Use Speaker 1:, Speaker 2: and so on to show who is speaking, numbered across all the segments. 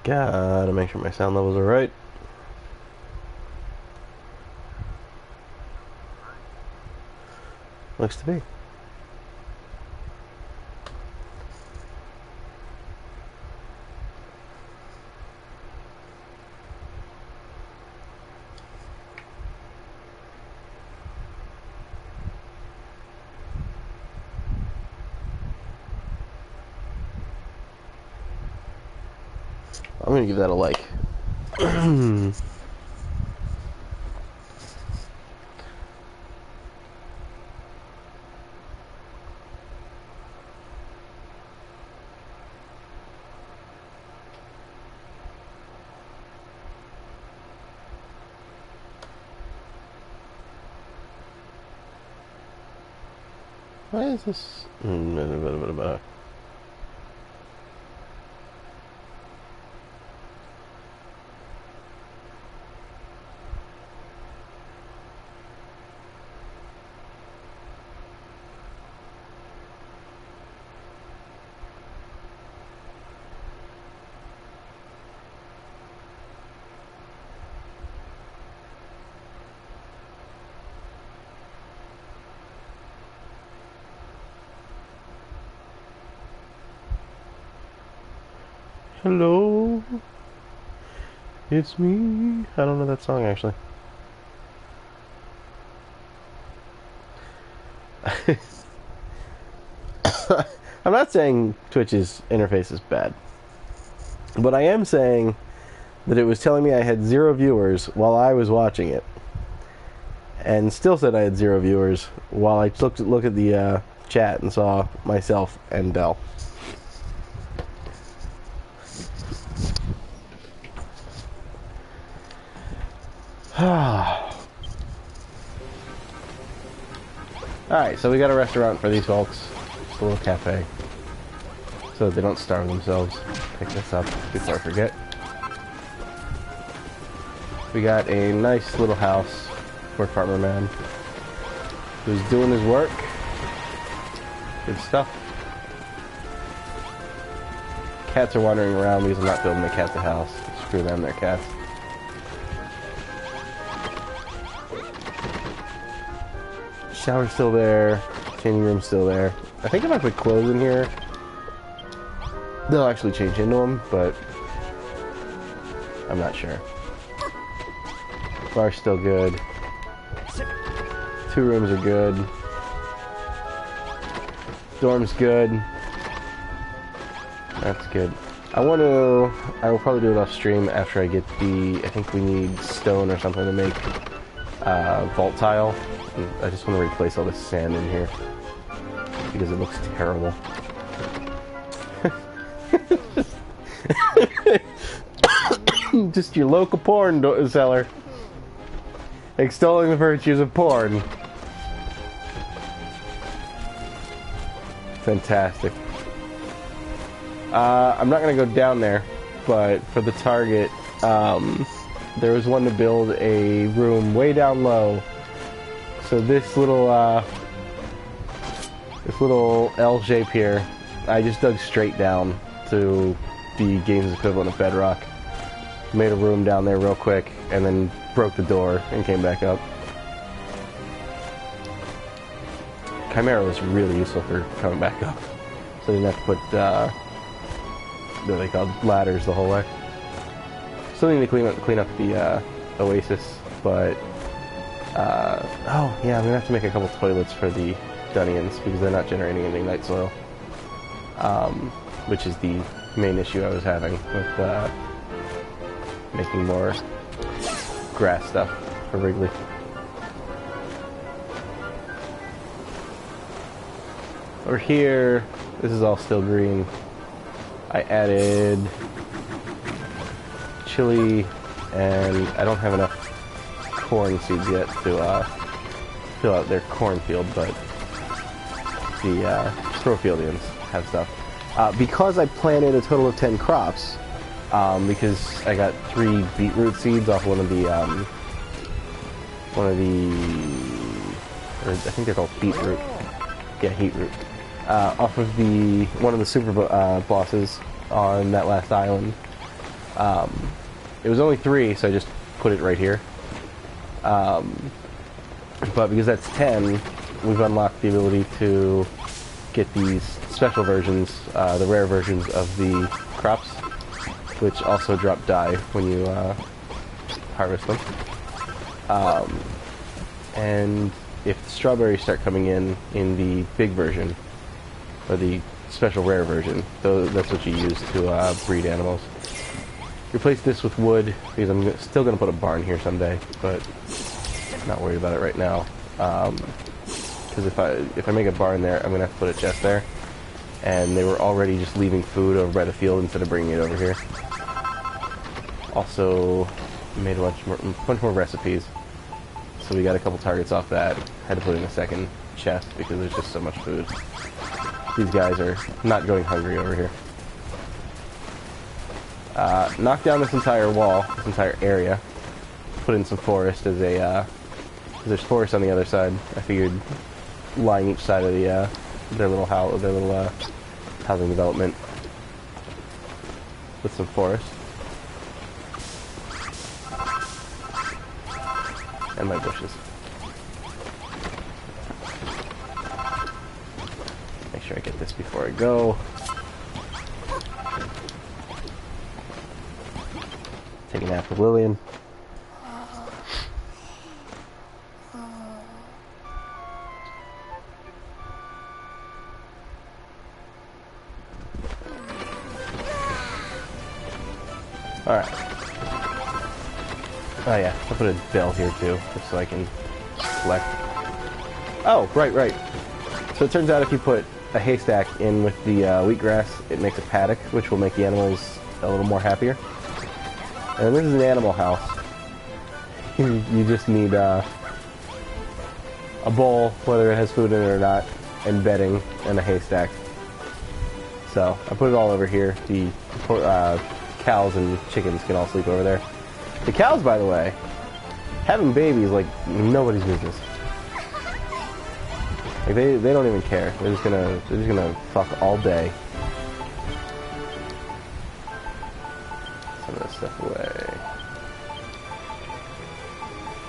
Speaker 1: Gotta make sure my sound levels are right. Looks to be. I'm gonna give that a like. Why is this? Hello, it's me. I don't know that song actually. I'm not saying Twitch's interface is bad, but I am saying that it was telling me I had 0 viewers while I was watching it, and still said I had 0 viewers while I looked at the chat and saw myself and Dell. Alright, so we got a restaurant for these folks. It's a little cafe. So that they don't starve themselves. Pick this up before I forget. We got a nice little house for Farmer Man, who's doing his work. Good stuff. Cats are wandering around because I'm not building the cats a house. Screw them, they're cats. Shower's still there. Changing room's still there. I think if I put clothes in here, they'll actually change into them, but I'm not sure. Bar's still good. 2 rooms are good. Dorm's good. That's good. I will probably do it off stream after I get I think we need stone or something to make vault tile. I just want to replace all this sand in here because it looks terrible. Just your local porn seller extolling the virtues of porn. Fantastic. I'm not going to go down there, but for the target, there was one to build a room way down low. So this little L shape here, I just dug straight down to the game's equivalent of bedrock. Made a room down there real quick, and then broke the door and came back up. Chimera was really useful for coming back up, so I didn't have to put what are they called, ladders the whole way. Still need to clean up the oasis, but. Oh, yeah, I'm gonna have to make a couple toilets for the Dunnians because they're not generating any night soil. Which is the main issue I was having with making more grass stuff for Wrigley. Over here, this is all still green. I added chili, and I don't have enough corn seeds yet to fill out their cornfield, but the Strofieldians have stuff. Because I planted a total of 10 crops, because I got 3 beetroot seeds off one of the, or I think they're called beetroot. Yeah, heatroot. Off of one of the super bosses on that last island. It was only 3, so I just put it right here. But because that's 10, we've unlocked the ability to get these special versions, the rare versions of the crops, which also drop dye when you harvest them. And if the strawberries start coming in the big version, or the special rare version, that's what you use to breed animals. Replace this with wood, because I'm still going to put a barn here someday, but not worried about it right now. Because if I make a barn there, I'm going to have to put a chest there. And they were already just leaving food over by the field instead of bringing it over here. Also, made a bunch more recipes. So we got a couple targets off that. Had to put in a second chest because there's just so much food. These guys are not going hungry over here. Knock down this entire wall, this entire area. Put in some forest as a, there's forest on the other side. I figured lying each side of the, their little housing development with some forest. And my bushes. Make sure I get this before I go. Take a nap with Lillian. Alright. Oh yeah, I'll put a bell here too, just so I can collect. Oh, right. So it turns out if you put a haystack in with the wheatgrass, it makes a paddock, which will make the animals a little more happier. And this is an animal house. You just need a bowl, whether it has food in it or not, and bedding, and a haystack. So I put it all over here. The cows and chickens can all sleep over there. The cows, by the way, having babies like nobody's business. Like they don't even care. They're just gonna fuck all day. Some of this stuff away.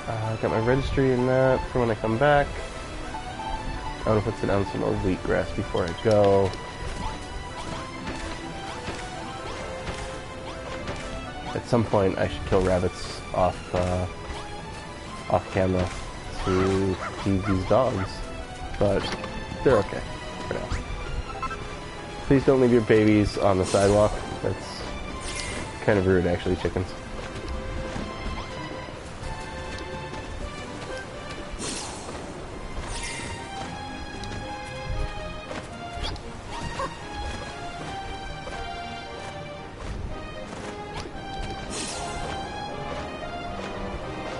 Speaker 1: I got my registry in that for when I come back. I want to put down some more wheatgrass before I go. At some point, I should kill rabbits off camera to feed these dogs, but they're okay for now. Please don't leave your babies on the sidewalk. That's kind of rude, actually, chickens.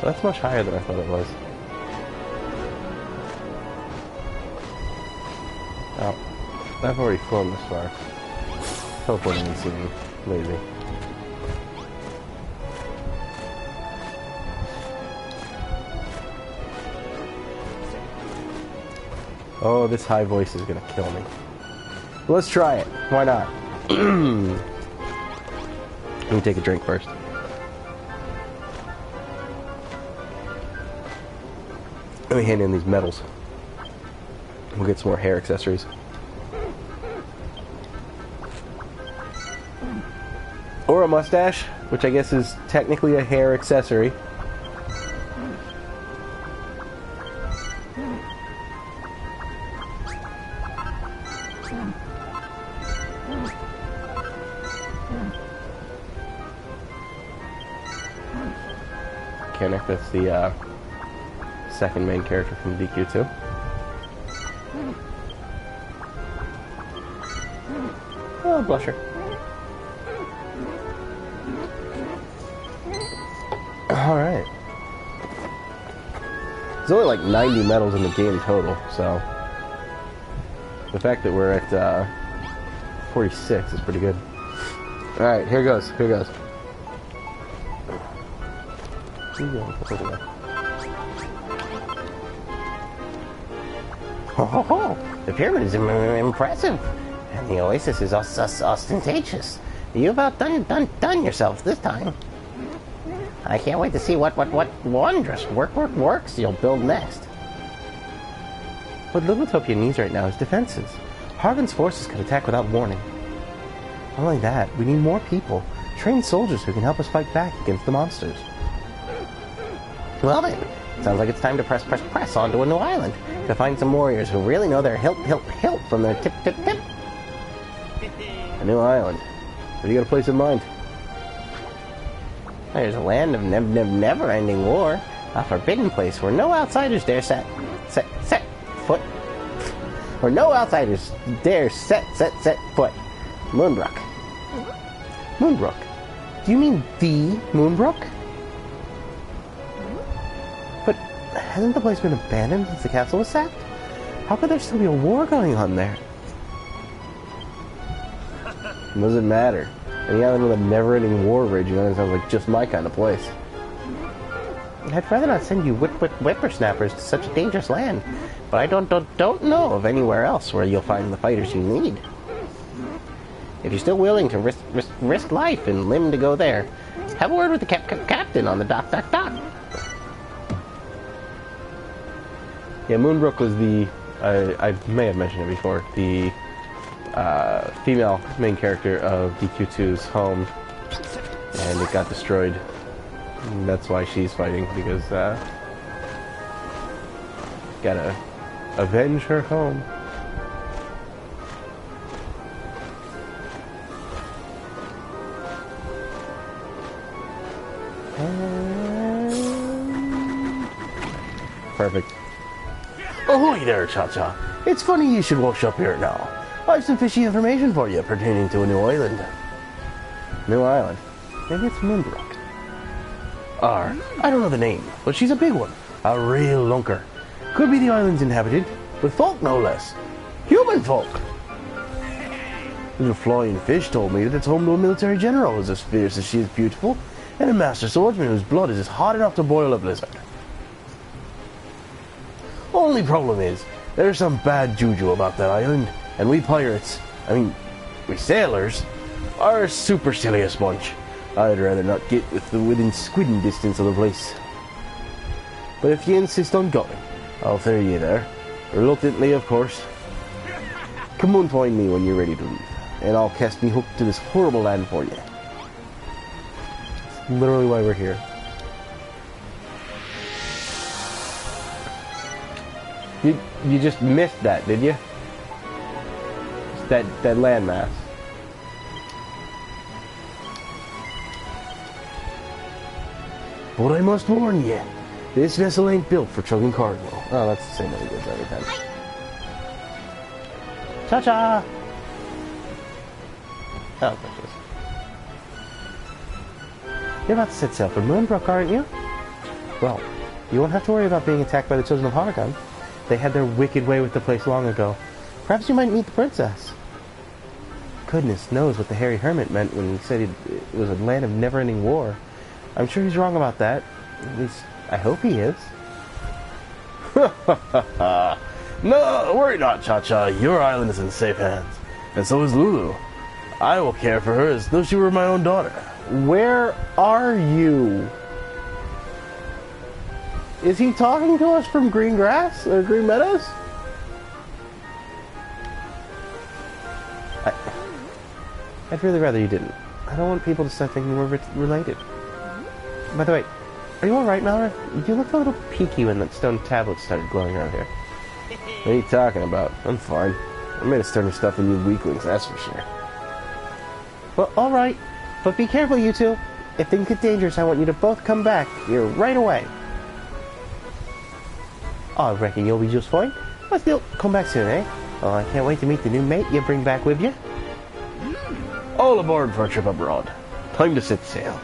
Speaker 1: That's much higher than I thought it was. Oh, I've already flown this far. Teleporting and seeming lazy. Oh, this high voice is gonna kill me. Let's try it. Why not? Let me take a drink first. Let me hand in these medals. We'll get some more hair accessories. Or a mustache, which I guess is technically a hair accessory. Kennick, that's the second main character from DQ2. Oh, blusher. Alright. There's only like 90 medals in the game total, so the fact that we're at 46 is pretty good. Alright, here goes. Here goes.
Speaker 2: The pyramid is impressive, and the oasis is ostentatious. You've outdone yourself this time. I can't wait to see what wondrous works you'll build next.
Speaker 1: What Littletopia needs right now is defenses. Hargon's forces could attack without warning. Not only that, we need more people, trained soldiers who can help us fight back against the monsters.
Speaker 2: Well then, sounds like it's time to press onto a new island to find some warriors who really know their hilt from their tip.
Speaker 1: A new island. What do you got a place in mind?
Speaker 2: There's a land of never-ending war, a forbidden place where no outsiders dare set foot. Where no outsiders dare set foot. Moonbrook.
Speaker 1: Moonbrook? Do you mean the Moonbrook? But hasn't the place been abandoned since the castle was sacked? How could there still be a war going on there? It doesn't matter. Any island with a never-ending war raging on it sounds like just my kind of place.
Speaker 2: I'd rather not send you whippersnappers to such a dangerous land, but I don't know of anywhere else where you'll find the fighters you need. If you're still willing to risk life and limb to go there, have a word with the captain on the dock.
Speaker 1: Yeah, Moonbrook was the, I may have mentioned it before, the female main character of DQ2's home, and it got destroyed. And that's why she's fighting, because gotta avenge her home. Perfect. Ahoy there, Cha-Cha. It's funny you should wash up here now. I've some fishy information for you pertaining to a new island. New island? Maybe it's Moonbrook. I don't know the name, but she's a big one. A real lunker. Could be the island's inhabited, with folk no less. Human folk! Little flying fish told me that it's home to a military general who's as fierce as she is beautiful, and a master swordsman whose blood is as hot enough to boil a blizzard. Only problem is, there's some bad juju about that island, and we pirates, we sailors, are a supercilious bunch. I'd rather not get within squidding distance of the place. But if you insist on going, I'll ferry you there. Reluctantly, of course. Come and find me when you're ready to leave, and I'll cast me hook to this horrible land for you. That's literally why we're here. You just missed that, did you? That landmass. But I must warn you, this vessel ain't built for chugging cargo. Oh, that's the same way it goes every time. Cha-cha! Oh, precious. You're about to set sail for Moonbrook, aren't you? Well, you won't have to worry about being attacked by the Children of Hargon. They had their wicked way with the place long ago. Perhaps you might meet the princess. Goodness knows what the Hairy Hermit meant when he said it was a land of never-ending war. I'm sure he's wrong about that. At least, I hope he is. No, worry not, Cha-Cha. Your island is in safe hands. And so is Lulu. I will care for her as though she were my own daughter. Where are you? Is he talking to us from Green Grass or Green Meadows? I'd really rather you didn't. I don't want people to start thinking we're related. By the way, are you alright, Malra? You looked a little peaky when that stone tablet started glowing around here. What are you talking about? I'm fine. I'm made of sterner stuff than you weaklings, that's for sure. Well, alright. But be careful, you two. If things get dangerous, I want you to both come back here right away. I reckon you'll be just fine. But still, come back soon, eh? Oh, I can't wait to meet the new mate you bring back with you. All aboard for a trip abroad. Time to set sail.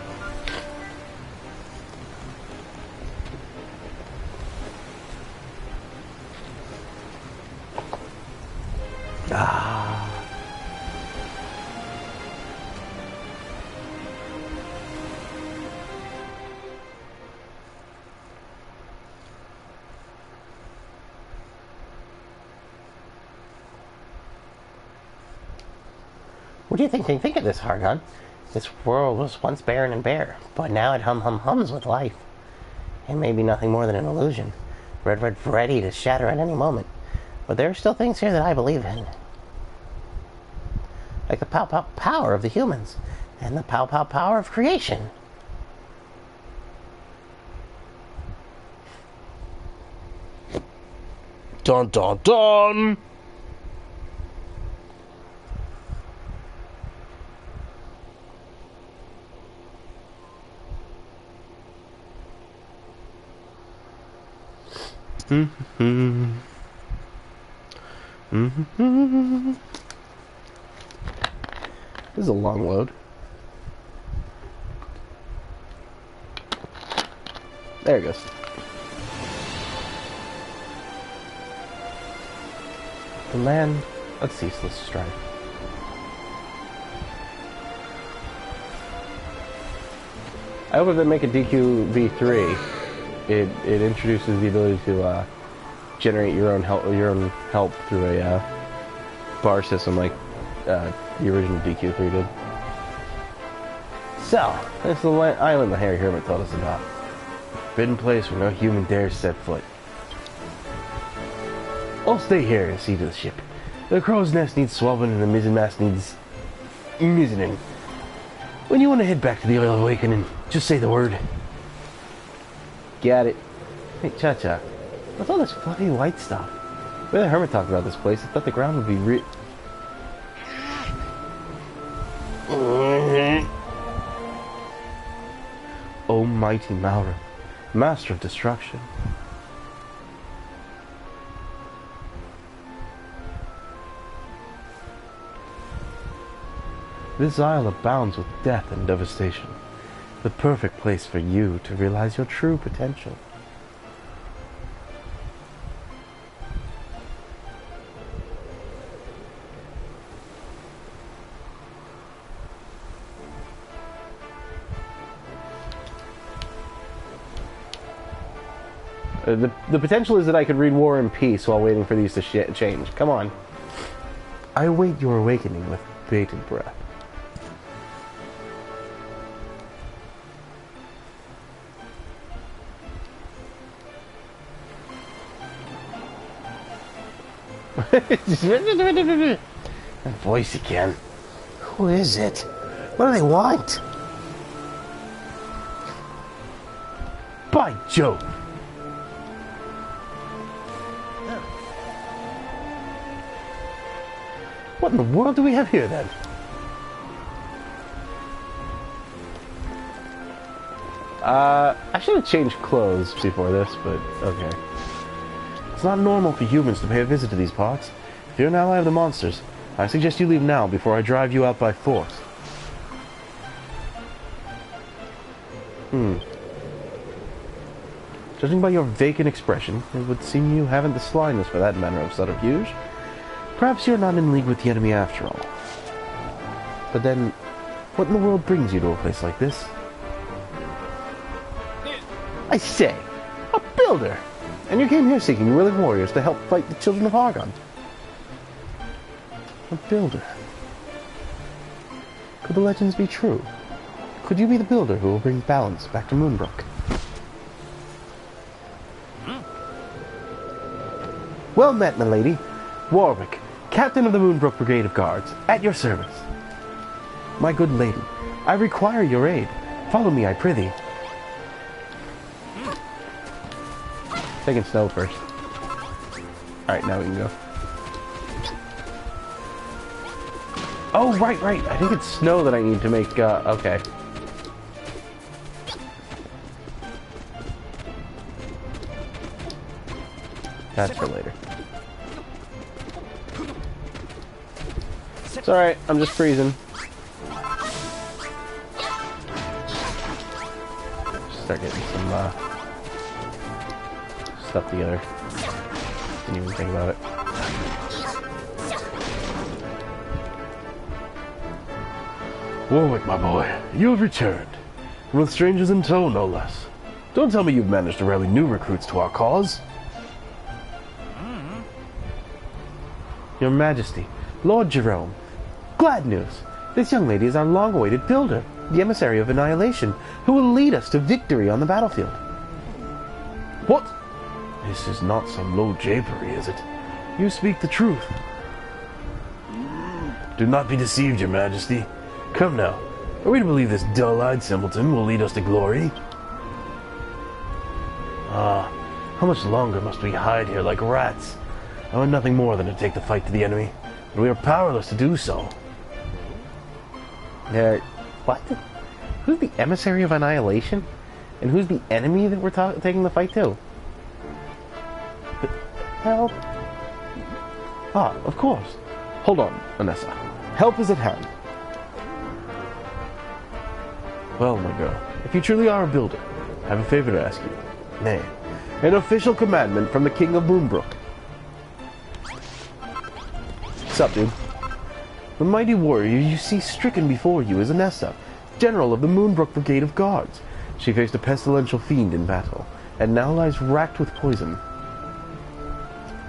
Speaker 2: What do you think of this, Hargon? This world was once barren and bare, but now it hums with life. It may be nothing more than an illusion, ready to shatter at any moment. But there are still things here that I believe in. Like the power of the humans, and the power of creation.
Speaker 1: Dun dun dun! This is a long load. There it goes. The land of ceaseless strife. I hope if they make a DQ V3, it introduces the ability to generate your own help through a bar system like the original DQ3 did. So, this is the island the Hairy Hermit told us about. Forbidden place where no human dares set foot. I'll stay here and see to the ship. The crow's nest needs swabbing and the mizzenmast needs mizzening. When you want to head back to the Isle of Awakening, just say the word. Got it. Hey, Cha-Cha, what's all this fluffy white stuff? When the Hermit talked about this place, I thought the ground would be Oh, mighty Malra, master of destruction. This isle abounds with death and devastation. The perfect place for you to realize your true potential. The potential is that I could read War and Peace while waiting for these to change. Come on. I await your awakening with bated breath. That voice again.
Speaker 2: Who is it? What do they want?
Speaker 1: By Jove! What in the world do we have here then? I should have changed clothes before this, but okay. It's not normal for humans to pay a visit to these parts. If you're an ally of the monsters, I suggest you leave now before I drive you out by force. Judging by your vacant expression, it would seem you haven't the slyness for that manner of subterfuge. Perhaps you're not in league with the enemy after all. But then, what in the world brings you to a place like this? I say, a builder! And you came here seeking willing warriors to help fight the children of Hargon. A builder. Could the legends be true? Could you be the builder who will bring balance back to Moonbrook? Well met, my lady. Warwick, captain of the Moonbrook Brigade of Guards, at your service. My good lady, I require your aid. Follow me, I prithee. Taking snow first. Alright, now we can go. Oh, right. I think it's snow that I need to make, okay. That's for later. It's alright, I'm just freezing. Start getting some, stuff together. Didn't even think about it. Warwick, my boy, you have returned. With strangers in tow, no less. Don't tell me you've managed to rally new recruits to our cause. Your Majesty, Lord Jerome, glad news.
Speaker 2: This young lady is our long-awaited builder, the emissary of annihilation, who will lead us to victory on the battlefield.
Speaker 3: What? This is not some low japery, is it? You speak the truth. Do not be deceived, your majesty. Come now, are we to believe this dull-eyed simpleton will lead us to glory? Ah, how much longer must we hide here like rats? I want nothing more than to take the fight to the enemy, but we are powerless to do so.
Speaker 2: What? Who's the emissary of annihilation? And who's the enemy that we're taking the fight to? Help. Ah, of course.
Speaker 1: Hold on, Anessa. Help is at hand.
Speaker 3: Well, my girl, if you truly are a builder, I have a favor to ask you. Nay, an official commandment from the King of Moonbrook.
Speaker 1: What's up, dude?
Speaker 3: The mighty warrior you see stricken before you is Anessa, general of the Moonbrook Brigade of Guards. She faced a pestilential fiend in battle, and now lies racked with poison.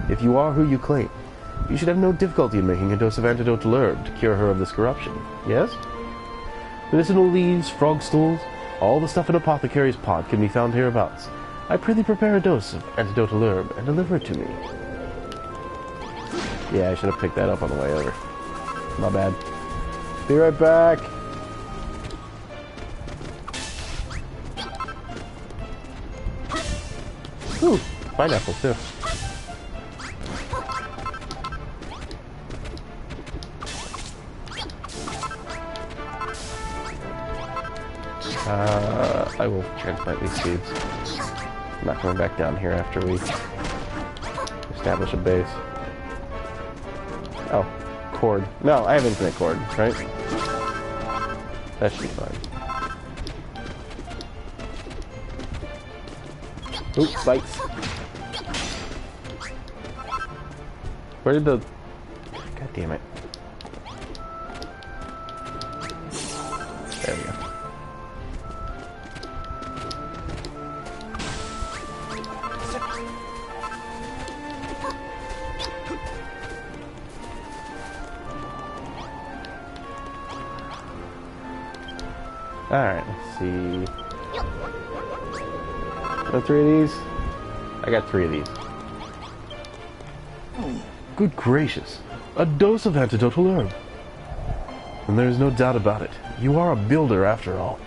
Speaker 3: If you are who you claim, you should have no difficulty in making a dose of antidotal herb to cure her of this corruption, yes? Medicinal leaves, frog stools, all the stuff in apothecary's pot can be found hereabouts. I prithee prepare a dose of antidotal herb and deliver it to me.
Speaker 1: Yeah, I should have picked that up on the way over. My bad. Be right back.
Speaker 2: Ooh, pineapples too.
Speaker 1: I will transplant these seeds. I'm not coming back down here after we establish a base. Oh, cord. No, I have infinite cord, right? That should be fine. Oops, spikes. Where did the... God damn it. There we go. Alright, let's see. Got 3 of these? I got 3 of these.
Speaker 3: Good gracious, a dose of antidotal herb. And there is no doubt about it. You are a builder after all.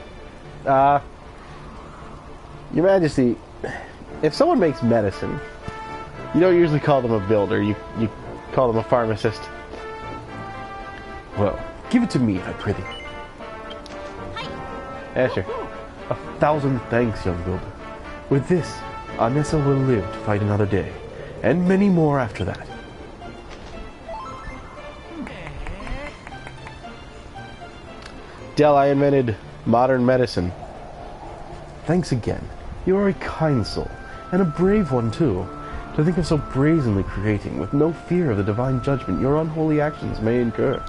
Speaker 1: Your Majesty, if someone makes medicine, you don't usually call them a builder, you call them a pharmacist.
Speaker 3: Well, give it to me, I prithee.
Speaker 1: Yeah, sure.
Speaker 3: 1,000 thanks, young builder. With this, Anessa will live to fight another day, and many more after that.
Speaker 1: Del, I invented modern medicine.
Speaker 3: Thanks again. You are a kind soul, and a brave one too. To think of so brazenly creating, with no fear of the divine judgment your unholy actions may incur.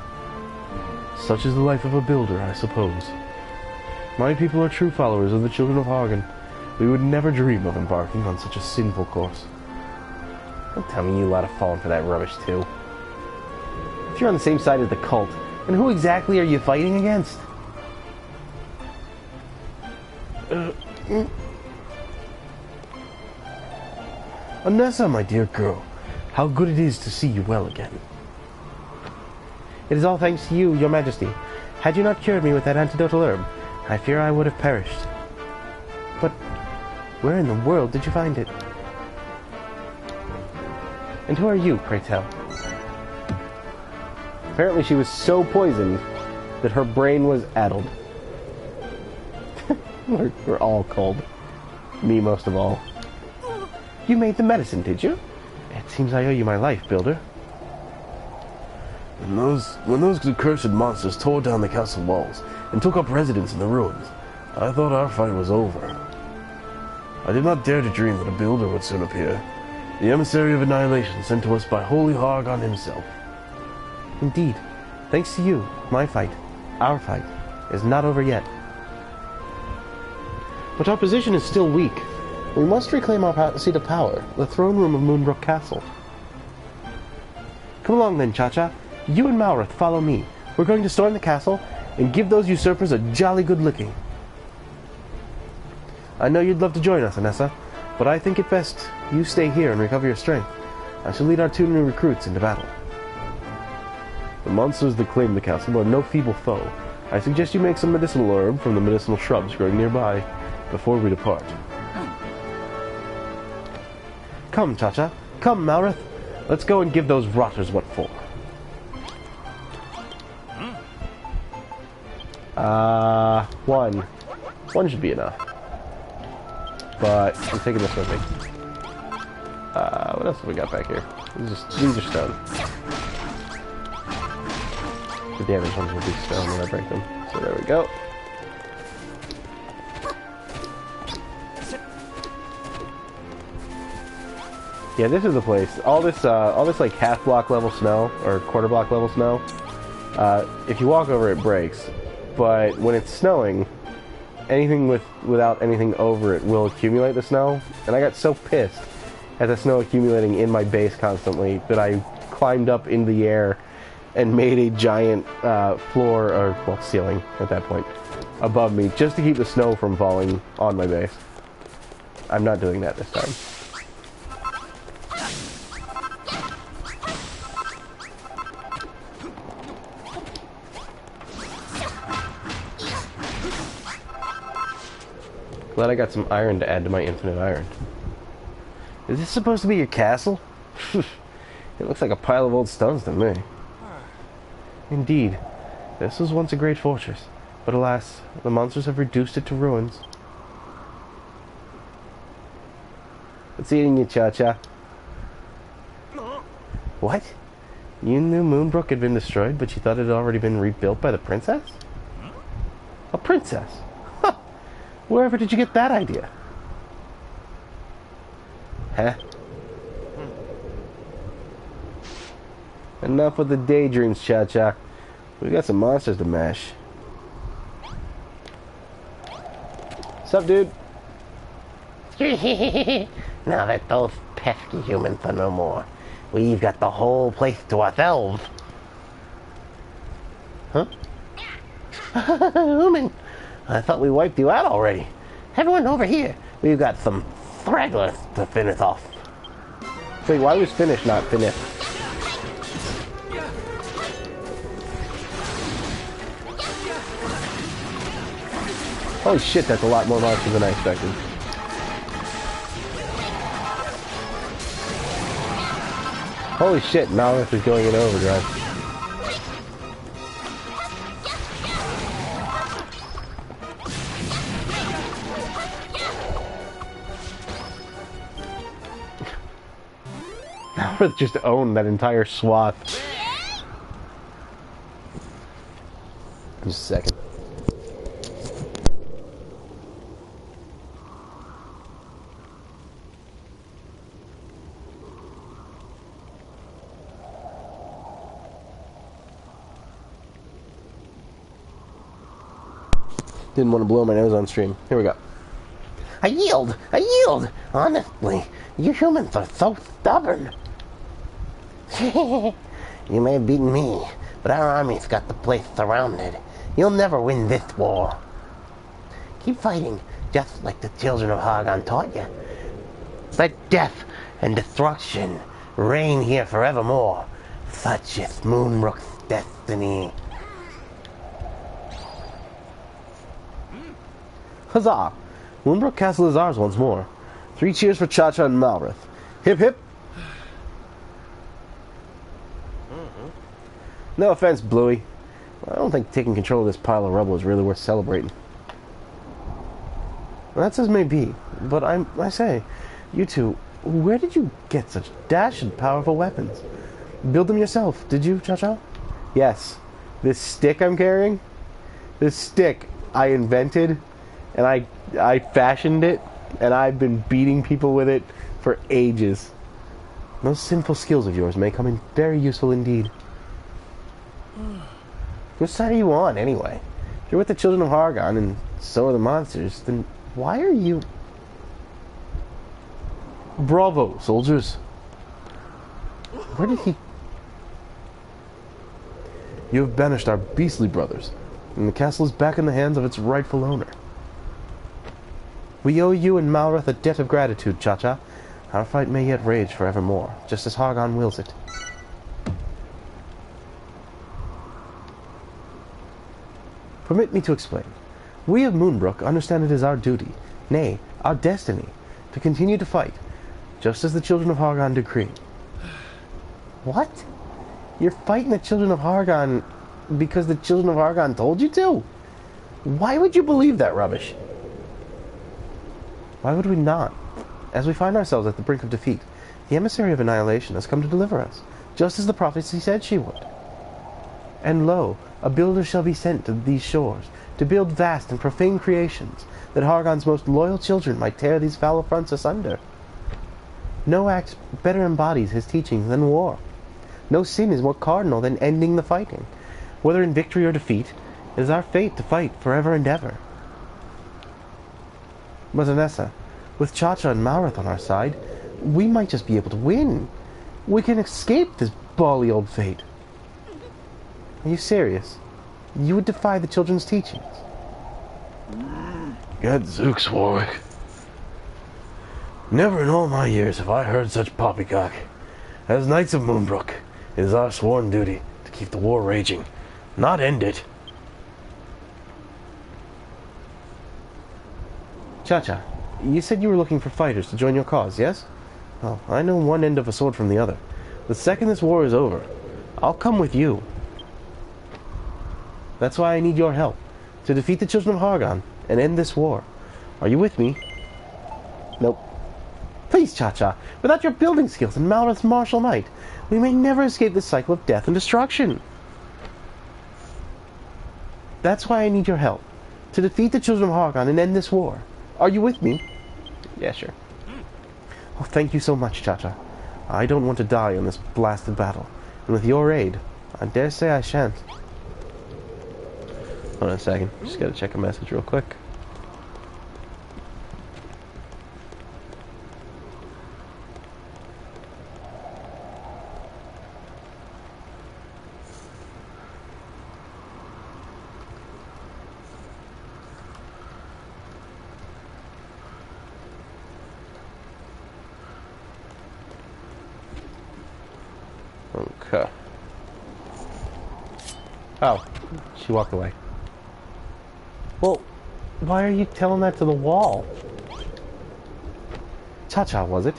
Speaker 3: Such is the life of a builder, I suppose. My people are true followers of the children of Hagen. We would never dream of embarking on such a sinful course.
Speaker 1: Don't tell me you lot have fallen for that rubbish too. If you're on the same side as the cult, then who exactly are you fighting against?
Speaker 3: Anessa, my dear girl, how good it is to see you well again.
Speaker 2: It is all thanks to you, your majesty. Had you not cured me with that antidotal herb, I fear I would have perished. But where in the world did you find it? And who are you, pray tell?
Speaker 1: Apparently she was so poisoned that her brain was addled. We're all cold. Me most of all.
Speaker 2: You made the medicine, did you? It seems I owe you my life, builder.
Speaker 3: When those accursed monsters tore down the castle walls and took up residence in the ruins, I thought our fight was over. I did not dare to dream that a builder would soon appear, the emissary of annihilation sent to us by Holy Hargon himself.
Speaker 2: Indeed, thanks to you, my fight, our fight, is not over yet. But our position is still weak. We must reclaim our seat of power, the throne room of Moonbrook Castle. Come along then, Cha-Cha. You and Malrith follow me.
Speaker 3: We're going to storm the castle and give those usurpers a jolly good licking. I know you'd love to join us, Anessa, but I think it best you stay here and recover your strength. I shall lead our 2 new recruits into battle. The monsters that claim the castle are no feeble foe. I suggest you make some medicinal herb from the medicinal shrubs growing nearby before we depart. Come, Cha-Cha. Come, Malrith. Let's go and give those rotters what for.
Speaker 1: One. One should be enough. But I'm taking this with me. What else have we got back here? These are stone. The damage ones will be stone when I break them. So there we go. Yeah, this is the place. All this like half block level snow or quarter block level snow. If you walk over, it breaks. But when it's snowing, anything without anything over it will accumulate the snow. And I got so pissed at the snow accumulating in my base constantly that I climbed up in the air and made a giant floor, or well, ceiling at that point, above me, just to keep the snow from falling on my base. I'm not doing that this time. Glad I got some iron to add to my infinite iron.
Speaker 3: Is this supposed to be your castle?
Speaker 1: It looks like a pile of old stones to me.
Speaker 3: Indeed. This was once a great fortress, but alas, the monsters have reduced it to ruins.
Speaker 1: What's eating you, Cha-Cha?
Speaker 3: What? You knew Moonbrook had been destroyed, but you thought it had already been rebuilt by the princess? A princess? Huh. Wherever did you get that idea?
Speaker 1: Huh? Enough with the daydreams, Cha-Cha. We got some monsters to mash. Sup, dude?
Speaker 2: Now that those pesky humans are no more, we've got the whole place to ourselves. Huh? Human, I thought we wiped you out already. Everyone over here. We've got some stragglers to finish off.
Speaker 1: Wait, why was finish not finish? Holy shit, that's a lot more monsters than I expected. Holy shit, Malrith is going in overdrive. Malrith just owned that entire swath. Just a second. Didn't want to blow my nose on stream. Here we go.
Speaker 2: I yield! I yield! Honestly, you humans are so stubborn. You may have beaten me, but our army's got the place surrounded. You'll never win this war. Keep fighting, just like the children of Hargon taught you. Let death and destruction reign here forevermore. Such is Moonbrook's destiny.
Speaker 3: Huzzah! Moonbrook Castle is ours once more. 3 cheers for Cha-Cha and Malrith. Hip hip!
Speaker 1: No offense, Bluey. I don't think taking control of this pile of rubble is really worth celebrating.
Speaker 3: That's as may be, but I say, you two, where did you get such dashed powerful weapons? Build them yourself, did you, Cha-Cha?
Speaker 1: Yes. This stick I'm carrying, this stick I invented, and I fashioned it, and I've been beating people with it for ages.
Speaker 3: Those sinful skills of yours may come in very useful indeed.
Speaker 1: Which side are you on, anyway? If you're with the children of Hargon, and so are the monsters, then why are you...
Speaker 3: Bravo, soldiers.
Speaker 1: Where did he...
Speaker 3: You have banished our beastly brothers, and the castle is back in the hands of its rightful owner. We owe you and Malrath a debt of gratitude, Cha-Cha. Our fight may yet rage forevermore, just as Hargon wills it. Permit me to explain. We of Moonbrook understand it is our duty, nay, our destiny, to continue to fight, just as the children of Hargon decree. What? You're fighting the children of Hargon because the children of Hargon told you to? Why would you believe that rubbish? Why would we not? As we find ourselves at the brink of defeat, the emissary of annihilation has come to deliver us, just as the prophecy said she would. And lo, a builder shall be sent to these shores, to build vast and profane creations, that Hargon's most loyal children might tear these foul fronts asunder. No act better embodies his teachings than war. No sin is more cardinal than ending the fighting. Whether in victory or defeat, it is our fate to fight forever and ever. But Anessa, with Cha-Cha and Malrath on our side, we might just be able to win. We can escape this bally old fate. Are you serious? You would defy the children's teachings?
Speaker 4: Gadzooks, Warwick. Never in all my years have I heard such poppycock. As Knights of Moonbrook, it is our sworn duty to keep the war raging, not end it.
Speaker 3: Cha-Cha, you said you were looking for fighters to join your cause, yes? Well, I know one end of a sword from the other. The second this war is over, I'll come with you. That's why I need your help, to defeat the children of Hargon and end this war. Are you with me? Nope. Please, Cha-Cha, without your building skills and Malrath's martial might, we may never escape this cycle of death and destruction. That's why I need your help, to defeat the children of Hargon and end this war. Are you with me? Yeah, sure. Oh, thank you so much, Cha-Cha. I don't want to die in this blasted battle, and with your aid, I dare say I shan't. Hold on a second. Just gotta check a message real quick. Okay. Oh, she walked away. Well, why are you telling that to the wall? Cha-Cha, was it?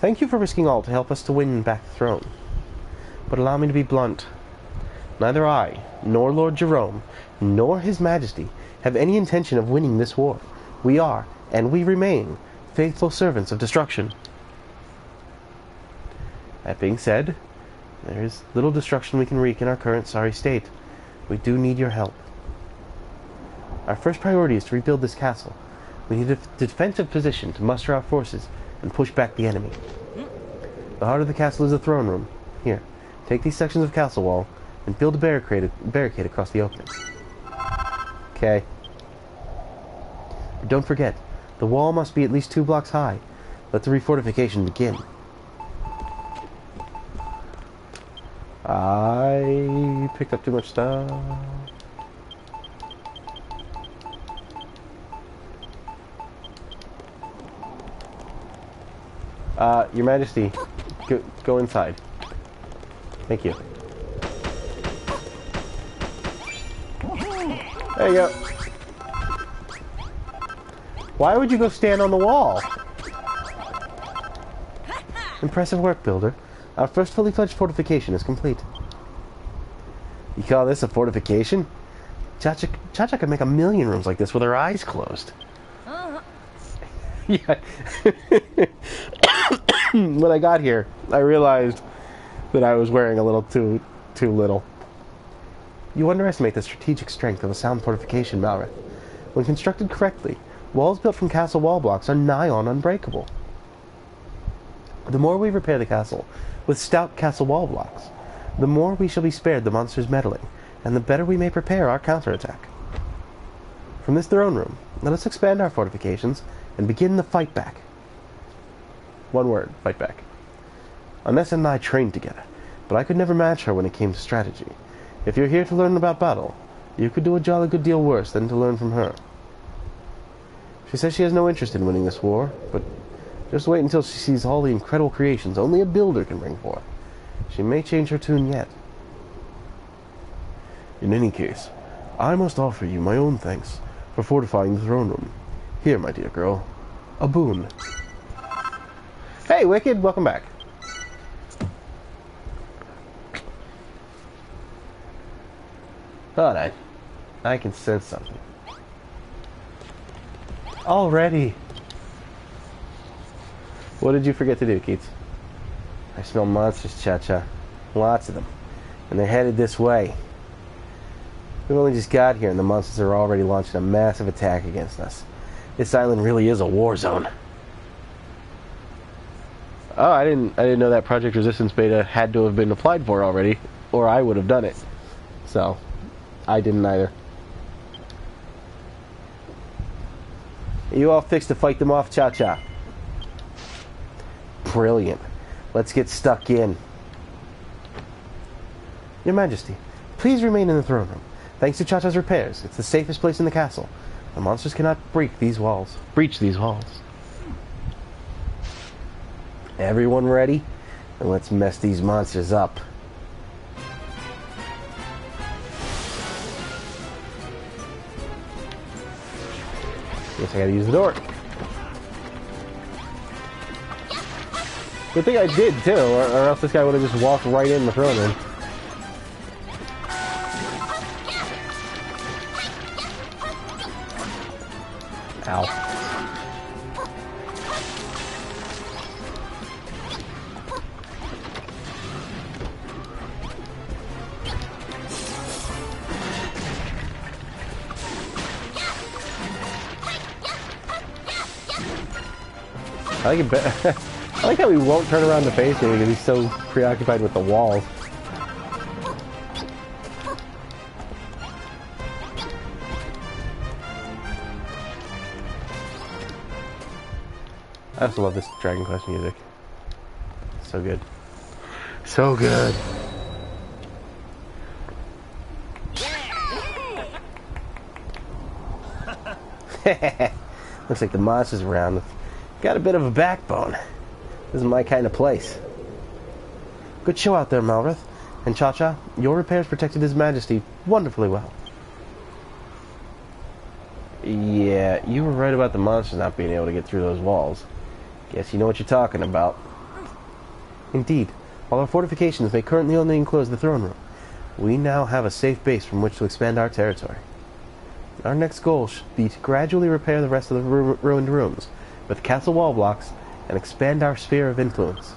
Speaker 3: Thank you for risking all to help us to win back the throne. But allow me to be blunt. Neither I, nor Lord Jerome, nor His Majesty have any intention of winning this war. We are, and we remain, faithful servants of destruction. That being said, there is little destruction we can wreak in our current sorry state. We do need your help. Our first priority is to rebuild this castle. We need a defensive position to muster our forces and push back the enemy. The heart of the castle is the throne room. Here, take these sections of castle wall and build a barricade across the opening. Okay. But don't forget, the wall must be at least 2 blocks high. Let the refortification begin. I picked up too much stuff. Your Majesty, go inside. Thank you. There you go. Why would you go stand on the wall? Impressive work, Builder. Our first fully fledged fortification is complete. You call this a fortification? Cha-Cha could make 1,000,000 rooms like this with her eyes closed. Yeah. When I got here, I realized that I was wearing a little too little. You underestimate the strategic strength of a sound fortification, Malrath. When constructed correctly, walls built from castle wall blocks are nigh on unbreakable. The more we repair the castle with stout castle wall blocks, the more we shall be spared the monster's meddling, and the better we may prepare our counterattack. From this throne room, let us expand our fortifications and begin the fight back. One word, fight back. Anessa and I trained together, but I could never match her when it came to strategy. If you're here to learn about battle, you could do a jolly good deal worse than to learn from her. She says she has no interest in winning this war, but just wait until she sees all the incredible creations only a builder can bring forth. She may change her tune yet. In any case, I must offer you my own thanks for fortifying the throne room. Here, my dear girl, a boon.
Speaker 2: Hey, Wicked, welcome back. Thought I can sense something. Already. What did you forget to do, Keats? I smell monsters, Cha-Cha. Lots of them. And they're headed this way. We've only just got here and the monsters are already launching a massive attack against us. This island really is a war zone. Oh, I didn't know that Project Resistance beta had to have been applied for already, or I would have done it. So, I didn't either. Are you all fixed to fight them off, Cha-Cha? Brilliant. Let's get stuck in. Your Majesty, please remain in the throne room. Thanks to Cha-Cha's repairs, it's the safest place in the castle. The monsters cannot breach these walls. Everyone ready? And let's mess these monsters up. Guess I gotta use the door. Good thing I did too, or else this guy would have just walked right in the throne room. Ow. I like it better. I like how he won't turn around to face me because he's so preoccupied with the walls. I also love this Dragon Quest music. So good. So good. Looks like the monsters around got a bit of a backbone. This is my kind of place. Good show out there, Malrith. And Cha-Cha, your repairs protected His Majesty wonderfully well. Yeah, you were right about the monsters not being able to get through those walls. Guess you know what you're talking about. Indeed. While our fortifications may currently only enclose the throne room, we now have a safe base from which to expand our territory. Our next goal should be to gradually repair the rest of the ruined rooms with castle wall blocks and expand our sphere of influence.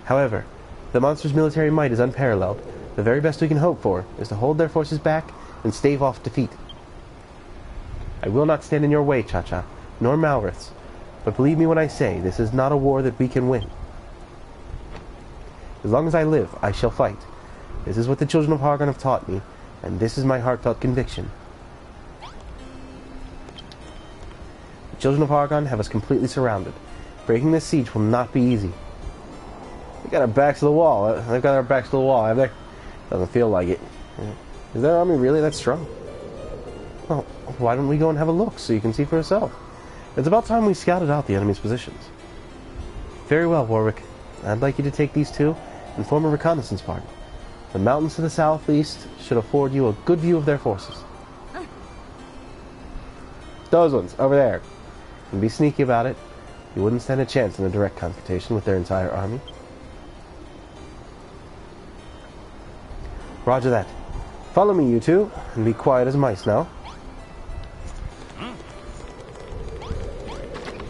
Speaker 2: However, the monster's military might is unparalleled. The very best we can hope for is to hold their forces back and stave off defeat. I will not stand in your way, Cha-Cha, nor Malrith's, but believe me when I say this is not a war that we can win. As long as I live, I shall fight. This is what the children of Hargon have taught me, and this is my heartfelt conviction. The children of Hargon have us completely surrounded. Breaking this siege will not be easy. We got our backs to the wall. They've got our backs to the wall, have they? Doesn't feel like it. Is their army really that strong? Well, why don't we go and have a look so you can see for yourself? It's about time we scouted out the enemy's positions. Very well, Warwick. I'd like you to take these two and form a reconnaissance party. The mountains to the southeast should afford you a good view of their forces. Those ones, over there. And be sneaky about it. You wouldn't stand a chance in a direct confrontation with their entire army. Roger that. Follow me, you two, and be quiet as mice now.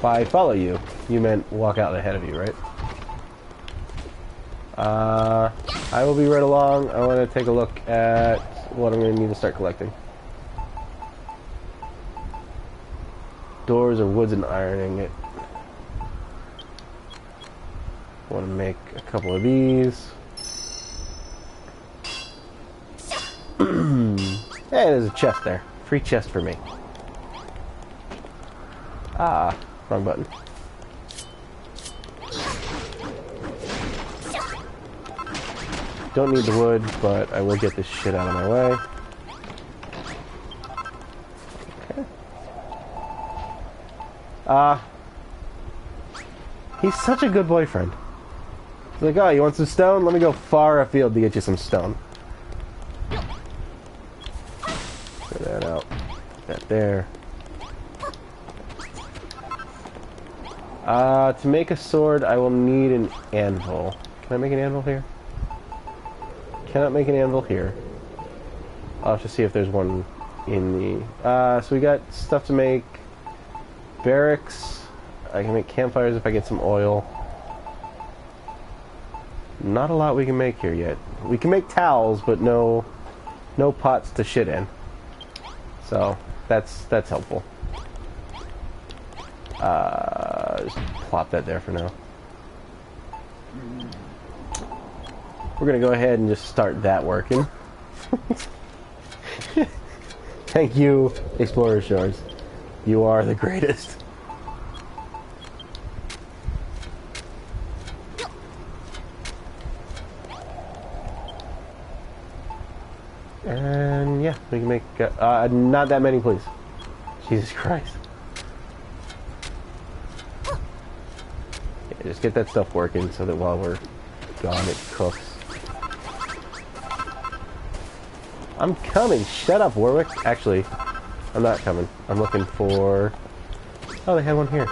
Speaker 2: By follow you, you meant walk out ahead of you, right? I will be right along. I want to take a look at what I'm going to need to start collecting. Doors or woods and ironing it. Want to make a couple of these. Hey, there's a chest there. Free chest for me. Ah, wrong button.
Speaker 1: don't need the wood, but I will get this shit out of my way. Okay. He's such a good boyfriend. He's like, oh, you want some stone? Let me go far afield to get you some stone. Clear that out. Put that there. To make a sword, I will need an anvil. Can I make an anvil here? Cannot make an anvil here. I'll have to see if there's one in the... so we got stuff to make. Barracks. I can make campfires if I get some oil. Not a lot we can make here yet. We can make towels, but no pots to shit in. So that's helpful. Just plop that there for now. We're gonna go ahead and just start that working. Thank you, Explorer Shores. You are the greatest. And yeah, we can make not that many, please. Jesus Christ. Yeah, just get that stuff working so that while we're gone, it cooks. I'm coming. Shut up, Warwick. Actually, I'm not coming. I'm looking for... Oh, they had one here.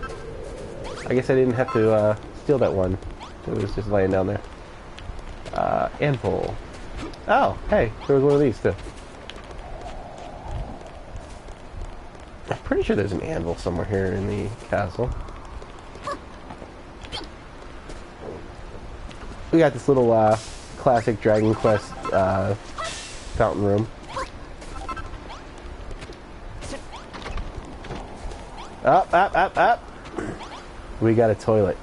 Speaker 1: I guess I didn't have to steal that one. It was just laying down there. Anvil. Oh, hey, there was one of these too. I'm pretty sure there's an anvil somewhere here in the castle. We got this little classic Dragon Quest fountain room. Up, up, up, up. We got a toilet.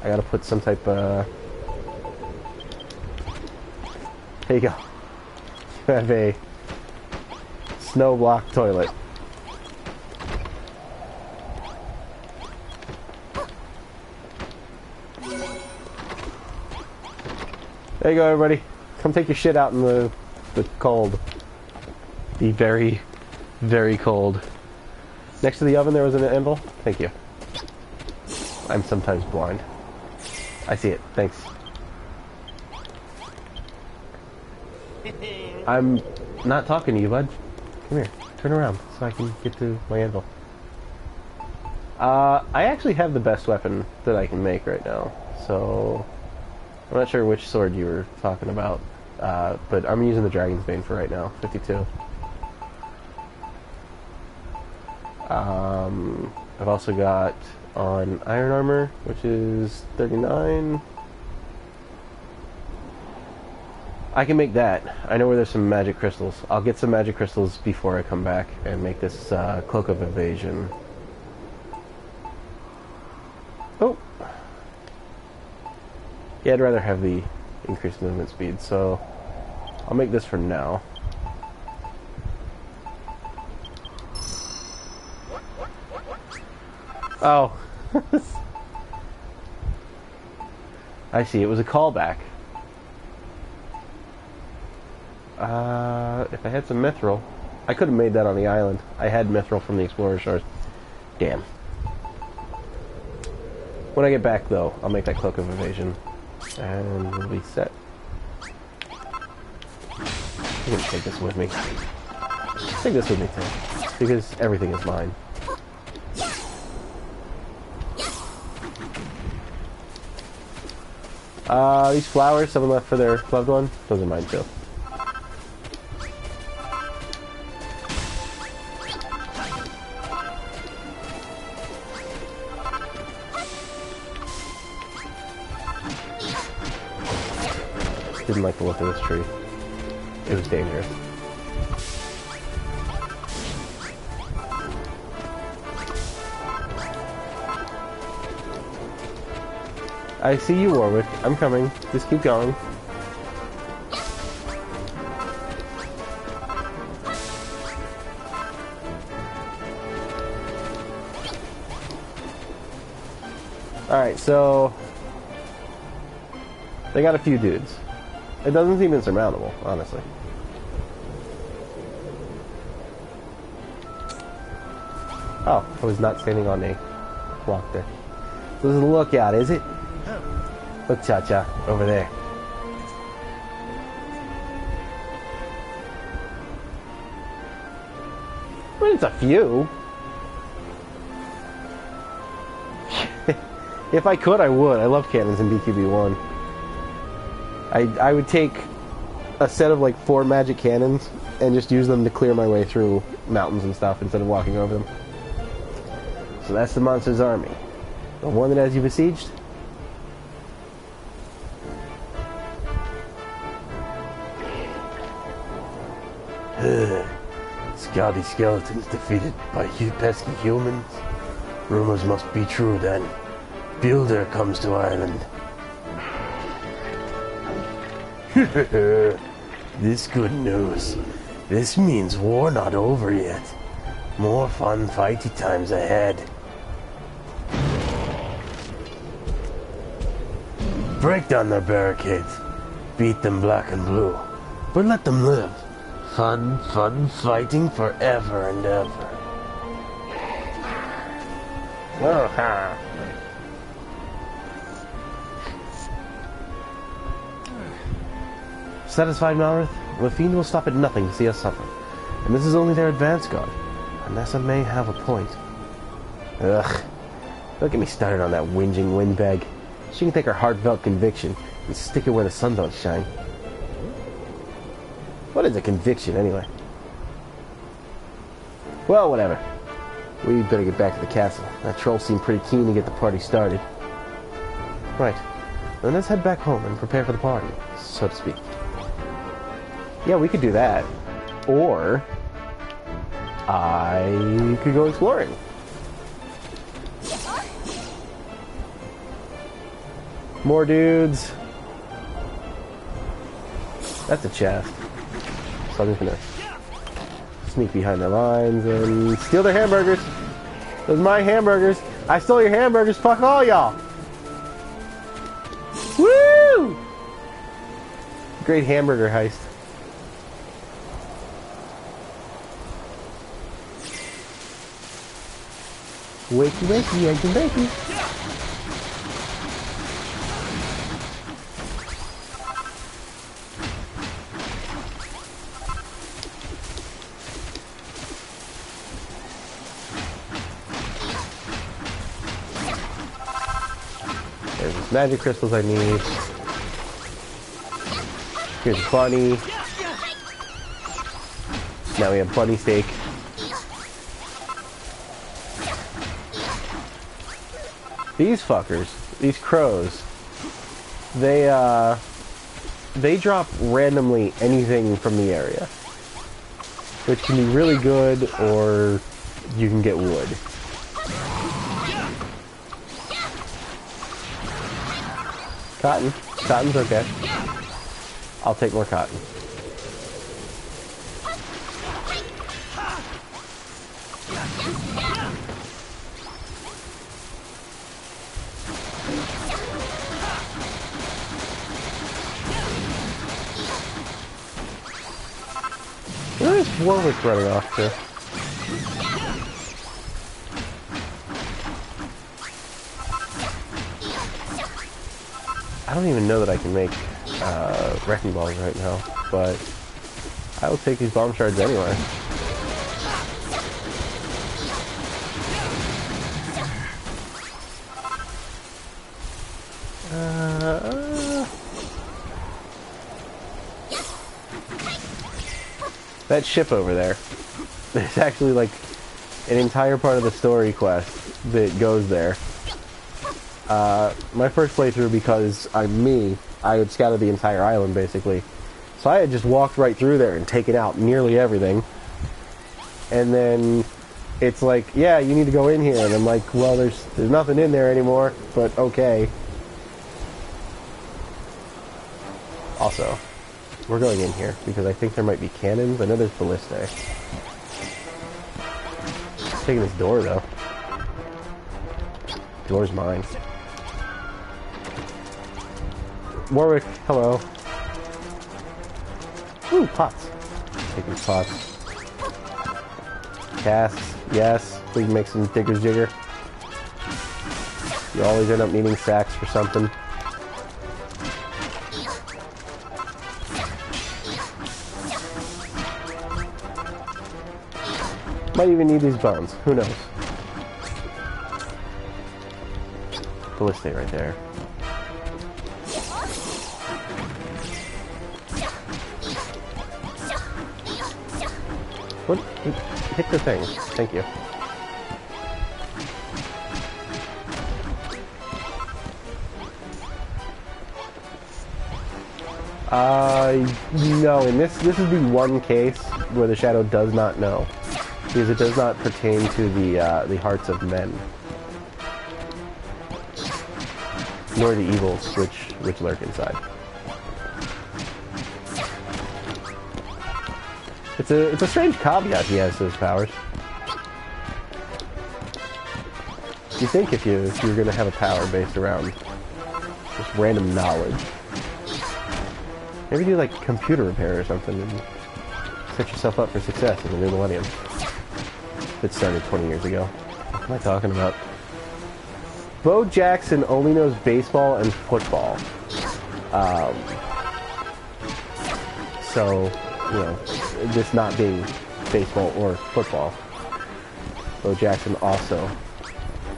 Speaker 1: I gotta put some type of... There you go. You have a snow block toilet. There you go, everybody. Come take your shit out in the cold. The very, very cold. Next to the oven there was an anvil. Thank you. I'm sometimes blind. I see it. Thanks. I'm not talking to you, bud. Come here. Turn around so I can get to my anvil. I actually have the best weapon that I can make right now. So, I'm not sure which sword you were talking about. But I'm using the Dragon's Bane for right now. 52. I've also got on Iron Armor, which is 39. I can make that. I know where there's some magic crystals. I'll get some magic crystals before I come back and make this Cloak of Evasion. Oh! Yeah, I'd rather have the increased movement speed, so I'll make this for now. Oh. I see, it was a callback. If I had some mithril, I could have made that on the island. I had mithril from the Explorer Shores. Damn. When I get back, though, I'll make that Cloak of Evasion, and we'll be set. I'm gonna take this with me. Take this with me, too, because everything is mine. These flowers, someone left for their loved one, those are mine, too. Didn't like the look of this tree. It was dangerous. I see you, Warwick. I'm coming. Just keep going. Alright, so... they got a few dudes. It doesn't seem insurmountable, honestly. Oh, I was not standing on a block there. This is a lookout, is it? Look, Cha-Cha, over there. Well, it's a few. If I could, I would. I love cannons in BQB1. I would take a set of like 4 magic cannons and just use them to clear my way through mountains and stuff instead of walking over them. So that's the monster's army. The one that has you besieged?
Speaker 4: Scouty skeletons defeated by pesky humans. Rumors must be true then. Builder comes to Ireland. This good news. This means war not over yet. More fun fighty times ahead. Break down their barricades. Beat them black and blue. But let them live. Fun, fun fighting forever and ever.
Speaker 1: Oh,
Speaker 3: Satisfied, Malrith? The fiend will stop at nothing to see us suffer. And this is only their advance guard. Nessa may have a point.
Speaker 1: Ugh. Don't get me started on that whinging windbag. She can take her heartfelt conviction and stick it where the sun don't shine. What is a conviction, anyway? Well, whatever. We better get back to the castle. That troll seemed pretty keen to get the party started.
Speaker 3: Right. Then let's head back home and prepare for the party, so to speak.
Speaker 1: Yeah, we could do that. Or I could go exploring. More dudes. That's a chest. So I'm just gonna sneak behind their lines and steal their hamburgers. Those are my hamburgers. I stole your hamburgers. Fuck all y'all. Woo! Great hamburger heist. Wakey, wakey, wakey, wakey. There's these magic crystals I need. Here's Bunny. Now we have Bunny steak. These fuckers, these crows, they drop randomly anything from the area, which can be really good, or you can get wood. Cotton. Cotton's okay. I'll take more cotton. Where is Warwick running off to? I don't even know that I can make wrecking balls right now, but I will take these bomb shards anyway. That ship over there, there's actually like an entire part of the story quest that goes there. My first playthrough, because I'm me, I had scouted the entire island basically. So I had just walked right through there and taken out nearly everything. And then it's like, yeah, you need to go in here. And I'm like, well, there's nothing in there anymore, but okay. Also, we're going in here because I think there might be cannons. I know there's ballistae. Taking this door though. Door's mine. Warwick, hello.
Speaker 2: Ooh, pots. Take these pots. Casks, yes. We can make some digger's jigger. You always end up needing sacks for something. Might even need these bones. Who knows? Ballista right there. What? Hit the thing. Thank you. No, in this is the one case where the shadow does not know. Because it does not pertain to the hearts of men. Nor the evils which lurk inside. It's a strange caveat he has to his powers. You think if you're gonna have a power based around just random knowledge. Maybe do like computer repair or something and set yourself up for success in the new millennium. It started 20 years ago. What am I talking about? Bo Jackson only knows baseball and football. So, you know, this not being baseball or football, Bo Jackson also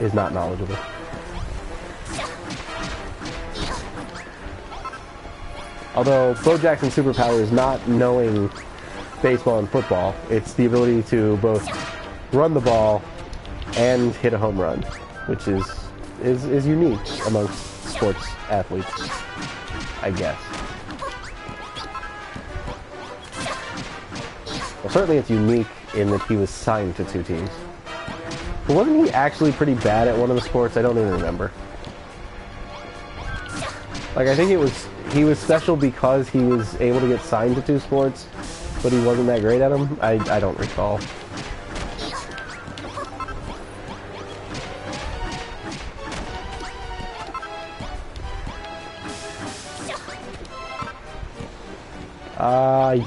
Speaker 2: is not knowledgeable. Although Bo Jackson's superpower is not knowing baseball and football, it's the ability to both run the ball and hit a home run, which is unique amongst sports athletes, I guess. Well, certainly it's unique in that he was signed to two teams. But wasn't he actually pretty bad at one of the sports? I don't even remember. Like, I think he was special because he was able to get signed to two sports, but he wasn't that great at them? I don't recall.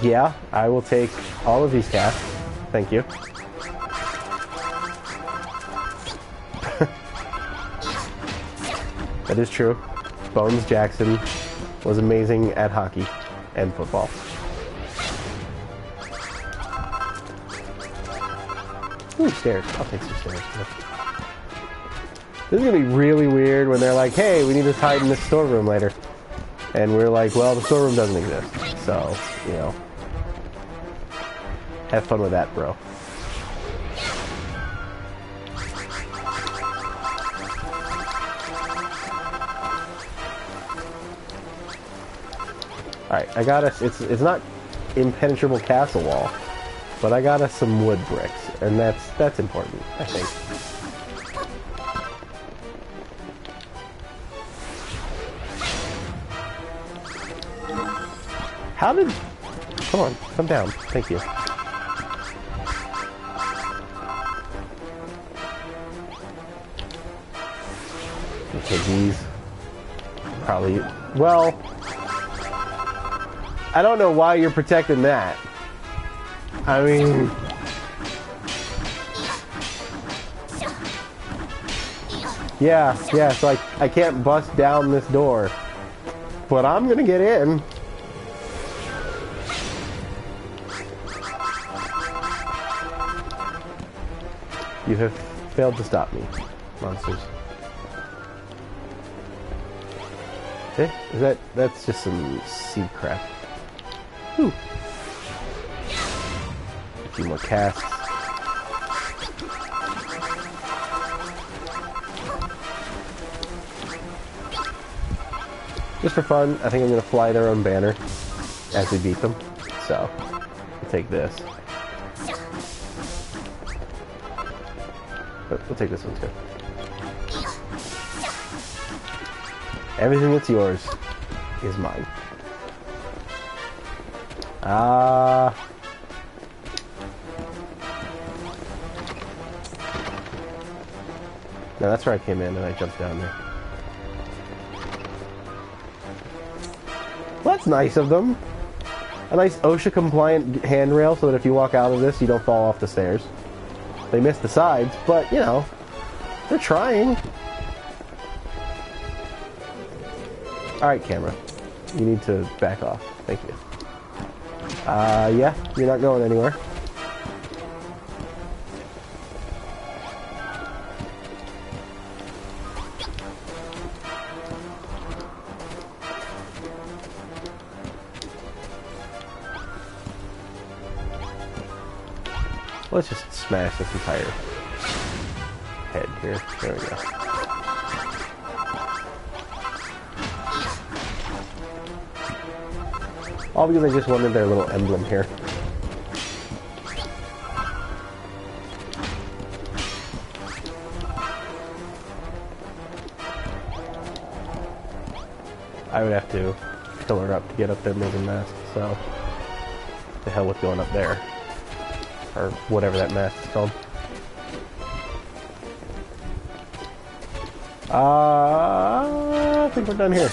Speaker 2: Yeah, I will take all of these casts. Thank you. That is true. Bones Jackson was amazing at hockey and football. Ooh, stairs. I'll take some stairs. This is gonna be really weird when they're like, hey, we need to hide in this storeroom later. And we're like, well, the storeroom doesn't exist. So, you know. Have fun with that, bro. Alright, I got us, it's not impenetrable castle wall, but I got us some wood bricks, and that's important, I think. How did... Come on, come down. Thank you. Okay, these... Probably... Well... I don't know why you're protecting that. I mean... Yeah, it's like, I can't bust down this door. But I'm gonna get in. You have failed to stop me, monsters. Okay, that's just some seed crap. Whew. A few more casts. Just for fun, I think I'm going to fly their own banner as we beat them. So, we'll take this. But we'll take this one too. Everything that's yours is mine. No, that's where I came in and I jumped down there. Well, that's nice of them.
Speaker 3: a nice OSHA-compliant handrail so that if you walk out of this, you don't fall off the stairs. They missed the sides, but, you know, they're trying. Alright, camera. You need to back off. Thank you. Yeah, you're not going anywhere. Let's just smash this entire head here. There we go. All because I just wanted their little emblem here. I would have to fill her up to get up there moving mast, so the hell with going up there. Or whatever that mast is called. I think we're done here.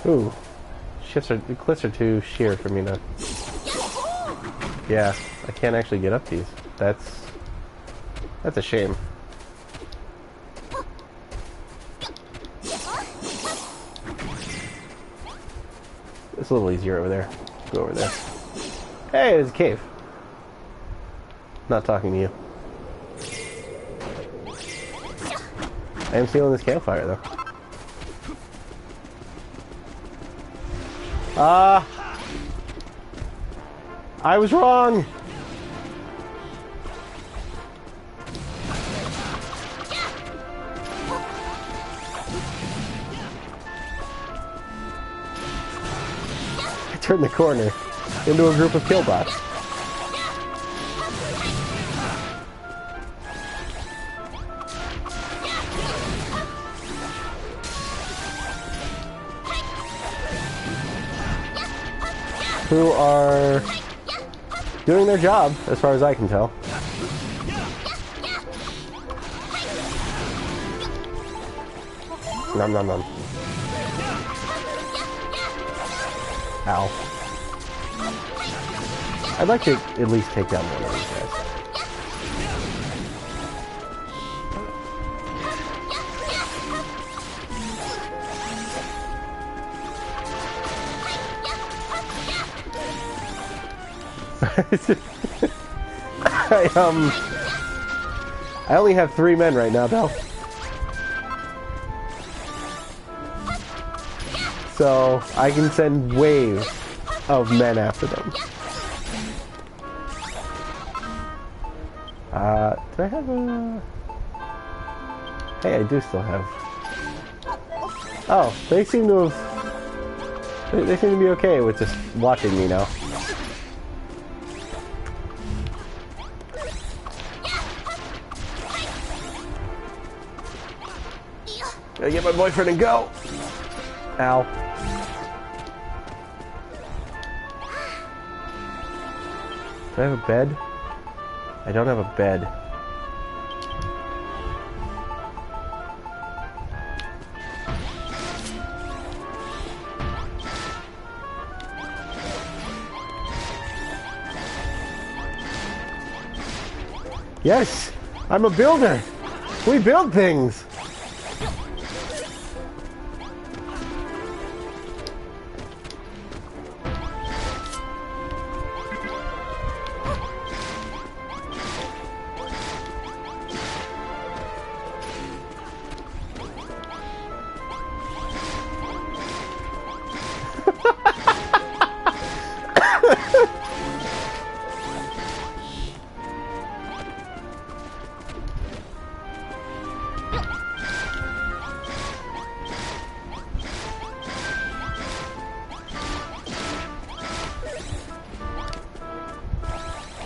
Speaker 3: Ooh. The cliffs are too sheer for me to... Yeah, I can't actually get up these. That's a shame. It's a little easier over there. Go over there. Hey, there's a cave. Not talking to you. I am stealing this campfire, though. I was wrong! I turned the corner into a group of killbots. Who are doing their job, as far as I can tell. Nom nom nom. Ow. I'd like to at least take down one of these guys. I only have 3 men right now, though. So I can send waves of men after them. Did I have a... Hey, I do still have... Oh, they seem to have... They seem to be okay with just watching me now. Gotta get my boyfriend and go! Ow. Do I have a bed? I don't have a bed. Yes! I'm a builder! We build things!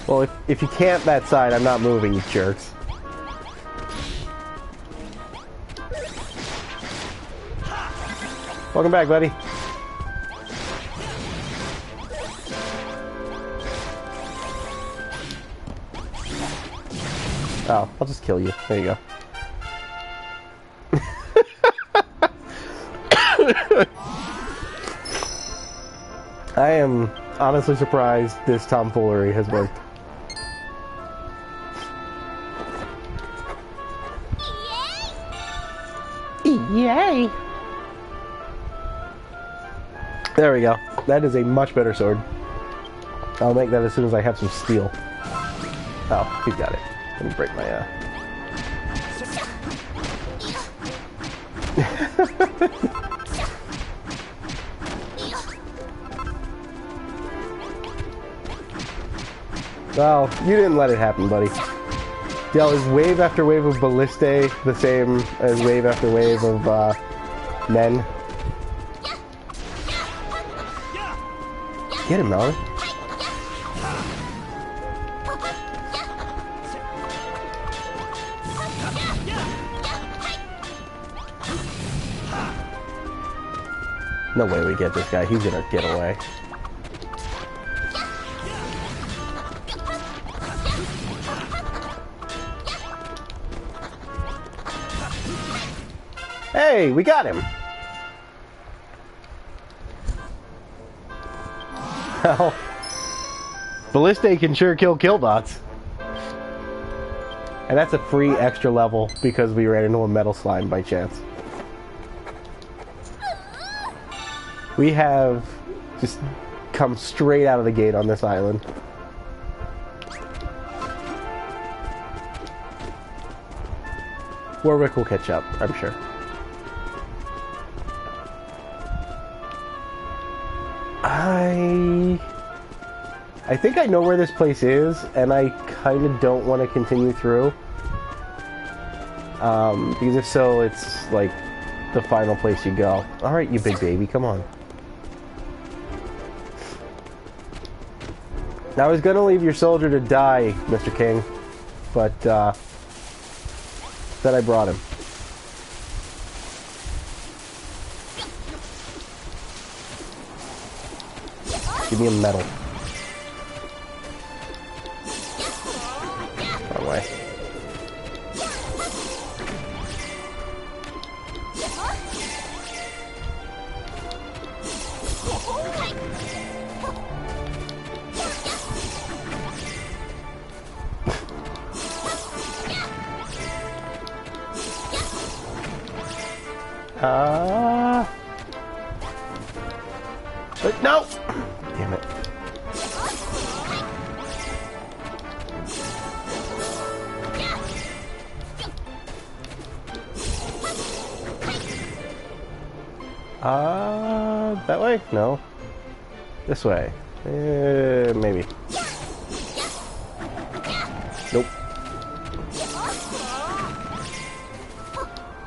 Speaker 3: Well, if you camp that side, I'm not moving, you jerks. Welcome back, buddy.
Speaker 1: Oh, I'll just kill you. There you go. I am honestly surprised this tomfoolery has worked.
Speaker 2: Yay!
Speaker 1: There we go. That is a much better sword. I'll make that as soon as I have some steel. Oh, he's got it. Let me break my, Well, you didn't let it happen, buddy. Del, is wave after wave of Ballistae the same as wave after wave of, men? Get him, Melanie. No way we get this guy. He's gonna get away. Hey, we got him! Well, Ballistae can sure kill killbots. And that's a free extra level because we ran into a metal slime by chance. We have just come straight out of the gate on this island. Warwick will catch up, I'm sure. I think I know where this place is, and I kind of don't want to continue through. Because if so, it's like the final place you go. Alright, you big baby, come on. I was gonna leave your soldier to die, Mr. King, but, then I brought him. Give me a medal. Wrong way. No! Damn it. That way? No. This way. Maybe. Nope.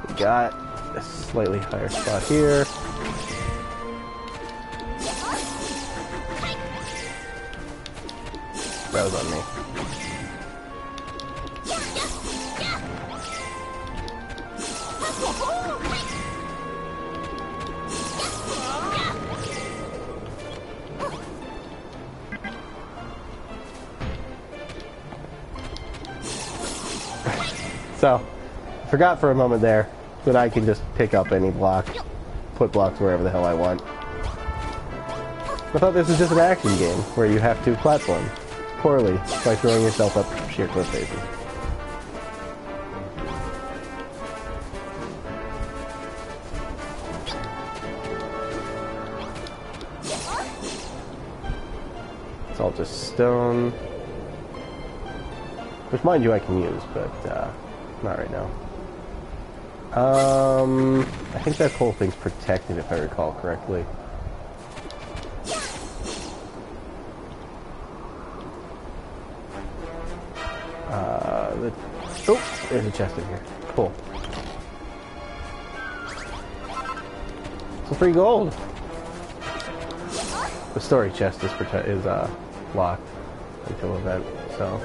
Speaker 1: We got a slightly higher spot here. That was on me. So, I forgot for a moment there that I can just pick up any block, put blocks wherever the hell I want. I thought this was just an action game where you have to platform poorly by throwing yourself up sheer cliff faces. It's all just stone. Which, mind you, I can use, but not right now. I think that whole thing's protected, if I recall correctly. Oh, there's a chest in here. Cool. Some free gold. The story chest is locked until event, so.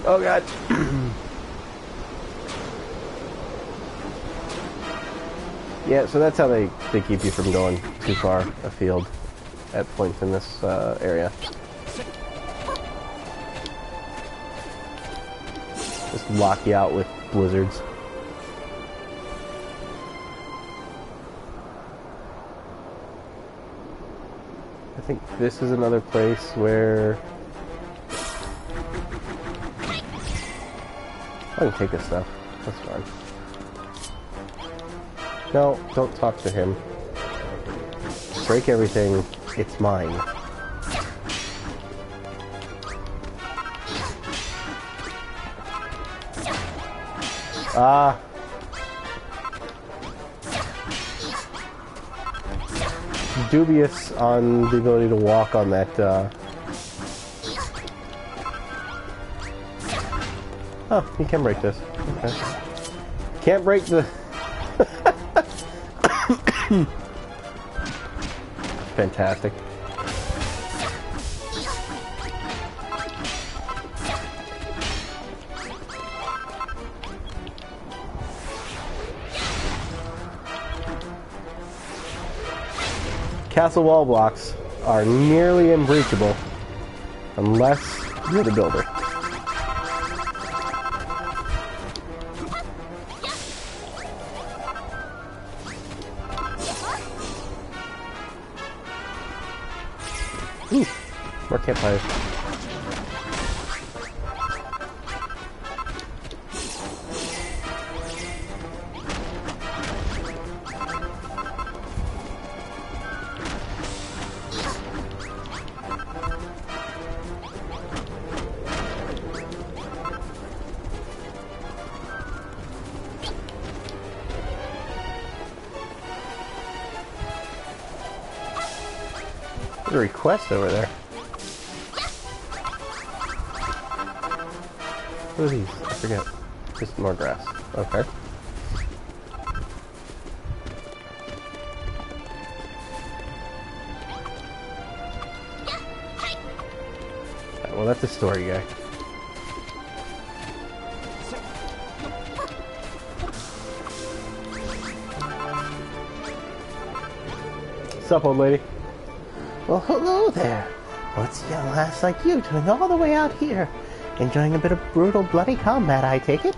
Speaker 1: Oh god. Yeah, so that's how they keep you from going too far afield at points in this area. Just lock you out with blizzards. I think this is another place where I can take this stuff. That's fine. No, don't talk to him. Break everything. It's mine. Ah. Dubious on the ability to walk on that, Oh, you can break this. Okay. Can't break the... Fantastic. Castle wall blocks are nearly unbreachable unless you're the builder. Ooh, more campfires. There's a request over there. What are these? I forget. Just more grass. Okay. Well, that's a story guy. Sup, old lady?
Speaker 2: Well, hello there. What's a young lass like you doing all the way out here? Enjoying a bit of brutal, bloody combat, I take it?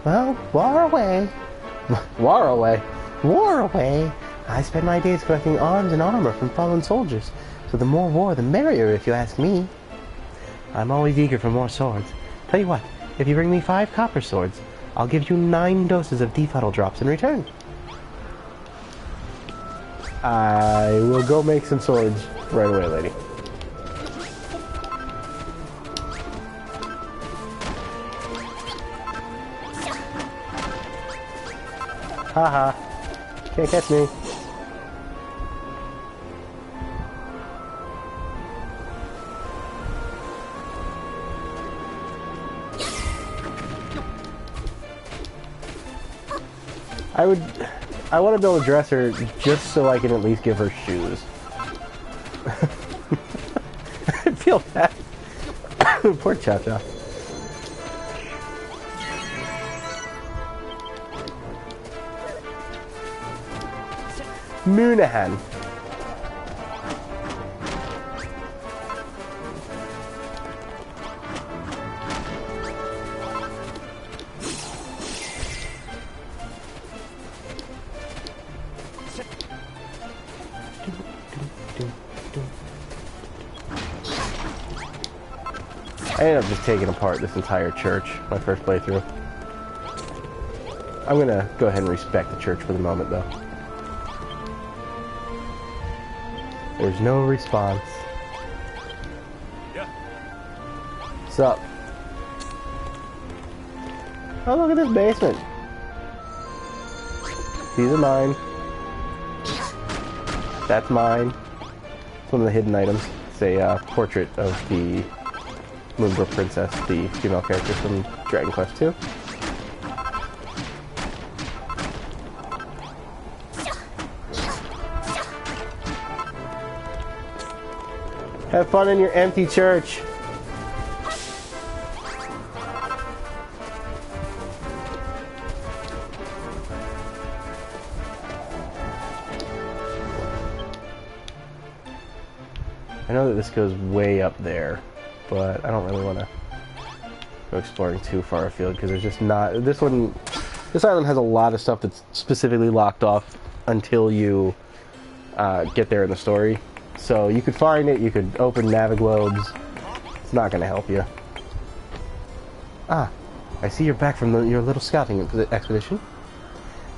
Speaker 2: Well, war away.
Speaker 1: War away.
Speaker 2: War away. I spend my days collecting arms and armor from fallen soldiers, so the more war, the merrier, if you ask me. I'm always eager for more swords. Tell you what, if you bring me 5 copper swords, I'll give you 9 doses of defuddle drops in return.
Speaker 1: I will go make some swords right away, lady. Haha. Can't catch me. I want to build a dresser just so I can at least give her shoes. I feel bad. Poor Cha-Cha. Moonahan. I ended up just taking apart this entire church, my first playthrough. I'm gonna go ahead and respect the church for the moment, though. There's no response.
Speaker 5: Yeah.
Speaker 1: What's up? Oh, look at this basement. These are mine. That's mine. It's one of the hidden items. It's a portrait of the Moonbrook Princess, the female character from Dragon Quest II. Have fun in your empty church. I know that this goes way up there, but I don't really want to go exploring too far afield because there's just not... This island has a lot of stuff that's specifically locked off until you get there in the story. So you could find it, you could open Naviglobes. It's not going to help you. Ah, I see you're back from your little scouting expedition.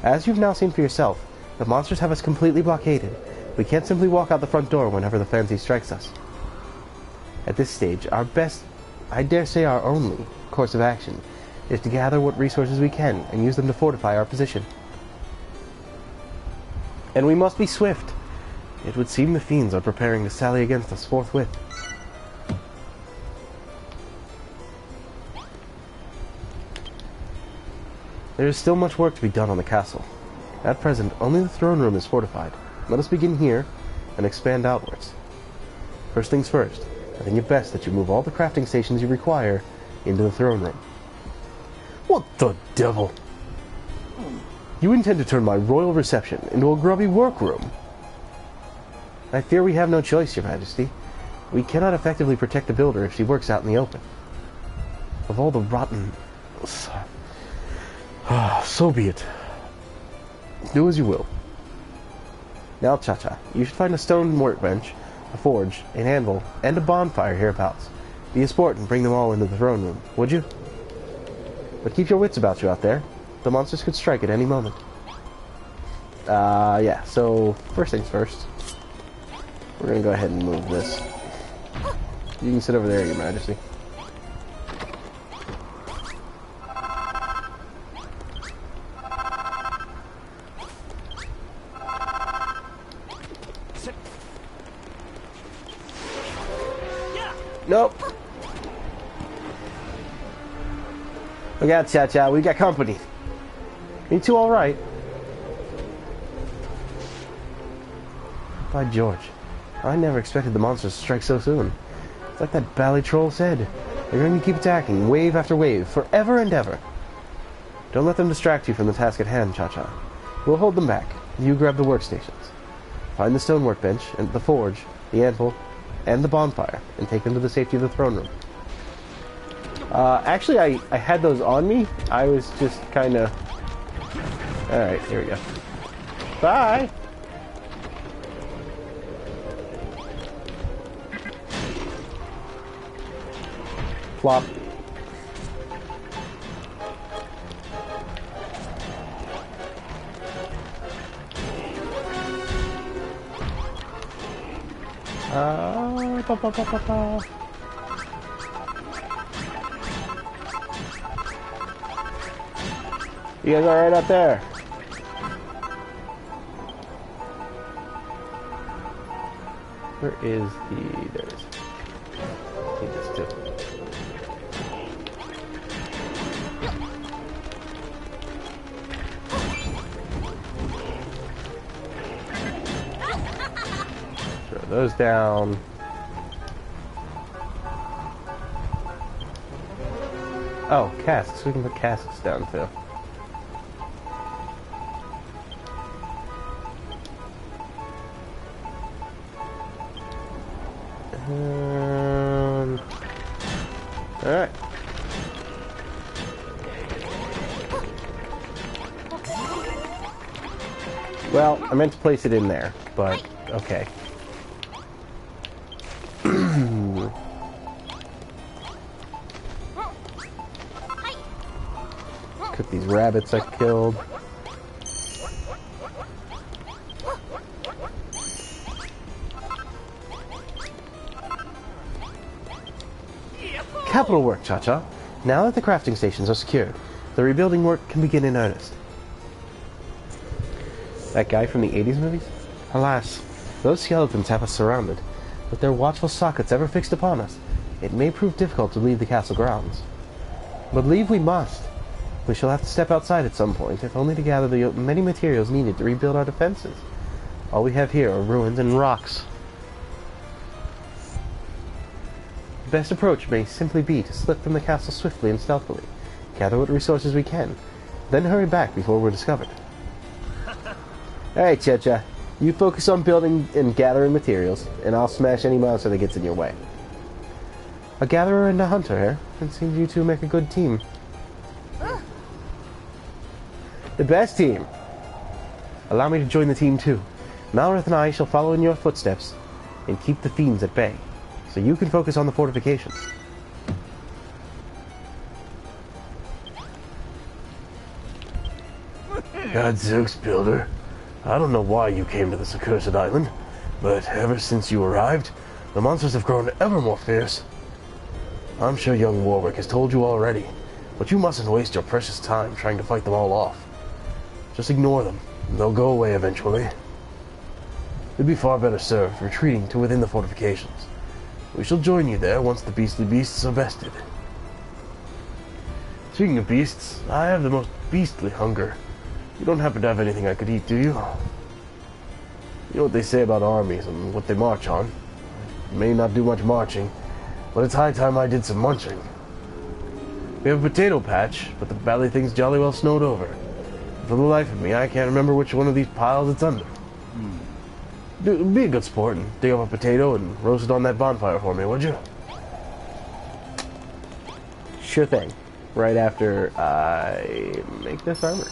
Speaker 1: As you've now seen for yourself, the monsters have us completely blockaded. We can't simply walk out the front door whenever the fancy strikes us. At this stage, our best, I dare say our only, course of action is to gather what resources we can and use them to fortify our position. And we must be swift. It would seem the fiends are preparing to sally against us forthwith. There is still much work to be done on the castle. At present, only the throne room is fortified. Let us begin here and expand outwards. First things first, I think it best that you move all the crafting stations you require into the throne room.
Speaker 4: What the devil?
Speaker 3: You intend to turn my royal reception into a grubby workroom?
Speaker 1: I fear we have no choice, Your Majesty. We cannot effectively protect the builder if she works out in the open.
Speaker 3: Of all the rotten... So be it. Do as you will.
Speaker 1: Now, Cha-Cha, you should find a stone workbench, a forge, an anvil, and a bonfire hereabouts. Be a sport and bring them all into the throne room, would you? But keep your wits about you out there. The monsters could strike at any moment. Yeah, so first things first. We're gonna go ahead and move this. You can sit over there, Your Majesty. Nope. Look out, Cha-Cha. We got company. Me too, all right. By George, I never expected the monsters to strike so soon. It's like that bally troll said. They're going to keep attacking, wave after wave, forever and ever. Don't let them distract you from the task at hand, Cha-Cha. We'll hold them back. You grab the workstations. Find the stone workbench, and the forge, the anvil, and the bonfire, and take them to the safety of the throne room. Actually, I had those on me. I was just kind of... Alright, here we go. Bye! Flop. You guys are right up there. Where is the... There it is. Need this too. Throw those down. Oh, casks. We can put casks down too. Alright. Well, I meant to place it in there, but okay. Cook these rabbits I killed. Capital work, Cha-Cha. Now that the crafting stations are secured, the rebuilding work can begin in earnest. That guy from the 80s movies? Alas, those skeletons have us surrounded. With their watchful sockets ever fixed upon us, it may prove difficult to leave the castle grounds. But leave we must. We shall have to step outside at some point, if only to gather the many materials needed to rebuild our defenses. All we have here are ruins and rocks. The best approach may simply be to slip from the castle swiftly and stealthily, gather what resources we can, then hurry back before we're discovered. Alright, Cha-Cha.
Speaker 2: You focus on building and gathering materials, and I'll smash any monster that gets in your way.
Speaker 3: A gatherer and a hunter, eh? It seems you two make a good team.
Speaker 2: The best team.
Speaker 3: Allow me to join the team too. Malrith and I shall follow in your footsteps and keep the fiends at bay, so you can focus on the fortifications.
Speaker 4: Godzooks, Builder. I don't know why you came to this accursed island, but ever since you arrived, the monsters have grown ever more fierce. I'm sure young Warwick has told you already, but you mustn't waste your precious time trying to fight them all off. Just ignore them, and they'll go away eventually. You'd be far better served retreating to within the fortifications. We shall join you there once the beastly beasts are bested. Speaking of beasts, I have the most beastly hunger. You don't happen to have anything I could eat, do you? You know what they say about armies and what they march on. I may not do much marching, but it's high time I did some munching. We have a potato patch, but the valley thing's jolly well snowed over. For the life of me, I can't remember which one of these piles it's under. Be a good sport and dig up a potato and roast it on that bonfire for me, would you?
Speaker 2: Sure thing. Right after I make this armor.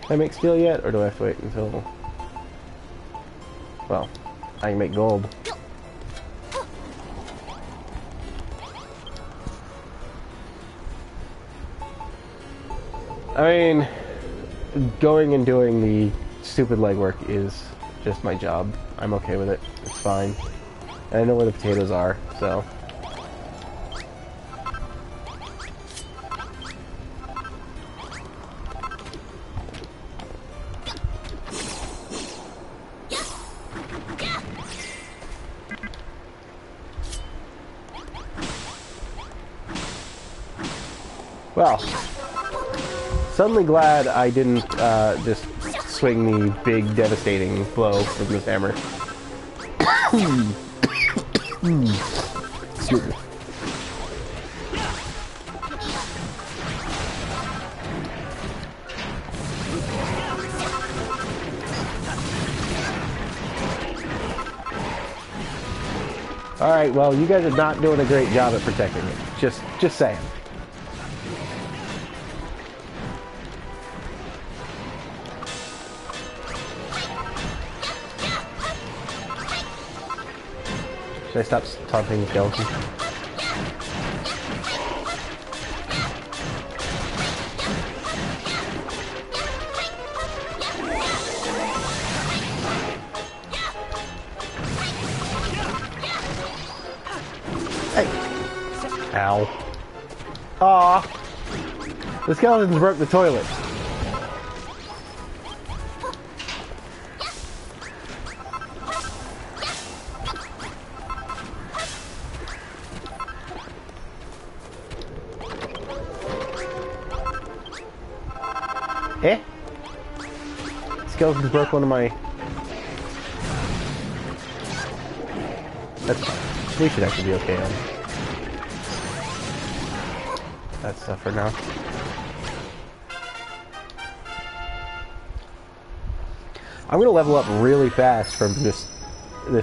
Speaker 2: Can I make steel yet, or do I have to wait until... Well, I can make gold. I mean, going and doing the stupid legwork is just my job. I'm okay with it. It's fine. And I know where the potatoes are, so... Well, suddenly glad I didn't just swing the big devastating blow from this hammer. Excuse me. Alright, well, you guys are not doing a great job at protecting it. Just saying. Should I stop taunting the skeleton? Hey! Ow. Aw! The skeletons broke the toilet. Eh? Skeletons broke one of my... That's fine. We should actually be okay on that stuff for now. I'm gonna level up really fast from this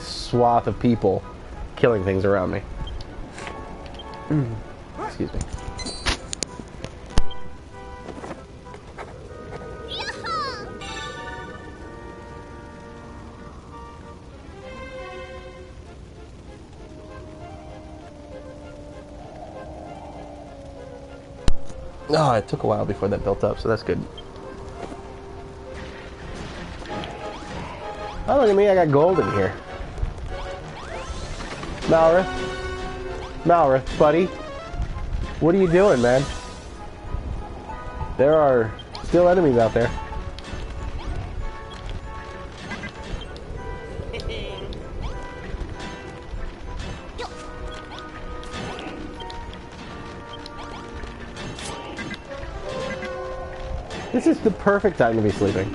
Speaker 2: swath of people killing things around me. Excuse me. Oh, it took a while before that built up, so that's good. Oh, look at me, I got gold in here. Malrith. Malrith, buddy. What are you doing, man? There are still enemies out there. This is the perfect time to be sleeping.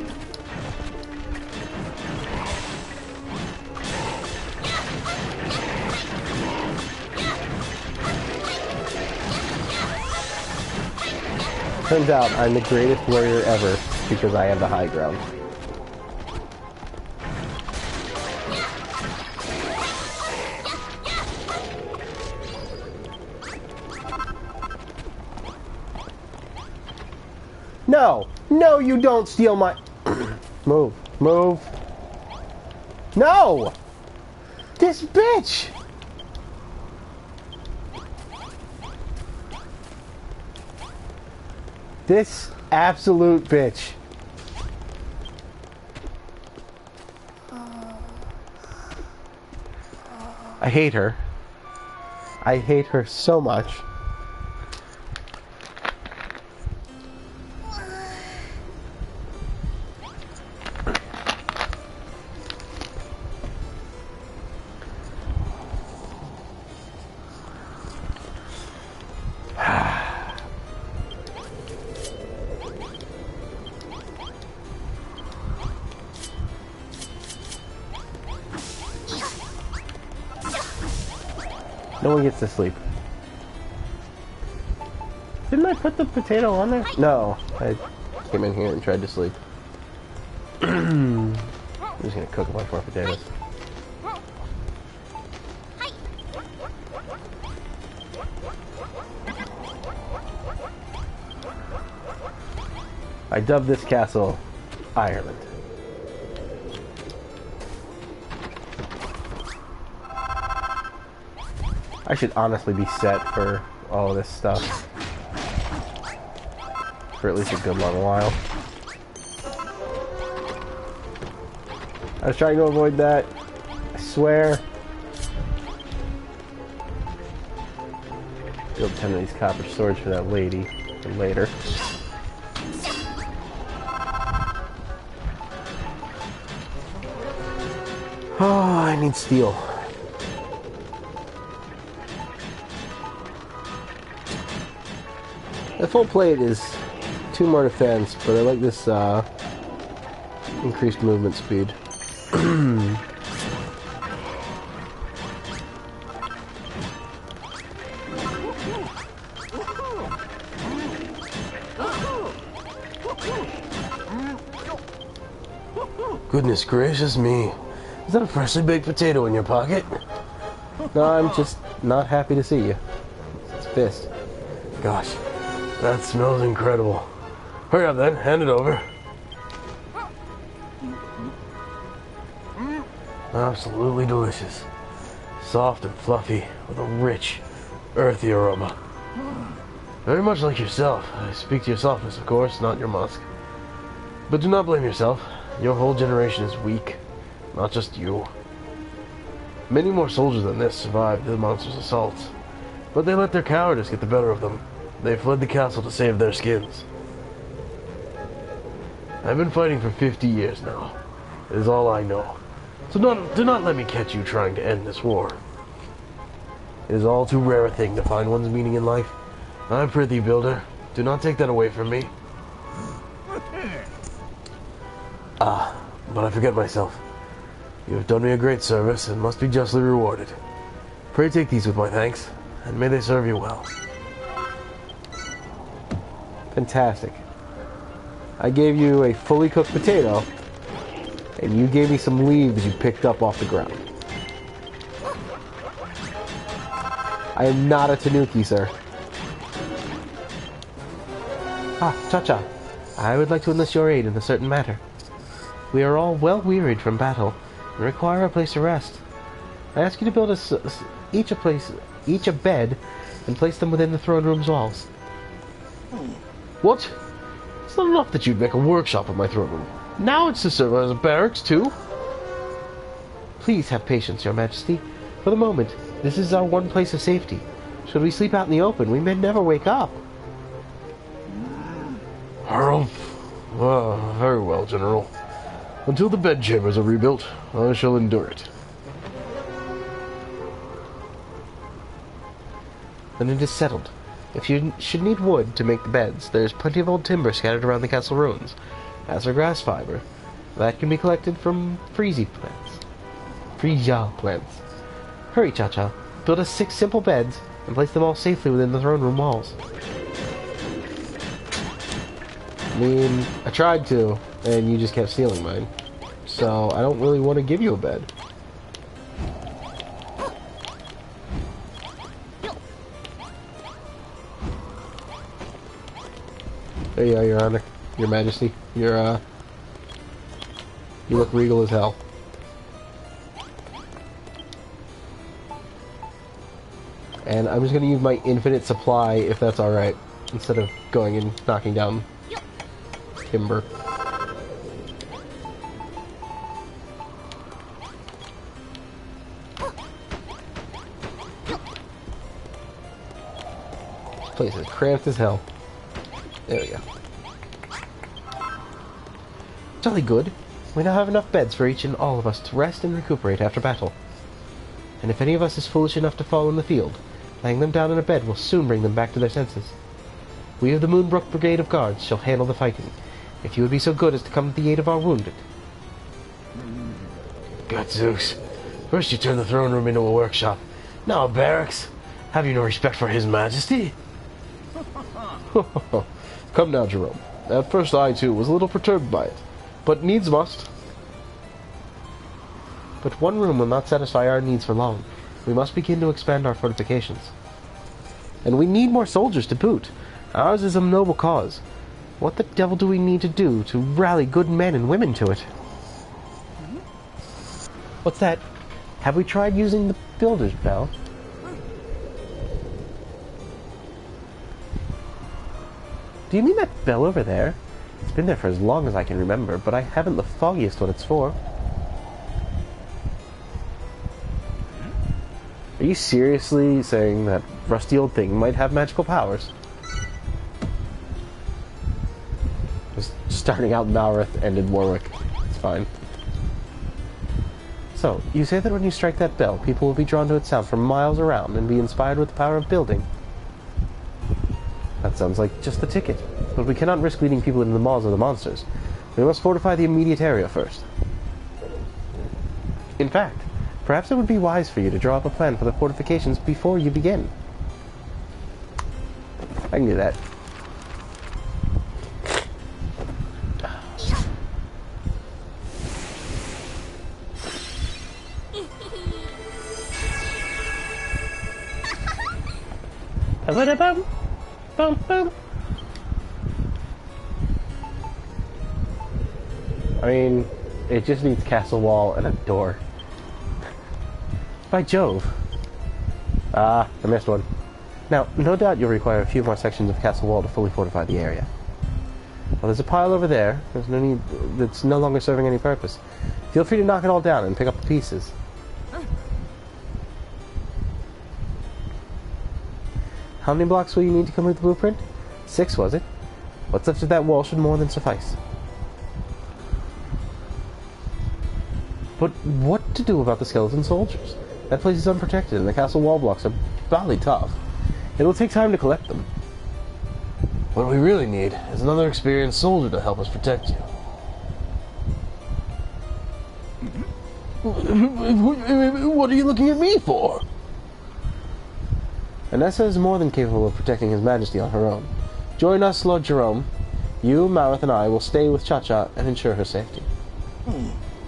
Speaker 1: Turns out I'm the greatest warrior ever because I have the high ground. No! No, you don't steal my... Move. Move. No! This bitch! This absolute bitch. I hate her. I hate her so much. No one gets to sleep. Didn't I put the potato on there? No. I came in here and tried to sleep. I'm just gonna cook a bunch more potatoes. I dubbed this castle Ireland. I should honestly be set for all of this stuff. For at least a good long while. I was trying to avoid that. I swear. Build 10 of these copper swords for that lady for later. Oh, I need steel. The full plate is 2 more defense, but I like this increased movement speed.
Speaker 4: Goodness gracious me. Is that a freshly baked potato in your pocket?
Speaker 1: No, I'm just not happy to see you. It's Fist.
Speaker 4: Gosh, that smells incredible. Hurry up then, hand it over. Absolutely delicious. Soft and fluffy, with a rich, earthy aroma. Very much like yourself. I speak to your softness, of course, not your musk. But do not blame yourself. Your whole generation is weak. Not just you. Many more soldiers than this survived the monster's assaults. But they let their cowardice get the better of them. They fled the castle to save their skins. I've been fighting for 50 years now. It is all I know. So do not let me catch you trying to end this war. It is all too rare a thing to find one's meaning in life. I prithee, builder, do not take that away from me. But I forget myself. You have done me a great service and must be justly rewarded. Pray take these with my thanks, and may they serve you well.
Speaker 1: Fantastic. I gave you a fully cooked potato, and you gave me some leaves you picked up off the ground. I am not a tanuki, sir. Ah, Cha-Cha. I would like to enlist your aid in a certain matter. We are all well wearied from battle and require a place to rest. I ask you to build us each a bed and place them within the throne room's walls.
Speaker 4: What? It's not enough that you'd make a workshop of my throne room. Now it's to serve as a barracks, too?
Speaker 1: Please have patience, Your Majesty. For the moment, this is our one place of safety. Should we sleep out in the open, we may never wake up.
Speaker 4: Very well, General. Until the bedchambers are rebuilt, I shall endure it.
Speaker 1: Then it is settled. If you should need wood to make the beds, there is plenty of old timber scattered around the castle ruins. As for grass fiber, that can be collected from Freesia plants. Hurry, Cha-Cha. Build us 6 simple beds and place them all safely within the throne room walls. I mean, I tried to, and you just kept stealing mine. So, I don't really want to give you a bed. There you are, Your Honor. Your Majesty. You look regal as hell. And I'm just going to use my infinite supply, if that's alright, instead of going and knocking down timber. This place is cramped as hell. There we go. Jolly good. We now have enough beds for each and all of us to rest and recuperate after battle. And if any of us is foolish enough to fall in the field, laying them down in a bed will soon bring them back to their senses. We of the Moonbrook Brigade of Guards shall handle the fighting, if you would be so good as to come to the aid of our wounded.
Speaker 3: Gadzooks. First you turn the throne room into a workshop, now a barracks. Have you no respect for His Majesty?
Speaker 1: Come now, Jerome. At first I, too, was a little perturbed by it, but needs must. But one room will not satisfy our needs for long. We must begin to expand our fortifications. And we need more soldiers to boot. Ours is a noble cause. What the devil do we need to do to rally good men and women to it? What's that? Have we tried using the builder's bell? Do you mean that bell over there? It's been there for as long as I can remember, but I haven't the foggiest what it's for. Are you seriously saying that rusty old thing might have magical powers? Just starting out Malrith, ended Warwick. It's fine. So, you say that when you strike that bell, people will be drawn to its sound from miles around and be inspired with the power of building? That sounds like just the ticket. But we cannot risk leading people into the maws of the monsters. We must fortify the immediate area first. In fact, perhaps it would be wise for you to draw up a plan for the fortifications before you begin. I can do that. Ba-ba-da-bum. Bum, bum. I mean, it just needs castle wall and a door. By Jove. I missed one. Now, no doubt you'll require a few more sections of castle wall to fully fortify the area. Well, there's a pile over there. There's no need. That's no longer serving any purpose. Feel free to knock it all down and pick up the pieces. How many blocks will you need to complete the blueprint? 6, was it? What's left of that wall should more than suffice. But what to do about the skeleton soldiers? That place is unprotected, and the castle wall blocks are badly tough. It will take time to collect them.
Speaker 3: What we really need is another experienced soldier to help us protect you.
Speaker 1: What are you looking at me for? Anessa is more than capable of protecting His Majesty on her own. Join us, Lord Jerome. You, Marith, and I will stay with Cha-Cha and ensure her safety.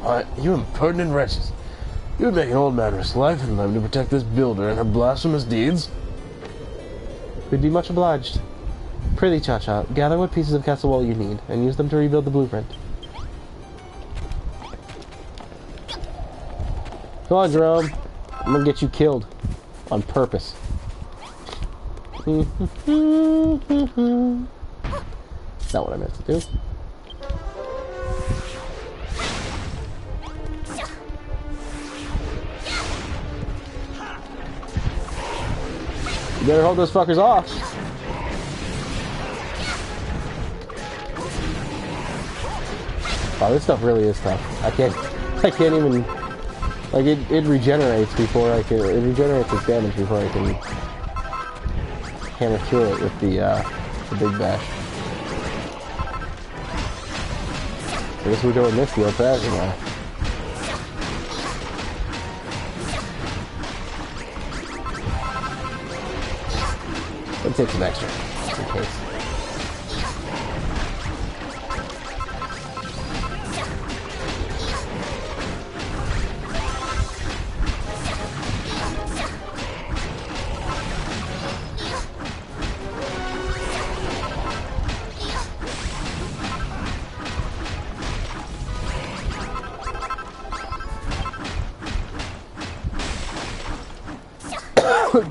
Speaker 3: What? You impertinent wretches. You would make an old man risk life and limb to protect this builder and her blasphemous deeds?
Speaker 1: We'd be much obliged. Prithee, Cha-Cha, gather what pieces of castle wall you need, and use them to rebuild the blueprint. Come on, Jerome. I'm gonna get you killed. On purpose. Not what I meant to do. You better hold those fuckers off. Wow, this stuff really is tough. I can't even, like, it regenerates before I can, it regenerates its damage before I can hammer through it with the big bash. I guess we're doing this the old-fashioned way. Let's take some extra, just in case.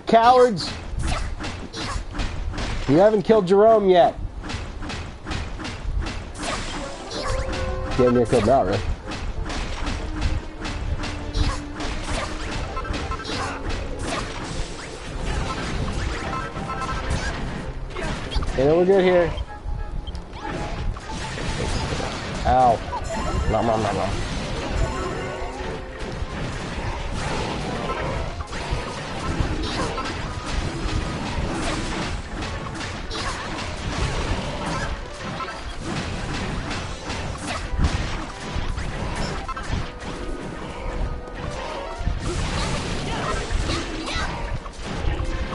Speaker 2: Cowards! You haven't killed Jerome yet. Damn near killed Malra. You know we're good here. Ow. Nom nom nom nom.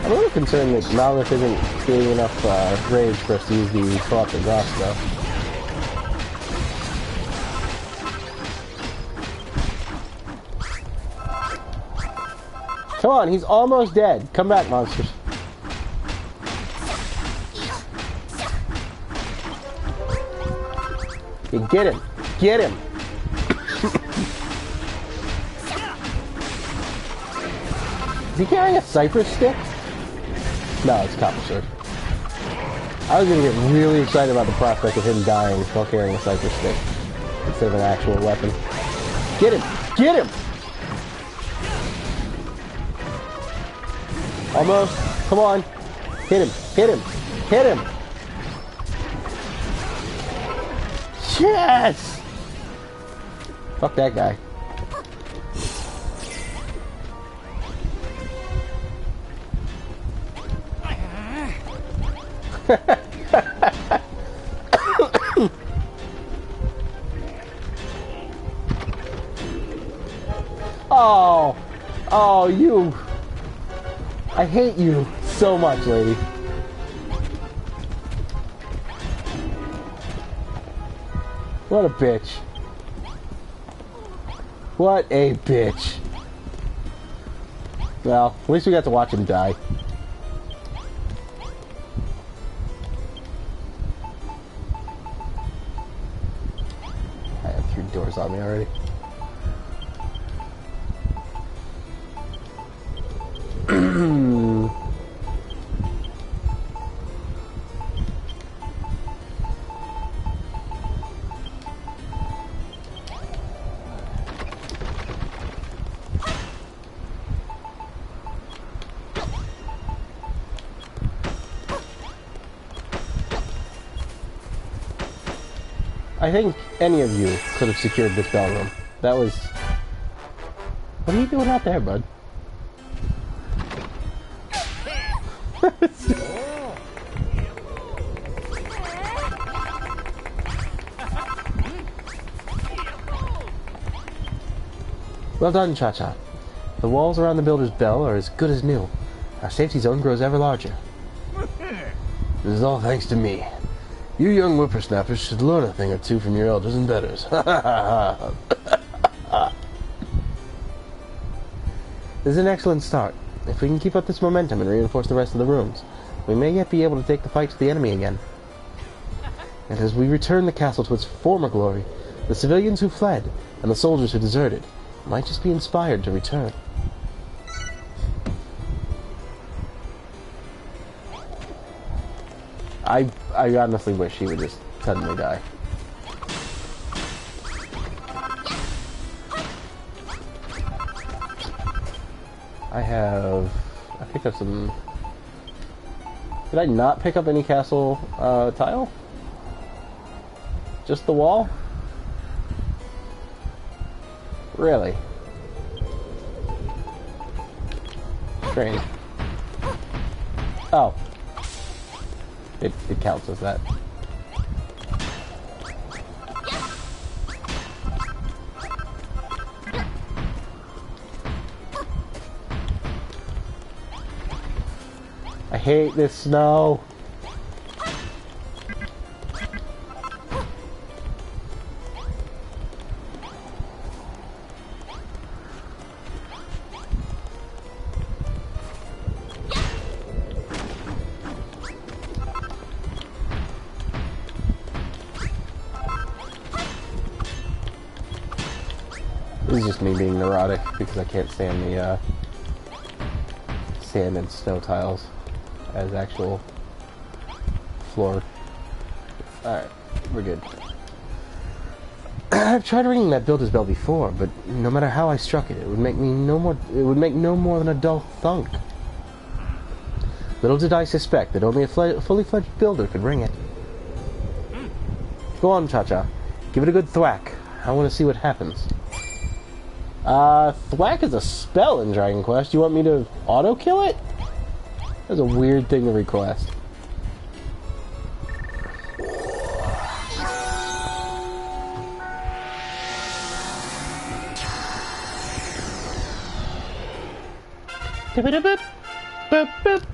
Speaker 2: I'm a little concerned that Malrith isn't getting enough rage for us to use the co-opted grass, though. Come on, he's almost dead. Come back, monsters. You get him. Get him. Is he carrying a cypress stick? No, it's copper sword. I was gonna get really excited about the prospect of him dying while carrying a cypress stick instead of an actual weapon. Get him! Get him! Almost. Come on. Hit him. Hit him. Hit him. Yes! Fuck that guy. Oh. Oh, you. I hate you so much, lady. What a bitch. What a bitch. Well, at least we got to watch him die. I have 3 doors on me already. I think any of you could have secured this bell room. That was... What are you doing out there, bud? Well done, Cha-Cha. The walls around the Builder's Bell are as good as new. Our safety zone grows ever larger.
Speaker 4: This is all thanks to me. You young whippersnappers should learn a thing or two from your elders and betters.
Speaker 2: This is an excellent start. If we can keep up this momentum and reinforce the rest of the rooms, we may yet be able to take the fight to the enemy again. And as we return the castle to its former glory, the civilians who fled and the soldiers who deserted might just be inspired to return. I honestly wish he would just suddenly die. I picked up some... Did I not pick up any castle tile? Just the wall? Really? Strange. Oh. It counts as that. I hate this snow. This is just me being neurotic because I can't stand the
Speaker 1: sand and snow tiles as actual floor. Alright, we're good. I've tried ringing that builder's bell before, but no matter how I struck it, it would make no more than a dull thunk. Little did I suspect that only a fully fledged builder could ring it. Go on, Cha-Cha. Give it a good thwack. I want to see what happens. Thwack is a spell in Dragon Quest. You want me to auto-kill it? That's a weird thing to request. Boop, boop, boop.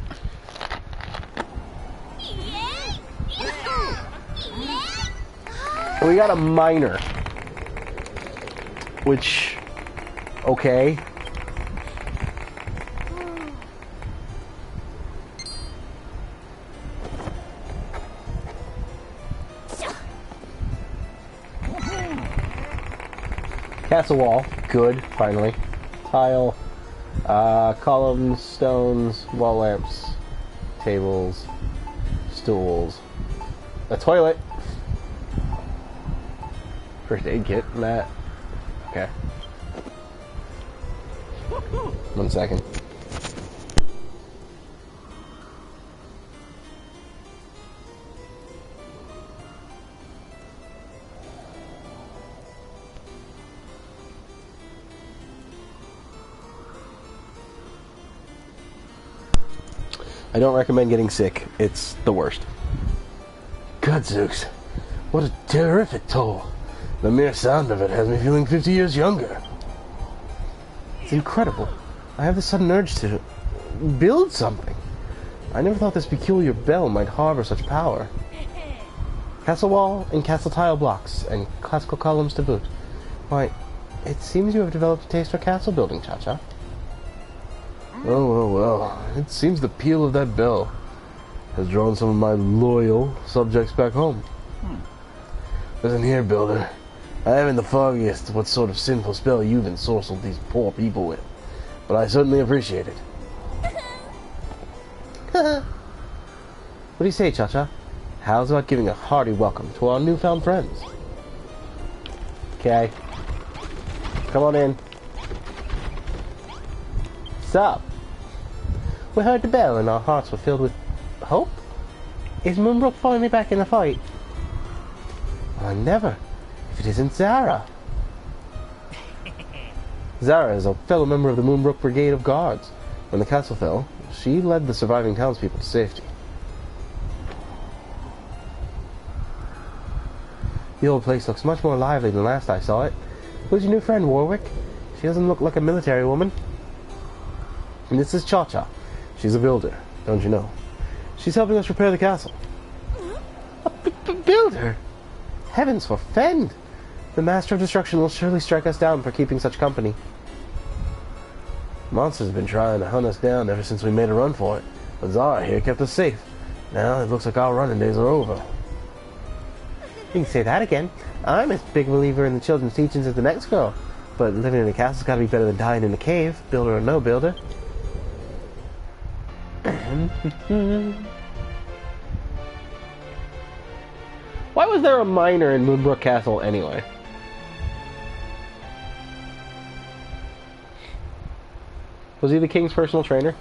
Speaker 1: We got a miner. Which... okay. Castle wall. Good, finally. Tile. Columns, stones, wall lamps, tables, stools. A toilet. First aid kit, Matt. Okay. 1 second. I don't recommend getting sick. It's the worst.
Speaker 4: Godzooks, what a terrific toll. The mere sound of it has me feeling 50 years younger.
Speaker 1: It's incredible. I have the sudden urge to build something. I never thought this peculiar bell might harbor such power. Castle wall and castle tile blocks, and classical columns to boot. Why, it seems you have developed a taste for castle building, Cha-Cha.
Speaker 4: Oh, well. It seems the peal of that bell has drawn some of my loyal subjects back home. Listen here, Builder. I haven't the foggiest what sort of sinful spell you've ensorcelled these poor people with, but I certainly appreciate it.
Speaker 1: What do you say, Cha-Cha? How's about giving a hearty welcome to our newfound friends? Okay. Come on in. What's up? We heard the bell and our hearts were filled with hope? Is Moonbrook finally back in the fight? Why, never. If it isn't Zara. Zara is a fellow member of the Moonbrook Brigade of Guards. When the castle fell, she led the surviving townspeople to safety. The old place looks much more lively than last I saw it. Who's your new friend, Warwick? She doesn't look like a military woman. And this is Cha-Cha. She's a builder, don't you know? She's helping us repair the castle. A builder? Heavens forfend! The Master of Destruction will surely strike us down for keeping such company.
Speaker 4: Monsters have been trying to hunt us down ever since we made a run for it, but Zara here kept us safe. Now it looks like our running days are over.
Speaker 1: You can say that again. I'm as big a believer in the children's teachings as the next girl. But living in a castle's gotta be better than dying in a cave, builder or no builder. Why was there a miner in Moonbrook Castle anyway? Was he the king's personal trainer?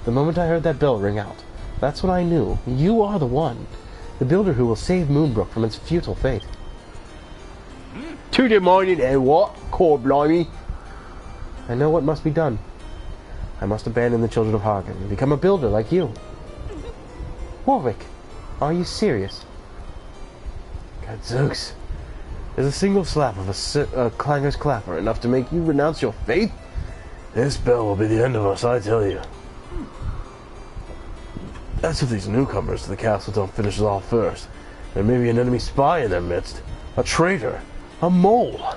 Speaker 1: The moment I heard that bell ring out, that's when I knew you are the one. The builder who will save Moonbrook from its futile fate.
Speaker 4: To the mining and what? Core blimey.
Speaker 1: I know what must be done. I must abandon the children of Hagen and become a builder like you. Warwick, are you serious?
Speaker 4: Gadzooks. Is a single slap of a clanger's clapper enough to make you renounce your faith? This bell will be the end of us, I tell you. As if these newcomers to the castle don't finish us off first. There may be an enemy spy in their midst. A traitor. A mole.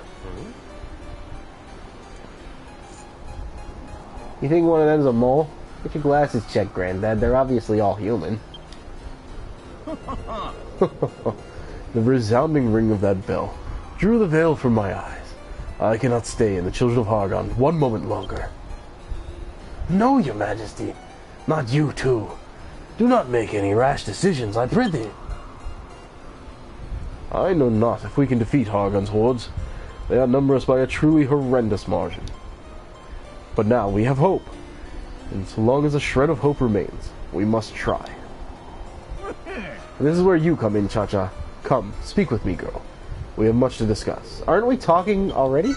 Speaker 1: You think one of them's a mole? Get your glasses checked, Granddad. They're obviously all human.
Speaker 4: The resounding ring of that bell drew the veil from my eyes. I cannot stay in the Children of Hargon one moment longer. No, your majesty. Not you too. Do not make any rash decisions, I prithee. I know not if we can defeat Hargon's hordes. They outnumber us by a truly horrendous margin. But now we have hope. And so long as a shred of hope remains, we must try. And this is where you come in, Cha-Cha. Come, speak with me, girl. We have much to discuss.
Speaker 2: Aren't we talking already?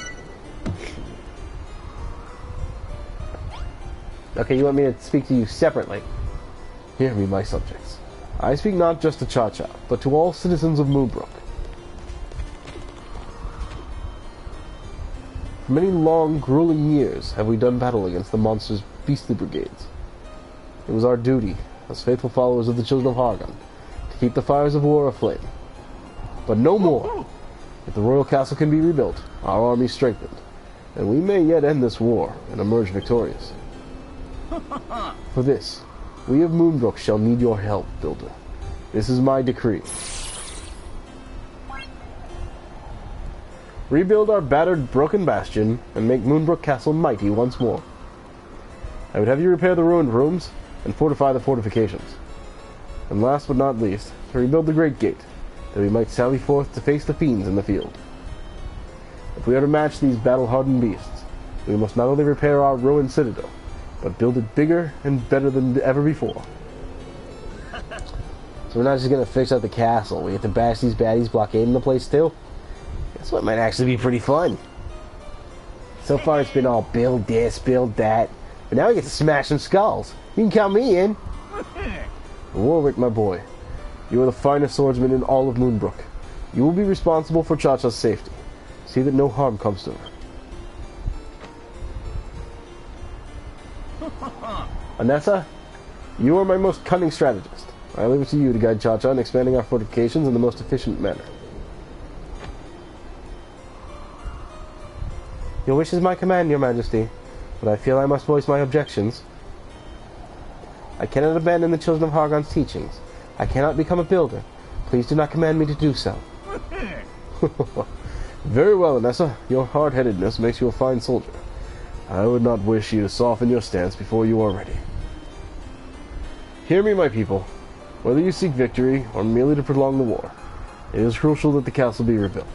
Speaker 2: Okay, you want me to speak to you separately?
Speaker 4: Hear me, my subjects. I speak not just to Cha-Cha, but to all citizens of Moonbrook. For many long, grueling years have we done battle against the monster's beastly brigades. It was our duty, as faithful followers of the Children of Hargon, to keep the fires of war aflame. But no more! If the royal castle can be rebuilt, our army strengthened, and we may yet end this war and emerge victorious. For this, we of Moonbrook shall need your help, Builder. This is my decree. Rebuild our battered, broken bastion, and make Moonbrook Castle mighty once more. I would have you repair the ruined rooms, and fortify the fortifications. And last but not least, to rebuild the Great Gate, that we might sally forth to face the fiends in the field. If we are to match these battle-hardened beasts, we must not only repair our ruined citadel, but build it bigger and better than ever before.
Speaker 2: So we're not just gonna fix up the castle, we have to bash these baddies blockading the place too? That's what might actually be pretty fun. So far it's been all build this, build that, but now we get to smash some skulls. You can count me in.
Speaker 4: Warwick, my boy, you are the finest swordsman in all of Moonbrook. You will be responsible for Cha-Cha's safety. See that no harm comes to her. Anessa, you are my most cunning strategist. I leave it to you to guide Cha-Cha in expanding our fortifications in the most efficient manner.
Speaker 2: Your wish is my command, your majesty, but I feel I must voice my objections. I cannot abandon the Children of Hargon's teachings. I cannot become a builder. Please do not command me to do so.
Speaker 4: Very well, Anessa. Your hard-headedness makes you a fine soldier. I would not wish you to soften your stance before you are ready. Hear me, my people. Whether you seek victory or merely to prolong the war, it is crucial that the castle be rebuilt.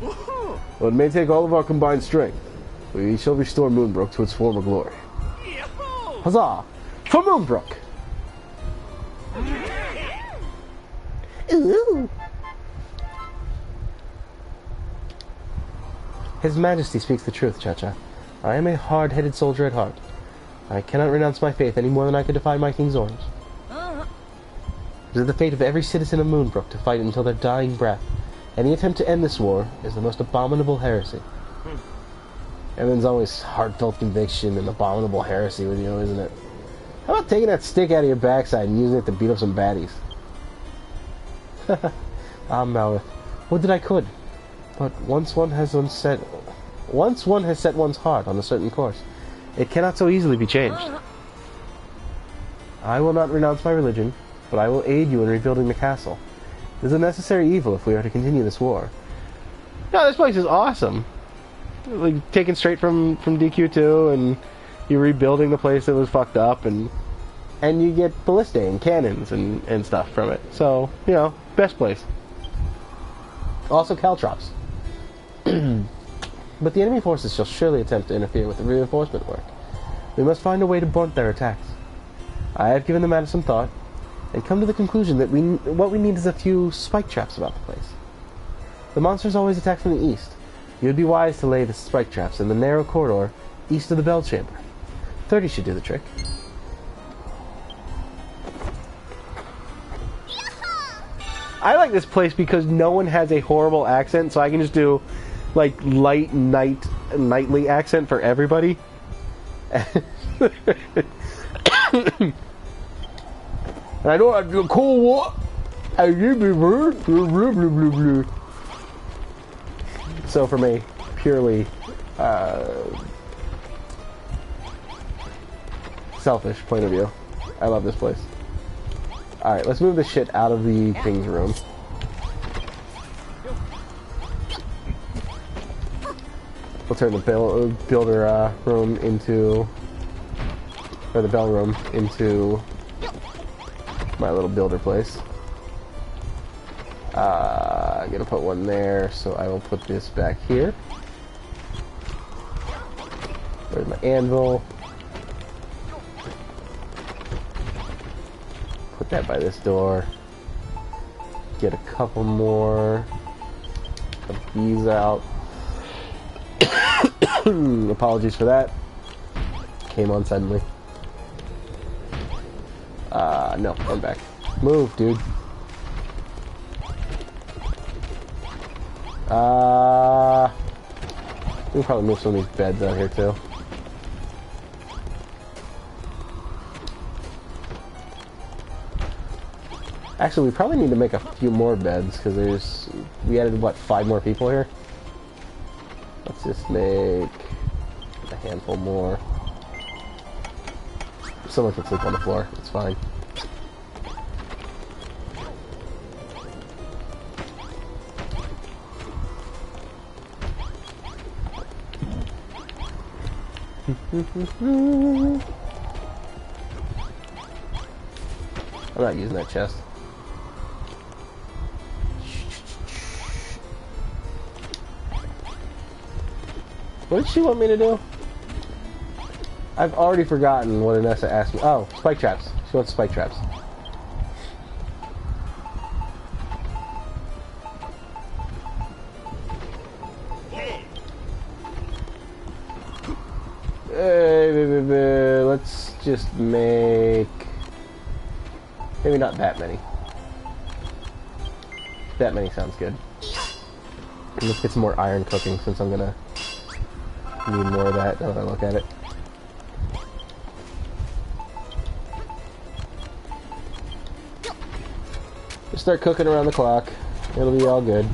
Speaker 4: Though it may take all of our combined strength, we shall restore Moonbrook to its former glory.
Speaker 2: Huzzah! For Moonbrook! Ooh. His Majesty speaks the truth, Cha-Cha. I am a hard-headed soldier at heart. I cannot renounce my faith any more than I could defy my king's orders. It is the fate of every citizen of Moonbrook to fight until their dying breath. Any attempt to end this war is the most abominable heresy.
Speaker 4: Everyone's always heartfelt conviction and abominable heresy with you, isn't it?
Speaker 2: How about taking that stick out of your backside and using it to beat up some baddies? Ah, Malrith, would that I could. But once one has set one's heart on a certain course, it cannot so easily be changed. I will not renounce my religion, but I will aid you in rebuilding the castle. It is a necessary evil if we are to continue this war. No, this place is awesome. Like, taken straight from DQ2, and you're rebuilding the place that was fucked up, and you get ballistae and cannons and stuff from it. So, you know, best place. Also caltrops. But the enemy forces shall surely attempt to interfere with the reinforcement work. We must find a way to blunt their attacks. I have given the matter some thought, and come to the conclusion that what we need is a few spike traps about the place. The monsters always attack from the east. It would be wise to lay the spike traps in the narrow corridor east of the bell chamber. 30 should do the trick. I like this place because no one has a horrible accent, so I can just do like light nightly accent for everybody. And I don't have to call what? So for me, purely selfish point of view, I love this place. Alright, let's move this shit out of the king's room.
Speaker 1: We'll turn the builder room into, or the bell room into my little builder place. I'm gonna put one there, so I will put this back here. Where's my anvil? Put that by this door. Get a couple more of these out. Apologies for that. Came on suddenly. No, I'm back. Move, dude. We can probably move some of these beds out here too. Actually, we probably need to make a few more beds because we added what, 5 more people here? Let's just make a handful more. Someone can sleep on the floor. It's fine. I'm not using that chest. What did she want me to do? I've already forgotten what Anessa asked me. Oh, spike traps. She wants spike traps. Let's just make... maybe not that many. That many sounds good. And let's get some more iron cooking since I'm gonna need more of that now that I look at it. Just start cooking around the clock. It'll be all good.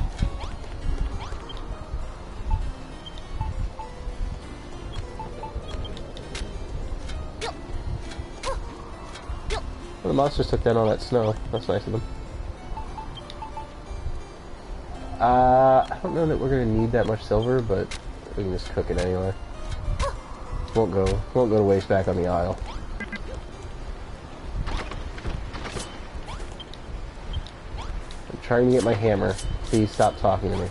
Speaker 1: Well, the monsters took down all that snow. That's nice of them. I don't know that we're gonna need that much silver, but we can just cook it anyway. Won't go to waste back on the aisle. I'm trying to get my hammer. Please stop talking to me.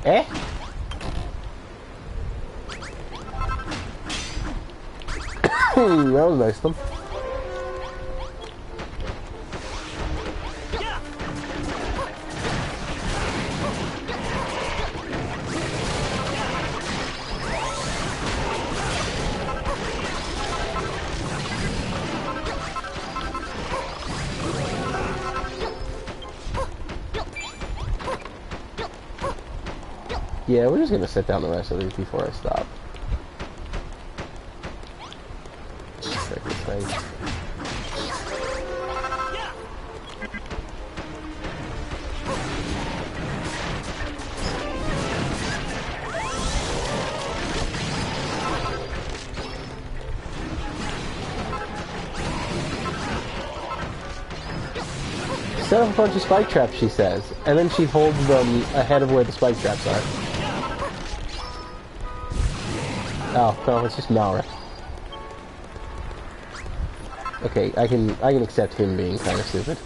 Speaker 1: Eh? That was nice of them. Yeah, we're just gonna set down the rest of these before I stop. Check this thing. Set up a bunch of spike traps, she says, and then she holds them ahead of where the spike traps are. Oh, no, it's just Malra. Okay, I can accept him being kind of stupid.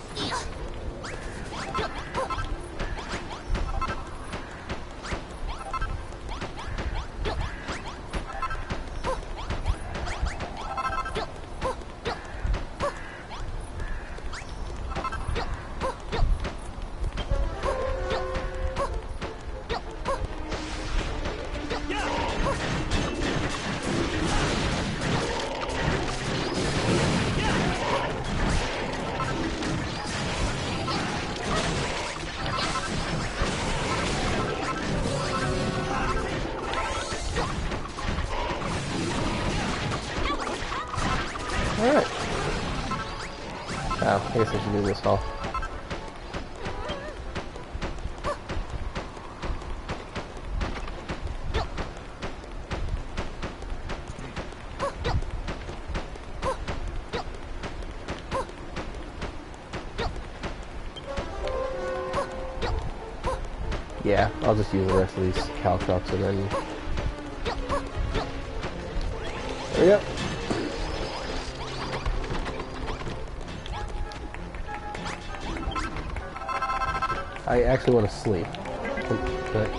Speaker 1: Alright. Oh, I guess I should do this hall. Yeah, I'll just use the rest of these Caltrops and then... There we go. I actually want to sleep. But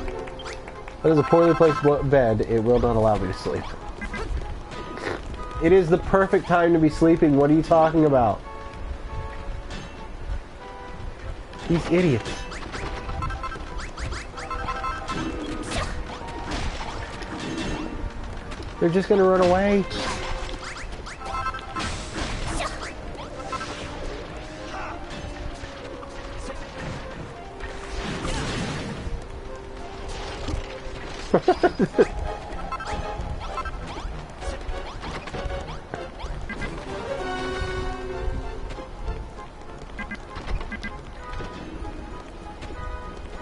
Speaker 1: it is a poorly placed bed. It will not allow me to sleep. It is the perfect time to be sleeping. What are you talking about? These idiots. They're just gonna run away.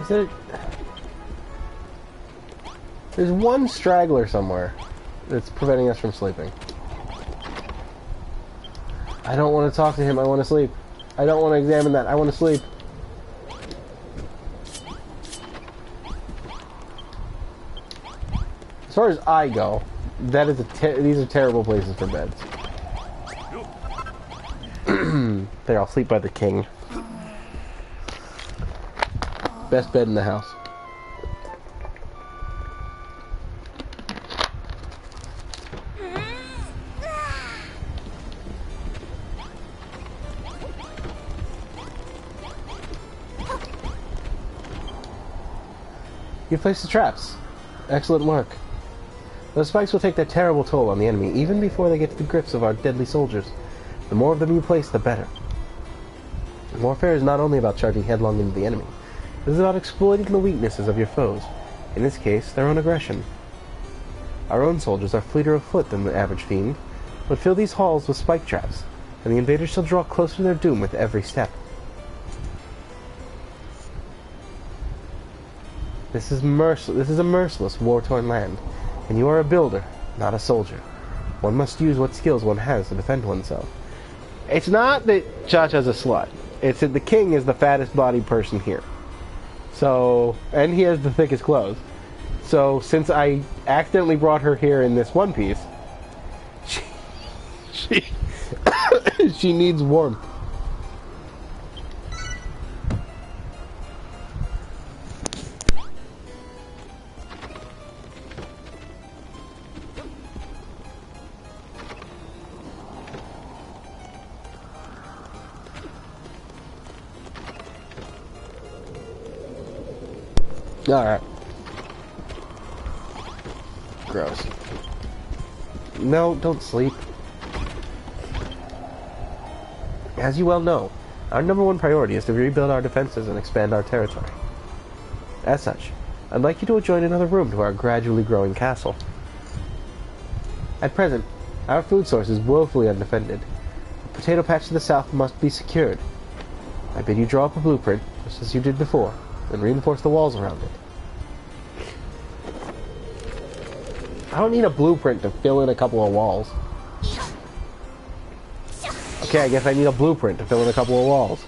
Speaker 1: Is there... There's one straggler somewhere that's preventing us from sleeping. I don't want to talk to him. I want to sleep. I don't want to examine that. I want to sleep. As far as I go, that is these are terrible places for beds. There, I'll sleep by the king. Best bed in the house. You placed the traps. Excellent work. Those spikes will take their terrible toll on the enemy, even before they get to the grips of our deadly soldiers. The more of them you place, the better. Warfare is not only about charging headlong into the enemy. It is about exploiting the weaknesses of your foes. In this case, their own aggression. Our own soldiers are fleeter of foot than the average fiend, but fill these halls with spike traps, and the invaders shall draw closer to their doom with every step. This is a merciless, war-torn land, and you are a builder, not a soldier. One must use what skills one has to defend oneself. It's not that Cha-Cha's a slut. It's that the king is the fattest bodied person here. So, and he has the thickest clothes. So, since I accidentally brought her here in this one piece, she needs warmth. Alright. Gross. No, don't sleep. As you well know, our number one priority is to rebuild our defenses and expand our territory. As such, I'd like you to join another room to our gradually growing castle. At present, our food source is woefully undefended. The potato patch to the south must be secured. I bid you draw up a blueprint, just as you did before, and reinforce the walls around it. I don't need a blueprint to fill in a couple of walls. Okay, I guess I need a blueprint to fill in a couple of walls.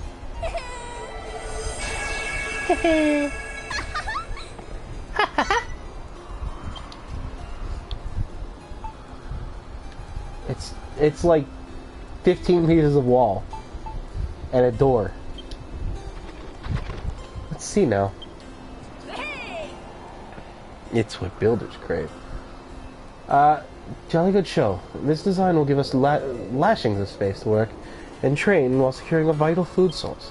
Speaker 1: It's like 15 pieces of wall and a door. Let's see now. It's what builders crave. Jolly good show. This design will give us lashings of space to work and train while securing a vital food source.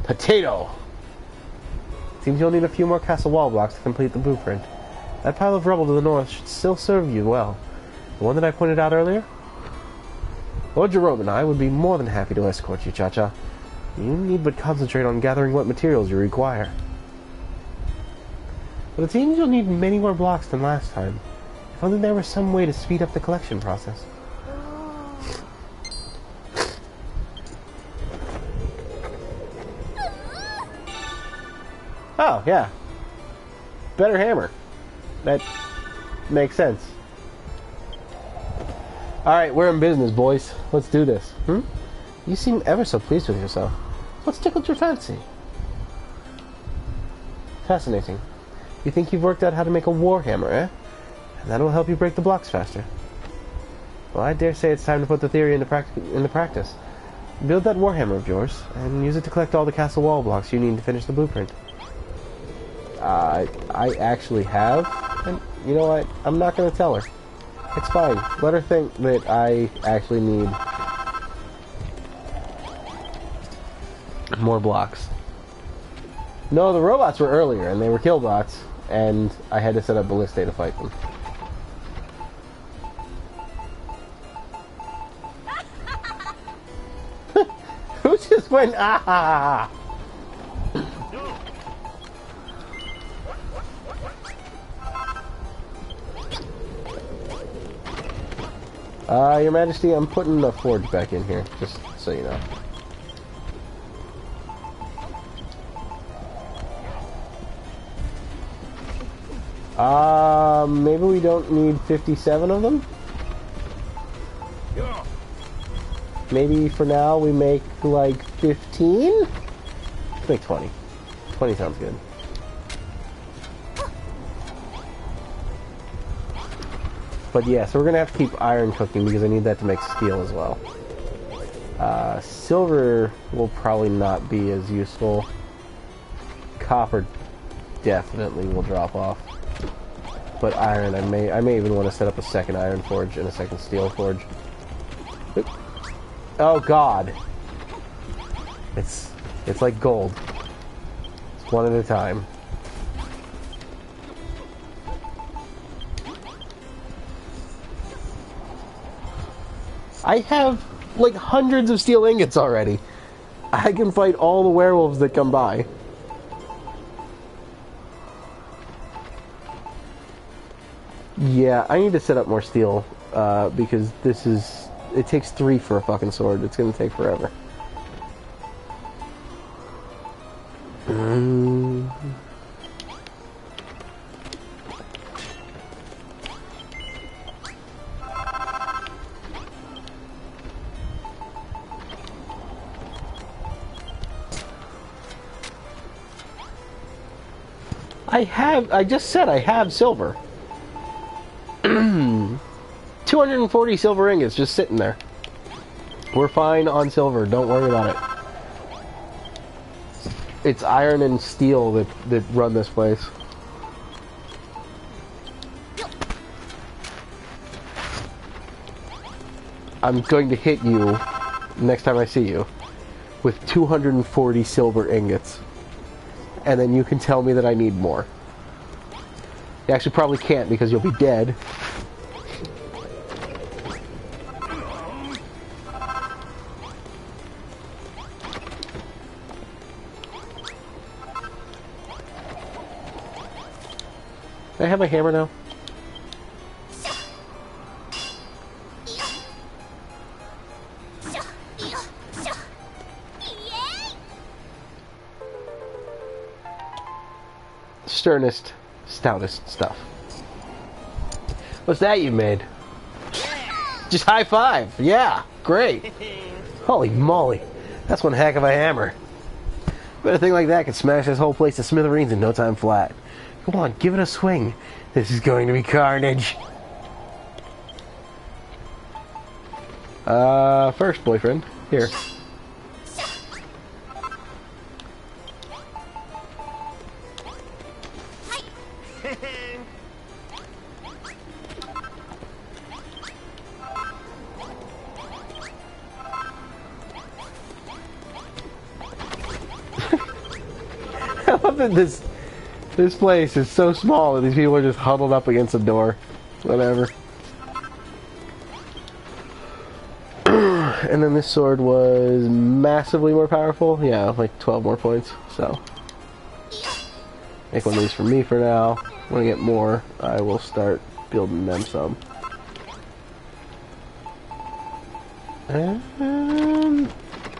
Speaker 1: Potato! Seems you'll need a few more castle wall blocks to complete the blueprint. That pile of rubble to the north should still serve you well. The one that I pointed out earlier? Lord Jerome and I would be more than happy to escort you, Cha-Cha. You need but concentrate on gathering what materials you require. But it seems you'll need many more blocks than last time. If only there was some way to speed up the collection process. Oh, yeah. Better hammer. That makes sense. Alright, we're in business, boys. Let's do this. You seem ever so pleased with yourself. What's tickled your fancy?
Speaker 3: Fascinating. You think you've worked out how to make a warhammer, eh? And that'll help you break the blocks faster. Well, I dare say it's time to put the theory into practice. Build that warhammer of yours, and use it to collect all the castle wall blocks you need to finish the blueprint. I actually have, and you know what? I'm not going to tell her. It's fine. Let her think that I actually need more blocks. No, the robots were earlier, and they were killbots, and I had to set up Ballistae to fight them. Who just went, ah? Your Majesty, I'm putting the forge back in here, just so you know. Maybe we don't need 57 of them? Maybe for now we make like 15? Let's make 20. 20 sounds good. But yeah, so we're gonna have to keep iron cooking because I need that to make steel as well. Silver will probably not be as useful. Copper definitely will drop off. But iron, I may even want to set up a second iron forge and a second steel forge. Oop. Oh god. It's like gold. It's one at a time. I have like hundreds of steel ingots already. I can fight all the werewolves that come by. Yeah, I need to set up more steel, because this is... It takes 3 for a fucking sword. It's gonna take forever. I just said I have silver. 240 silver ingots just sitting there. We're fine on silver, don't worry about it. It's iron and steel that run this place. I'm going to hit you next time I see you with 240 silver ingots. And then you can tell me that I need more. You actually probably can't because you'll be dead. Can I have my hammer now? Sternest, stoutest stuff. What's that you made? Just high five. Yeah, great. Holy moly. That's one heck of a hammer. Bet a thing like that could smash this whole place to smithereens in no time flat. Come on, give it a swing. This is going to be carnage. First, boyfriend. Here. I love that this place is so small that these people are just huddled up against the door. Whatever. And then this sword was massively more powerful. Yeah, like 12 more points. So, make one of these for me for now. When I get more, I will start building them some.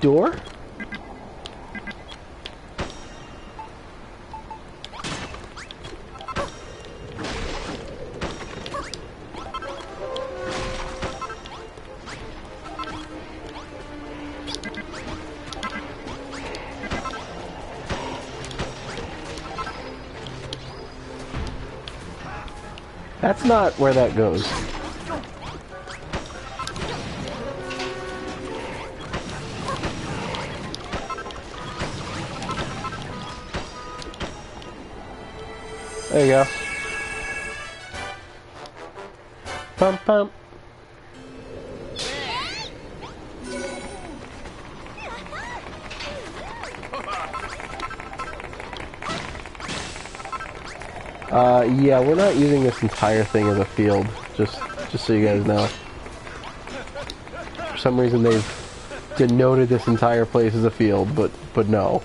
Speaker 3: Door?
Speaker 1: That's not where that goes. There you go. Pump pump. Yeah, we're not using this entire thing as a field, just so you guys know. For some reason they've denoted this entire place as a field, but no.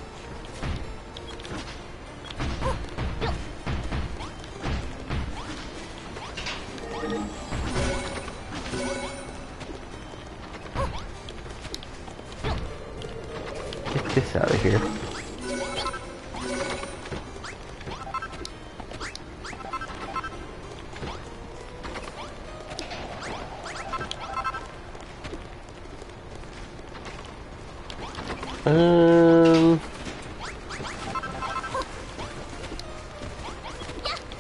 Speaker 1: Get this out of here.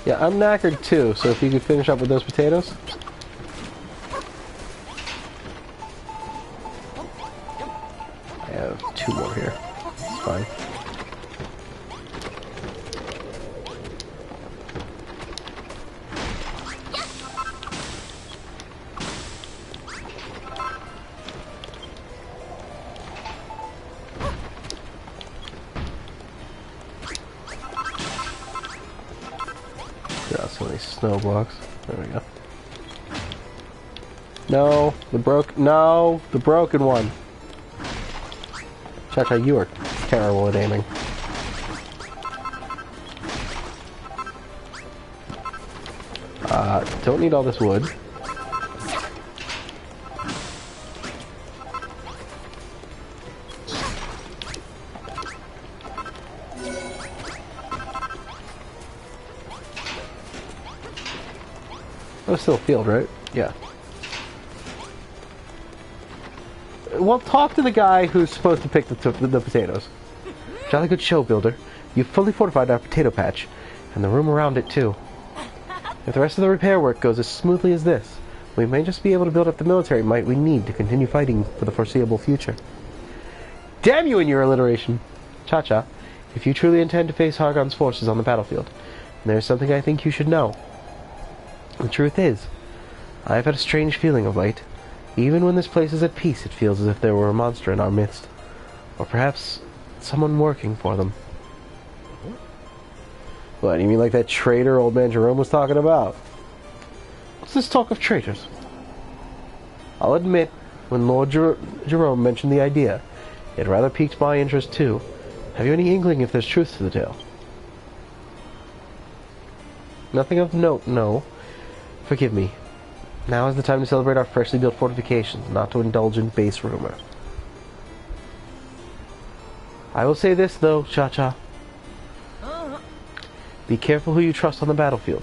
Speaker 1: Yeah, I'm knackered too, so if you could finish up with those potatoes. I have 2 more here. It's fine. Got so many snow blocks. There we go. No, the broken one. Cha-Cha, you are terrible at aiming. Don't need all this wood. Oh, it's still a field, right? Yeah. Well, talk to the guy who's supposed to pick the potatoes. Jolly good show, builder. You've fully fortified our potato patch, and the room around it, too. If the rest of the repair work goes as smoothly as this, we may just be able to build up the military might we need to continue fighting for the foreseeable future. Damn you and your alliteration! Cha-Cha, if you truly intend to face Hargon's forces on the battlefield, there's something I think you should know. The truth is, I have had a strange feeling of late. Even when this place is at peace, it feels as if there were a monster in our midst. Or perhaps someone working for them. What, you mean like that traitor old man Jerome was talking about? What's this talk of traitors? I'll admit, when Lord Jerome mentioned the idea, it rather piqued my interest too. Have you any inkling if there's truth to the tale? Nothing of note, no. Forgive me. Now is the time to celebrate our freshly built fortifications, not to indulge in base rumor. I will say this, though, Cha-Cha. Be careful who you trust on the battlefield.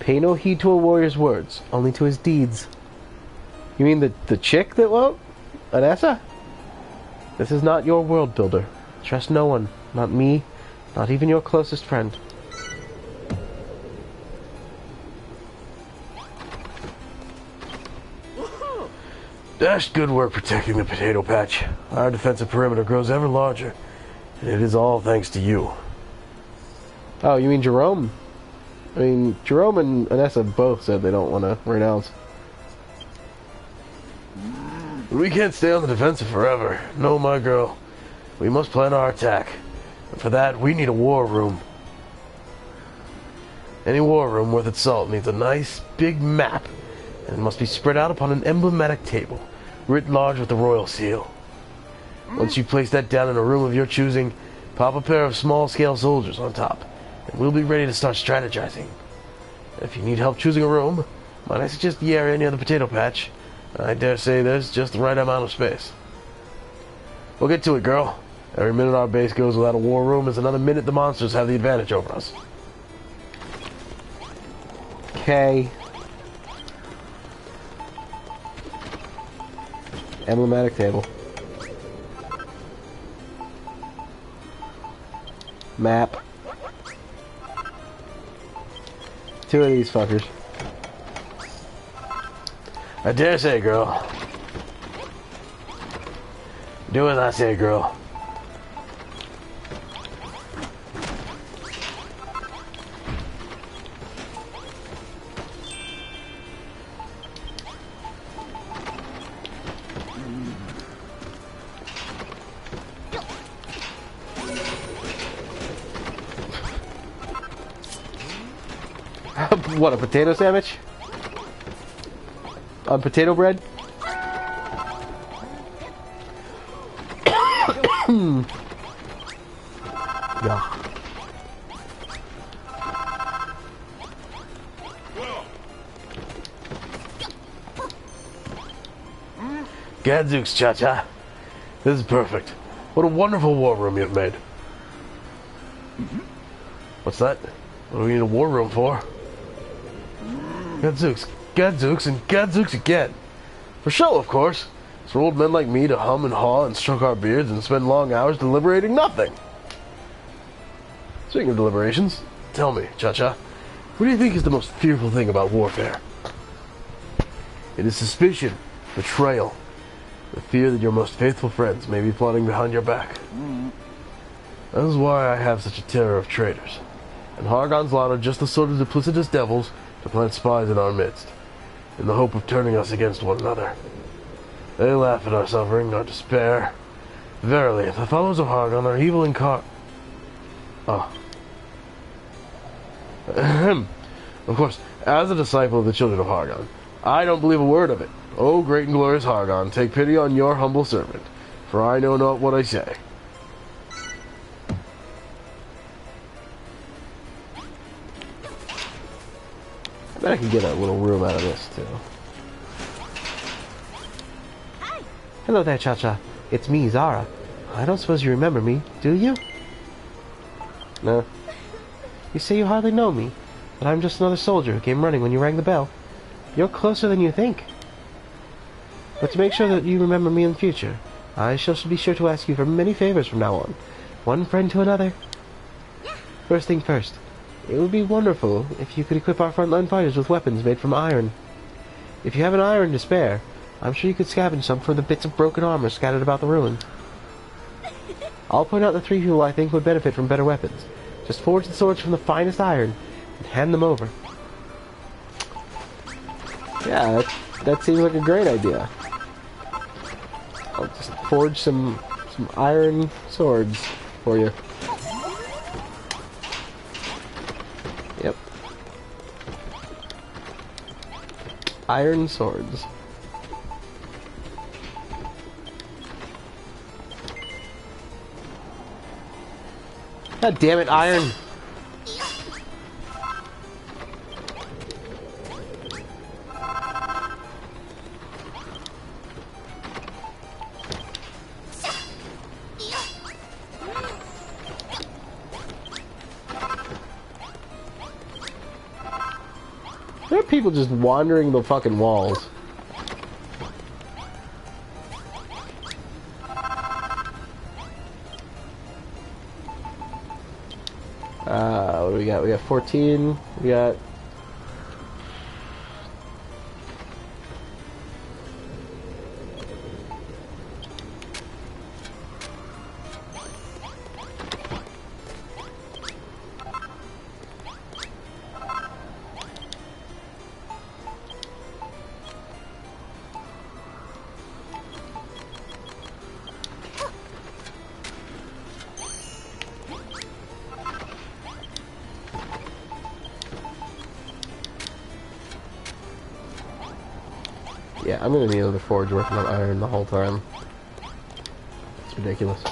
Speaker 1: Pay no heed to a warrior's words, only to his deeds. You mean the chick that won't? Anessa? This is not your world, builder. Trust no one. Not me, not even your closest friend.
Speaker 4: Dashed good work protecting the potato patch. Our defensive perimeter grows ever larger, and it is all thanks to you.
Speaker 1: Oh, you mean Jerome? I mean, Jerome and Anessa both said they don't want to renounce.
Speaker 4: We can't stay on the defensive forever. No, my girl. We must plan our attack. And for that, we need a war room. Any war room worth its salt needs a nice, big map, and it must be spread out upon an emblematic table, writ large with the royal seal. Once you place that down in a room of your choosing, pop a pair of small-scale soldiers on top, and we'll be ready to start strategizing. If you need help choosing a room, might I suggest the area near the potato patch? I dare say there's just the right amount of space. We'll get to it, girl. Every minute our base goes without a war room is another minute the monsters have the advantage over us.
Speaker 1: Okay. Emblematic table. Map. 2 of these fuckers.
Speaker 4: I dare say, girl. Do as I say, girl.
Speaker 1: What, a potato sandwich? On potato bread? Yeah.
Speaker 4: Gadzooks, Cha-Cha. This is perfect. What a wonderful war room you've made. What's that? What do we need a war room for? Gadzooks, Gadzooks, and Gadzooks again. For show, of course. It's for old men like me to hum and haw and stroke our beards and spend long hours deliberating nothing. Speaking of deliberations, tell me, Cha-Cha, what do you think is the most fearful thing about warfare? It is suspicion, betrayal, the fear that your most faithful friends may be plotting behind your back. That is why I have such a terror of traitors. And Hargon's lot are just the sort of duplicitous devils to plant spies in our midst, in the hope of turning us against one another. They laugh at our suffering, our despair. Verily, if the followers of Hargon are evil Of course, as a disciple of the children of Hargon, I don't believe a word of it. O great and glorious Hargon, take pity on your humble servant, for I know not what I say.
Speaker 1: I bet I can get a little room out of this, too.
Speaker 2: Hello there, Cha-Cha. It's me, Zara. I don't suppose you remember me, do you?
Speaker 1: No.
Speaker 2: You say you hardly know me, but I'm just another soldier who came running when you rang the bell. You're closer than you think. But to make sure that you remember me in the future, I shall be sure to ask you for many favors from now on. One friend to another. First thing first, it would be wonderful if you could equip our frontline fighters with weapons made from iron. If you have an iron to spare, I'm sure you could scavenge some from the bits of broken armor scattered about the ruins. I'll point out the 3 people I think would benefit from better weapons. Just forge the swords from the finest iron and hand them over.
Speaker 1: Yeah, that seems like a great idea. I'll just forge some iron swords for you. Yep. Iron swords. God damn it, iron! There are people just wandering the fucking walls. What do we got? We got 14. We got... Yeah, I'm gonna need another forge working on iron the whole time. It's ridiculous.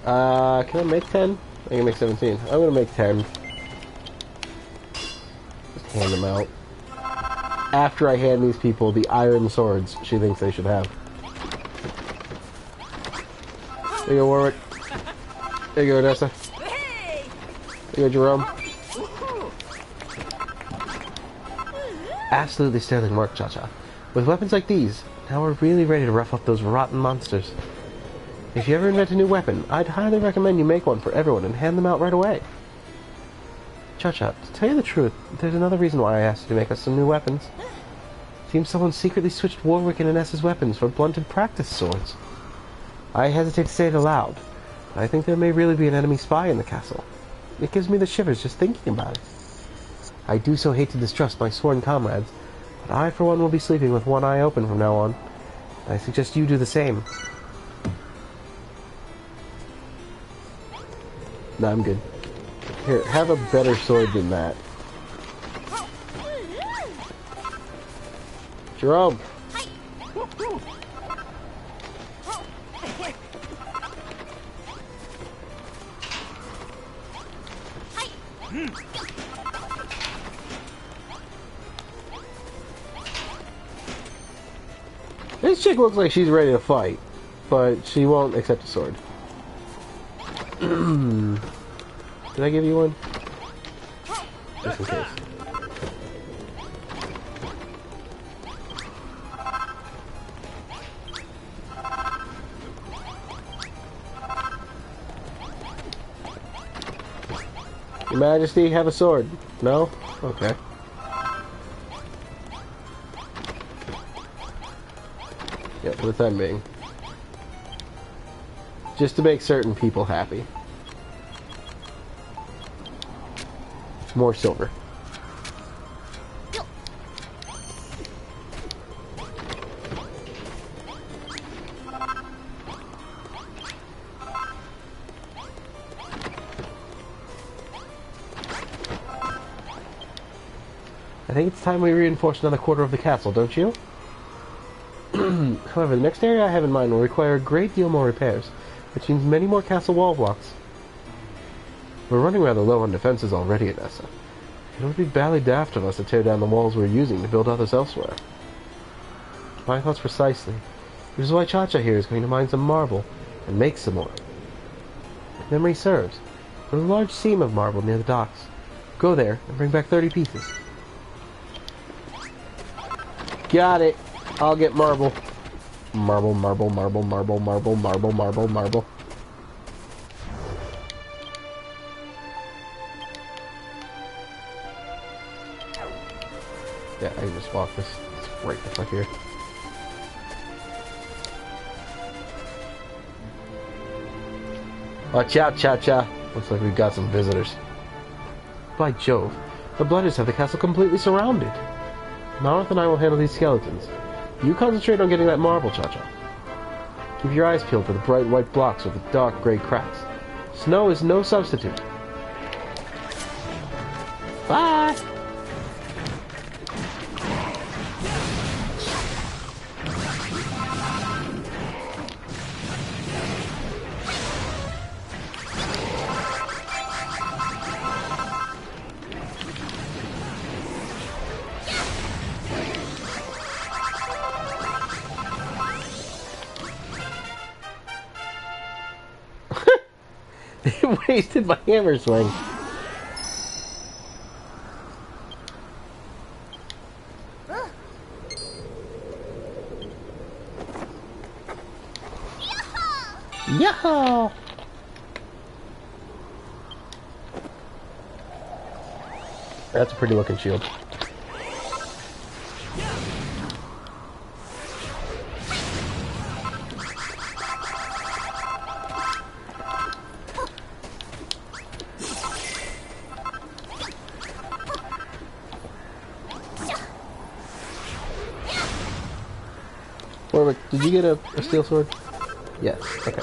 Speaker 1: Can I make 10? I can make 17. I'm gonna make 10. Just hand them out. After I hand these people the iron swords she thinks they should have. There you go, Warwick. There you go, Odessa. There you go, Jerome.
Speaker 2: Absolutely sterling work, Cha-Cha. With weapons like these, now we're really ready to rough up those rotten monsters. If you ever invent a new weapon, I'd highly recommend you make one for everyone and hand them out right away. Cha-Cha, to tell you the truth, there's another reason why I asked you to make us some new weapons. Seems someone secretly switched Warwick and Inessa's weapons for blunted practice swords. I hesitate to say it aloud, but I think there may really be an enemy spy in the castle. It gives me the shivers just thinking about it. I do so hate to distrust my sworn comrades, but I, for one, will be sleeping with one eye open from now on. I suggest you do the same.
Speaker 3: No, I'm good. Here, have a better sword than that. Jerome! This chick looks like she's ready to fight, but she won't accept a sword. Did I give you one? Just in case. Your Majesty, have a sword. No? Okay. Yeah, for the time being. Just to make certain people happy. More silver. I think it's time we reinforce another quarter of the castle, don't you? However, the next area I have in mind will require a great deal more repairs, which means many more castle wall blocks. We're running rather low on defenses already, Inessa. It would be badly daft of us to tear down the walls we're using to build others elsewhere. My thoughts precisely. Which is why Cha-Cha here is going to mine some marble and make some more. If memory serves, there's a large seam of marble near the docks. Go there and bring back 30 pieces. Got it. I'll get marble. Marble, marble, marble, marble, marble, marble, marble, marble. Yeah, I can just walk this. It's right the fuck here. Watch out, Cha-Cha. Looks like we've got some visitors. By Jove, the Blooders have the castle completely surrounded. Marth and I will handle these skeletons. You concentrate on getting that marble, Cha-Cha. Keep your eyes peeled for the bright white blocks with the dark gray cracks. Snow is no substitute. Bye! They wasted my hammer swing. Yahoo! That's a pretty looking shield. Warwick, did you get a steel sword? Yes, okay.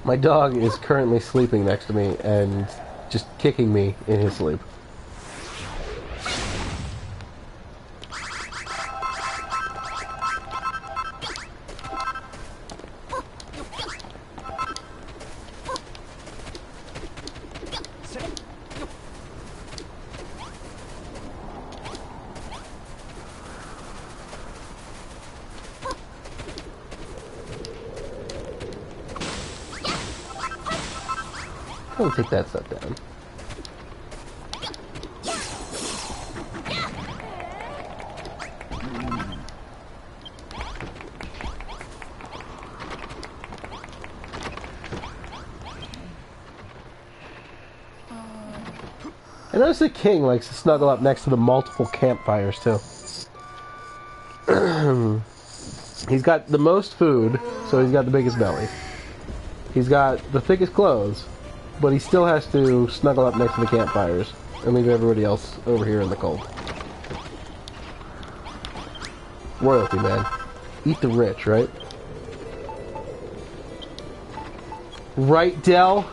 Speaker 3: My dog is currently sleeping next to me and just kicking me in his sleep. I'll take that stuff down.
Speaker 1: I notice the king likes to snuggle up next to the multiple campfires, too. He's got the most food, so he's got the biggest belly. He's got the thickest clothes, but he still has to snuggle up next to the campfires and leave everybody else over here in the cold. Royalty, man. Eat the rich, right? Right, Del?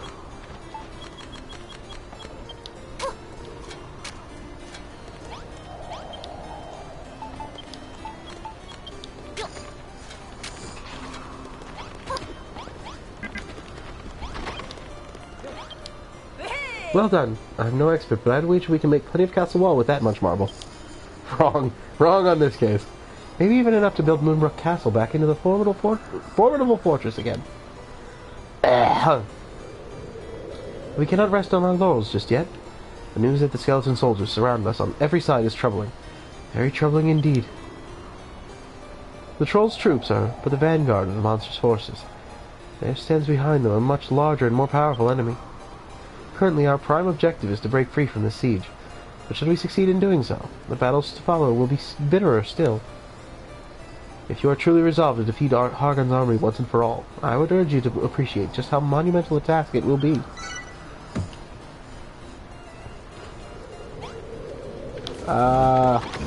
Speaker 1: Well done. I'm no expert, but I'd wager we can make plenty of castle wall with that much marble. Wrong. Wrong on this case. Maybe even enough to build Moonbrook Castle back into the formidable fortress again. We cannot rest on our laurels just yet. The news that the skeleton soldiers surround us on every side is troubling. Very troubling indeed. The trolls' troops are but the vanguard of the monster's forces. There stands behind them a much larger and more powerful enemy. Currently, our prime objective is to break free from this siege. But should we succeed in doing so, the battles to follow will be bitterer still. If you are truly resolved to defeat Hargon's army once and for all, I would urge you to appreciate just how monumental a task it will be.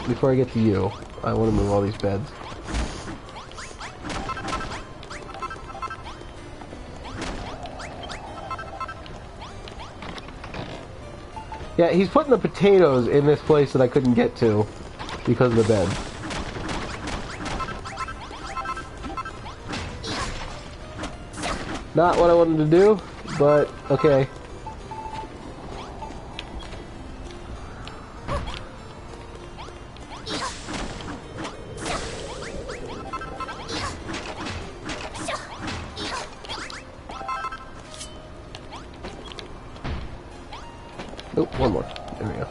Speaker 1: Before I get to you, I want to move all these beds. Yeah, he's putting the potatoes in this place that I couldn't get to because of the bed. Not what I wanted to do, but okay. Oh, one more. There we go.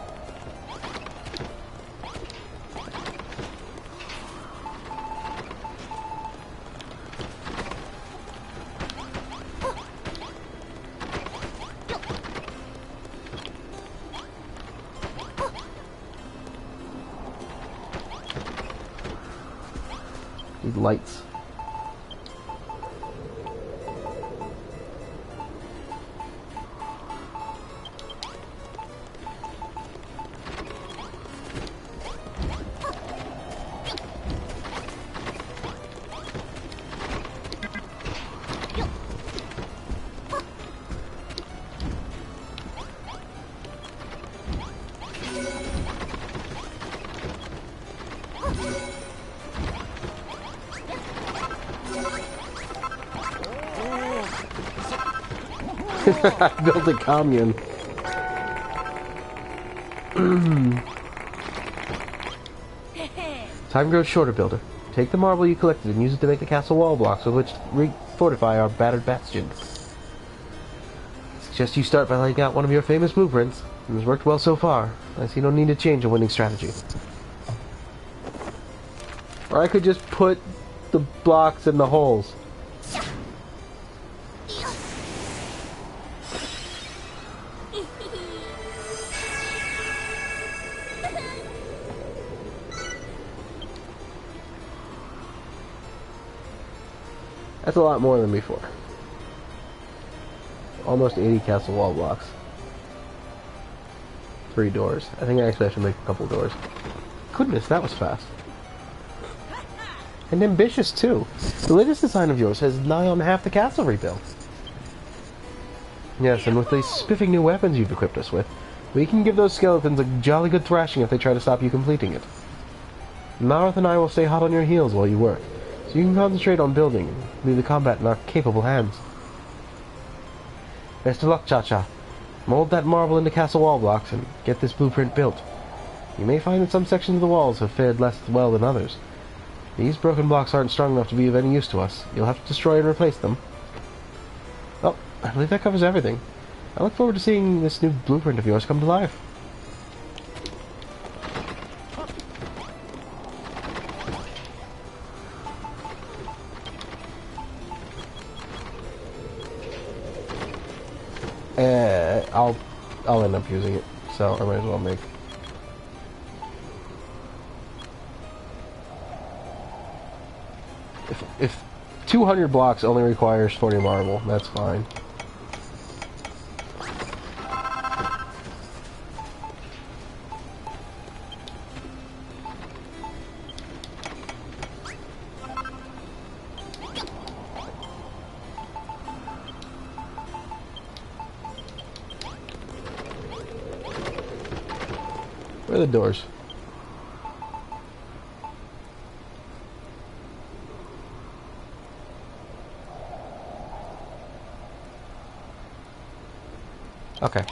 Speaker 1: Need lights. I built a commune. Time grows shorter, Builder. Take the marble you collected and use it to make the castle wall blocks with which to fortify our battered bastion. I suggest you start by laying out one of your famous blueprints. It has worked well so far. I see no need to change a winning strategy. Or I could just put the blocks in the holes. That's a lot more than before. Almost 80 castle wall blocks. 3 doors. I think I actually have to make a couple doors. Goodness, that was fast. And ambitious, too. The latest design of yours has nigh on half the castle rebuilt. Yes, and with these spiffing new weapons you've equipped us with, we can give those skeletons a jolly good thrashing if they try to stop you completing it. Marth and I will stay hot on your heels while you work, so you can concentrate on building and leave the combat in our capable hands. Best of luck, Cha-Cha. Mold that marble into castle wall blocks and get this blueprint built. You may find that some sections of the walls have fared less well than others. These broken blocks aren't strong enough to be of any use to us. You'll have to destroy and replace them. Well, I believe that covers everything. I look forward to seeing this new blueprint of yours come to life. I'll I'll end up using it, so I might as well make. If 200 blocks only requires 40 marble, that's fine. Where are the doors? Okay.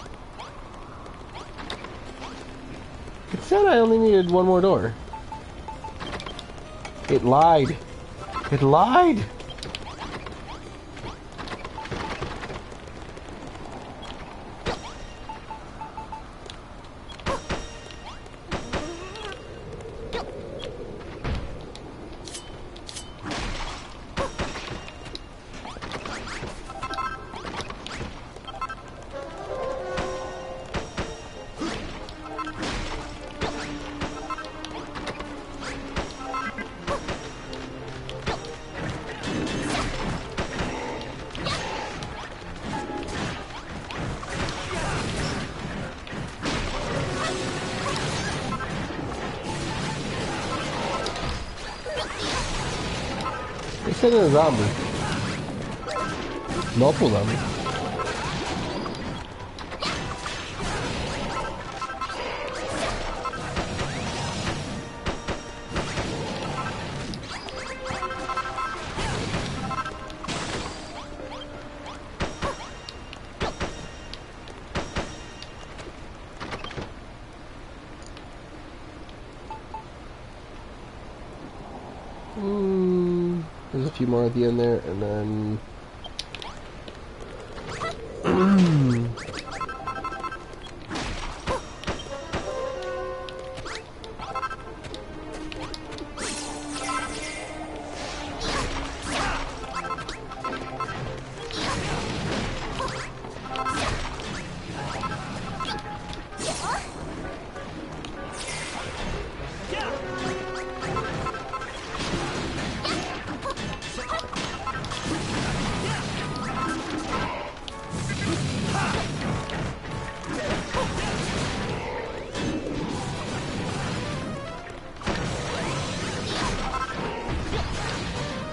Speaker 1: It said I only needed one more door. It lied. It lied! They said a zombie. Multiple zombies. There's a few more at the end there, and then...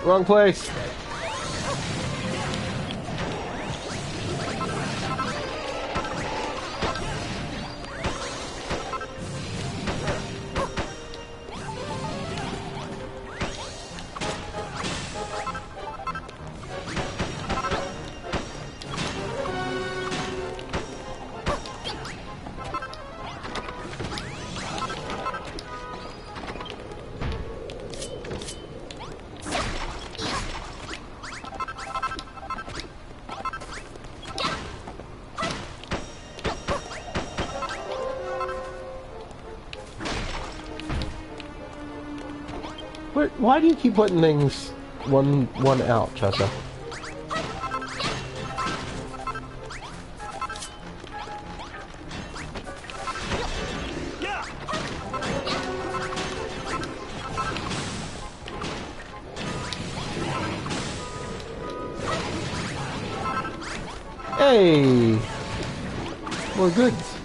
Speaker 1: Wrong place. Why do you keep putting things one out, Chessa? Hey! More goods.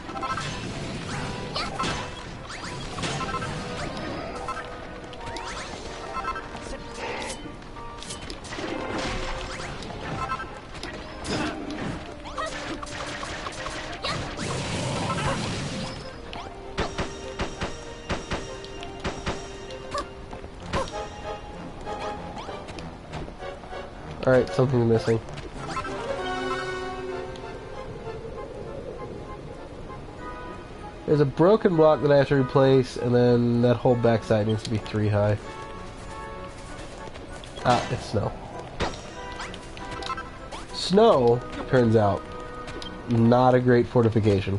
Speaker 1: Alright, something's missing. There's a broken block that I have to replace, and then that whole backside needs to be 3 high. Ah, it's snow. Snow, turns out, not a great fortification.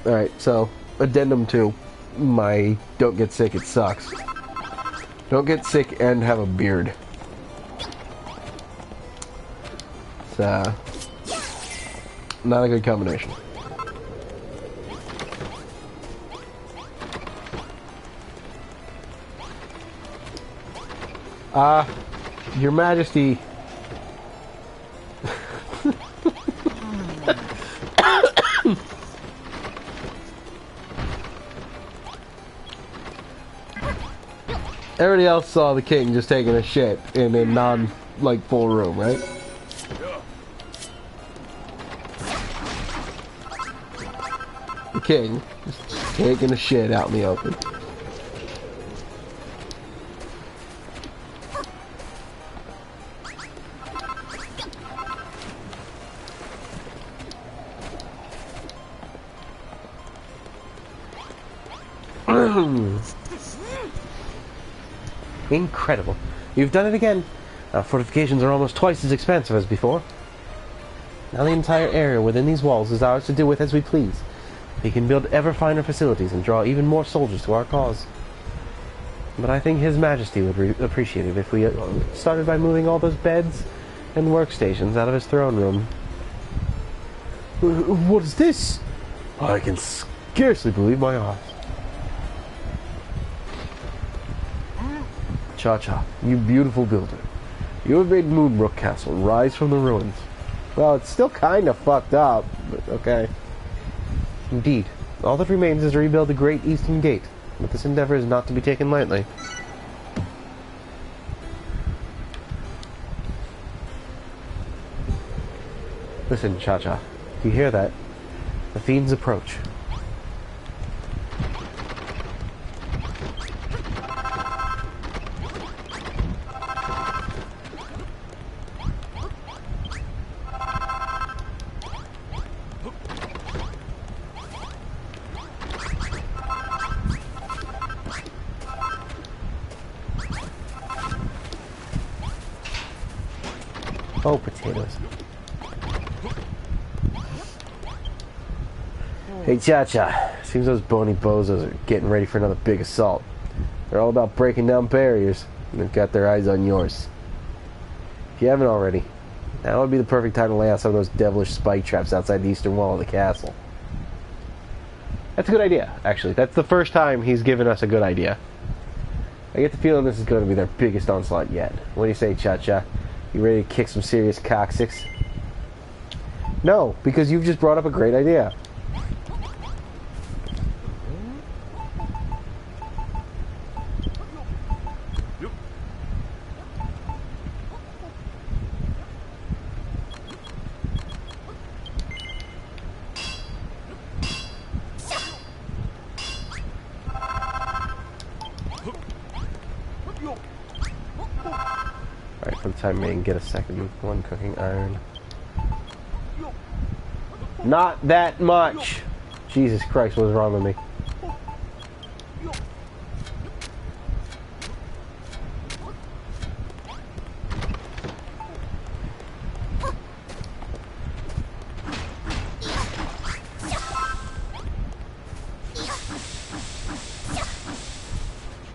Speaker 1: Alright, so, addendum 2. My don't get sick, it sucks. Don't get sick and have a beard. It's, not a good combination. Your Majesty... Everybody else saw the king just taking a shit in a non, full room, right? The king just taking a shit out in the open. Incredible. You've done it again. Our fortifications are almost twice as expansive as before. Now the entire area within these walls is ours to do with as we please. We can build ever finer facilities and draw even more soldiers to our cause. But I think His Majesty would appreciate it if we started by moving all those beds and workstations out of his throne room.
Speaker 3: What is this? I can scarcely believe my eyes. Cha-Cha, you beautiful builder. You have made Moonbrook Castle rise from the ruins.
Speaker 1: Well, it's still kind of fucked up, but okay.
Speaker 3: Indeed. All that remains is to rebuild the Great Eastern Gate, but this endeavor is not to be taken lightly. Listen, Cha-Cha. Do you hear that? The fiends approach. Oh, potatoes.
Speaker 1: Hey, Cha-Cha. Seems those bony bozos are getting ready for another big assault. They're all about breaking down barriers, and they've got their eyes on yours. If you haven't already, now would be the perfect time to lay out some of those devilish spike traps outside the eastern wall of the castle.
Speaker 3: That's a good idea, actually. That's the first time he's given us a good idea.
Speaker 1: I get the feeling this is going to be their biggest onslaught yet. What do you say, Cha-Cha? You ready to kick some serious coccyx? No, because you've just brought up a great idea. Alright, for the time being, get a second one cooking iron. Not that much! Jesus Christ, what is wrong with me?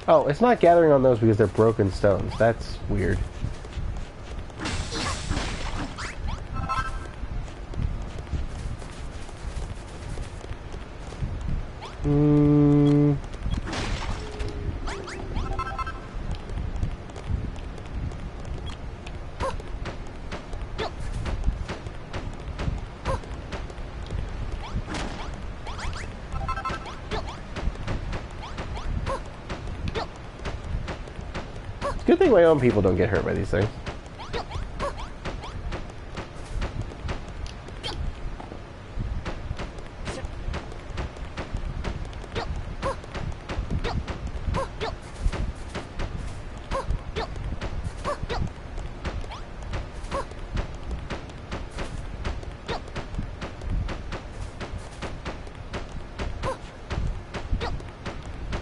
Speaker 1: Oh, it's not gathering on those because they're broken stones. That's weird. Good thing my own people don't get hurt by these things.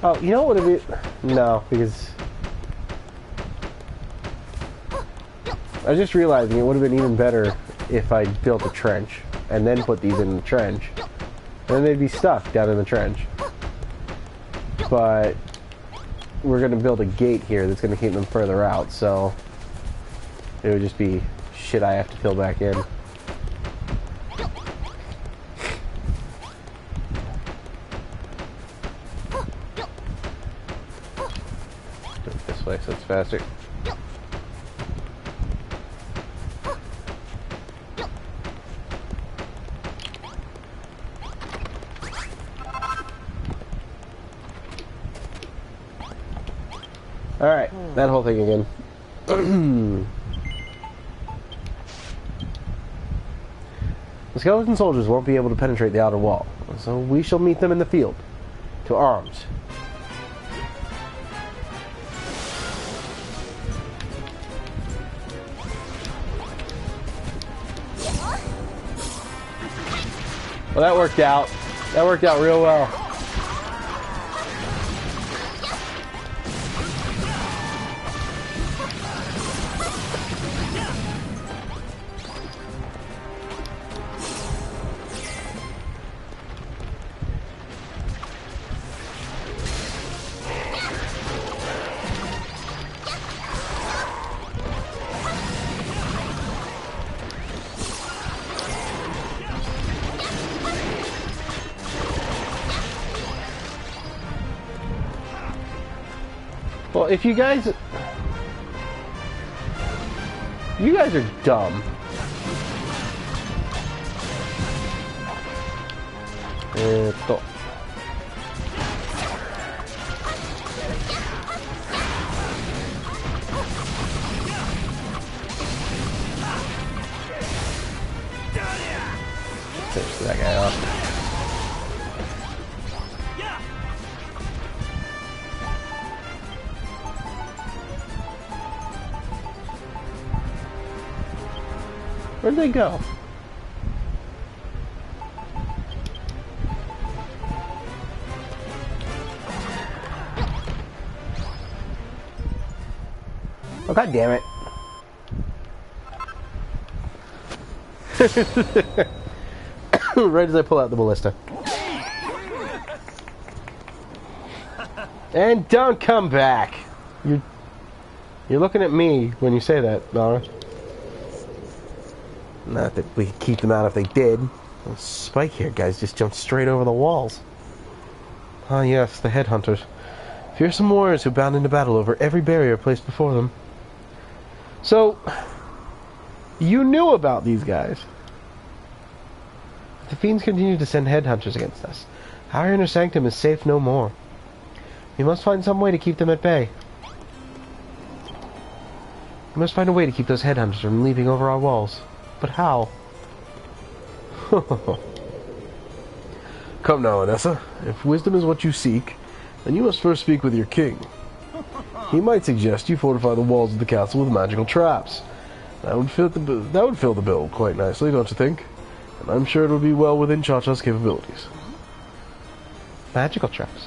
Speaker 1: Oh, you know what it is? No, because I was just realizing it would have been even better if I built a trench and then put these in the trench then they'd be stuck down in the trench. But we're going to build a gate here that's going to keep them further out, so it would just be shit I have to fill back in. Do it this way so it's faster. Alright, that whole thing again. The skeleton soldiers won't be able to penetrate the outer wall, so we shall meet them in the field. To arms. Well, that worked out. That worked out real well. Well, if you guys are dumb. Finish that guy off. Where'd they go? Oh, God damn it. Right as I pull out the ballista. And don't come back. You're looking at me when you say that, Nara. Not that we could keep them out if they did. Those spike-haired guys just jumped straight over the walls. Ah, yes, the headhunters. Fearsome warriors who bound into battle over every barrier placed before them. So, you knew about these guys. The fiends continue to send headhunters against us. Our inner sanctum is safe no more. We must find some way to keep them at bay. We must find a way to keep those headhunters from leaping over our walls. But how?
Speaker 3: Come now, Anessa. If wisdom is what you seek, then you must first speak with your king. He might suggest you fortify the walls of the castle with magical traps. That would fill the bill quite nicely, don't you think? And I'm sure it would be well within Cha-Cha's capabilities.
Speaker 1: Magical traps.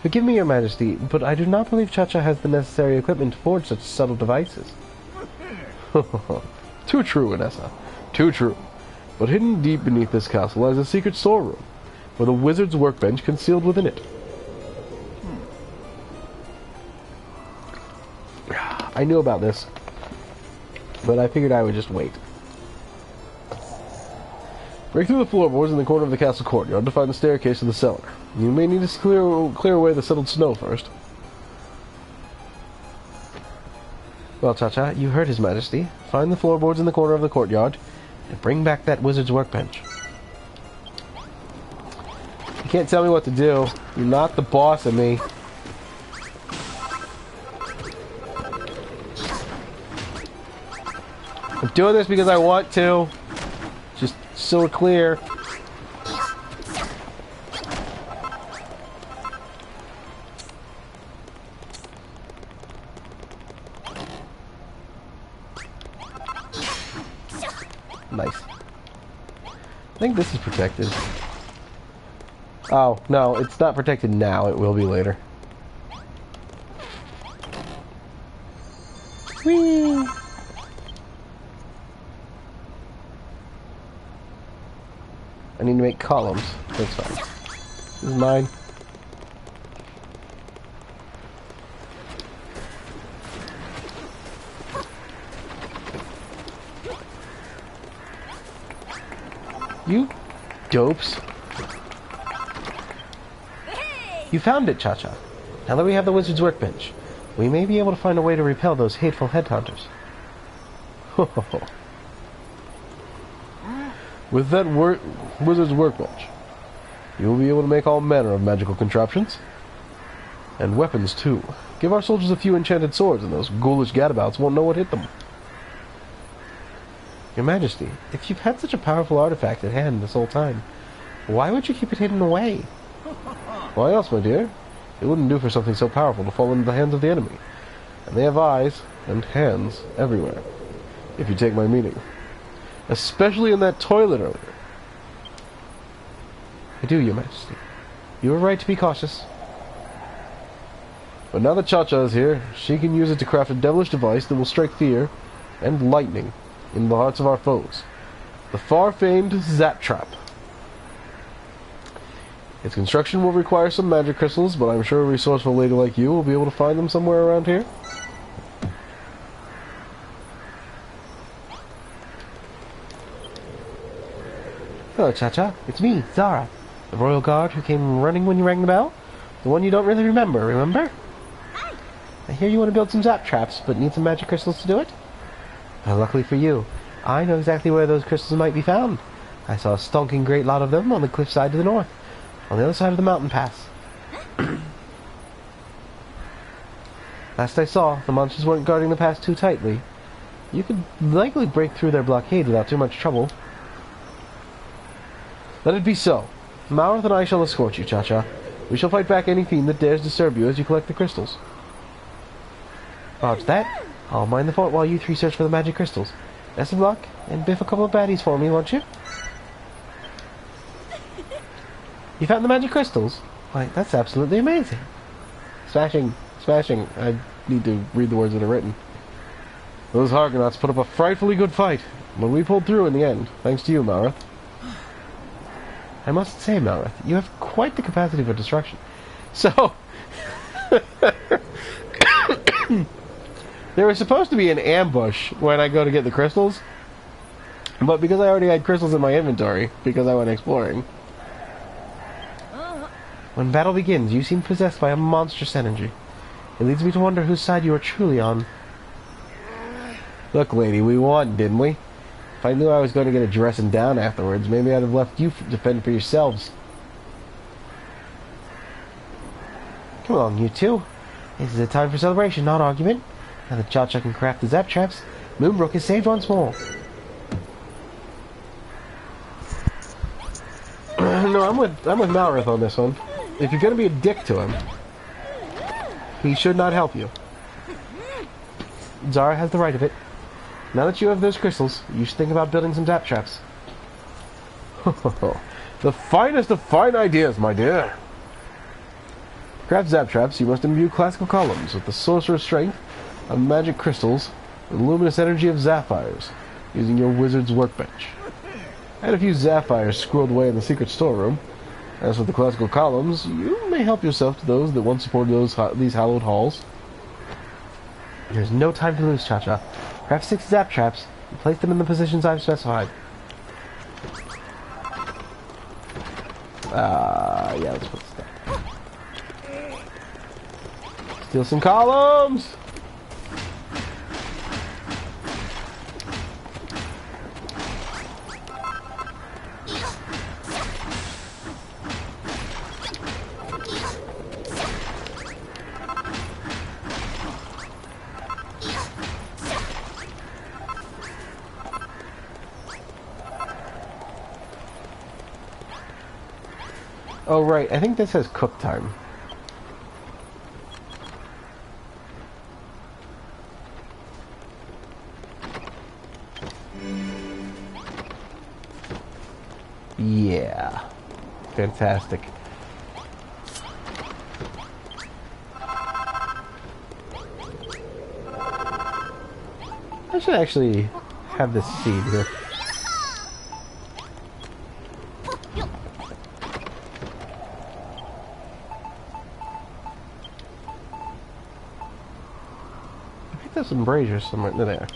Speaker 1: Forgive me, Your Majesty, but I do not believe Cha-Cha has the necessary equipment to forge such subtle devices.
Speaker 3: Too true, Anessa. Too true. But hidden deep beneath this castle lies a secret storeroom, with a wizard's workbench concealed within it.
Speaker 1: I knew about this, but I figured I would just wait.
Speaker 3: Break through the floorboards in the corner of the castle courtyard to find the staircase to the cellar. You may need to clear away the settled snow first.
Speaker 1: Well, Cha-Cha, you heard His Majesty. Find the floorboards in the corner of the courtyard, and bring back that wizard's workbench. You can't tell me what to do. You're not the boss of me. I'm doing this because I want to. Just so we're clear. Nice. I think this is protected. Oh, no, it's not protected now. It will be later. Whee! I need to make columns. That's fine. This is mine. You dopes. You found it, Cha-Cha. Now that we have the wizard's workbench, we may be able to find a way to repel those hateful headhunters. Ho ho ho.
Speaker 3: With that wizard's workbench, you will be able to make all manner of magical contraptions. And weapons, too. Give our soldiers a few enchanted swords, and those ghoulish gadabouts won't know what hit them.
Speaker 1: Your Majesty, if you've had such a powerful artifact at hand this whole time, why would you keep it hidden away?
Speaker 3: Why else, my dear? It wouldn't do for something so powerful to fall into the hands of the enemy. And they have eyes and hands everywhere, if you take my meaning. Especially in that toilet earlier.
Speaker 1: I do, Your Majesty. You are right to be cautious.
Speaker 3: But now that Cha-Cha is here, she can use it to craft a devilish device that will strike fear and lightning in the hearts of our foes. The far-famed Zap Trap. Its construction will require some magic crystals, but I'm sure a resourceful lady like you will be able to find them somewhere around here.
Speaker 1: Hello, Cha-Cha. It's me, Zara. The royal guard who came running when you rang the bell? The one you don't really remember? I hear you want to build some zap traps, but need some magic crystals to do it? Well, luckily for you, I know exactly where those crystals might be found. I saw a stonking great lot of them on the cliffside to the north, on the other side of the mountain pass. Last I saw, the monsters weren't guarding the pass too tightly. You could likely break through their blockade without too much trouble.
Speaker 3: Let it be so. Mawrith and I shall escort you, Cha-Cha. We shall fight back any fiend that dares disturb you as you collect the crystals.
Speaker 1: Roger that. I'll mind the fort while you three search for the magic crystals. Best of luck, and biff a couple of baddies for me, won't you? You found the magic crystals? Why, that's absolutely amazing.
Speaker 3: Smashing. I need to read the words that are written. Those Argonauts put up a frightfully good fight, but we pulled through in the end, thanks to you, Mawrith.
Speaker 1: I must say, Mawrith, you have quite the capacity for destruction. So, there was supposed to be an ambush when I go to get the crystals, but because I already had crystals in my inventory, because I went exploring, when battle begins, you seem possessed by a monstrous energy. It leads me to wonder whose side you are truly on.
Speaker 3: Look, lady, we won, didn't we? If I knew I was going to get a dressing down afterwards, maybe I'd have left you to fend for yourselves.
Speaker 1: Come along, you two. This is a time for celebration, not argument. Now that Cha-Cha can craft the zap traps, Moonbrook is saved once more.
Speaker 3: No, I'm with Mawrith on this one. If you're going to be a dick to him, he should not help you.
Speaker 1: Zara has the right of it. Now that you have those crystals, you should think about building some zap traps.
Speaker 3: The finest of fine ideas, my dear. To craft zap traps, you must imbue classical columns with the sorcerer's strength of magic crystals and the luminous energy of sapphires, using your wizard's workbench. I had a few sapphires squirreled away in the secret storeroom. As for the classical columns, you may help yourself to those that once supported these hallowed halls.
Speaker 1: There's no time to lose, Cha-Cha. Craft 6 zap traps and place them in the positions I've specified.
Speaker 3: Yeah, let's put stuff. Steal some columns!
Speaker 1: Oh, right. I think this says cook time. Yeah. Fantastic. I should actually have this seed here. some braziers somewhere there.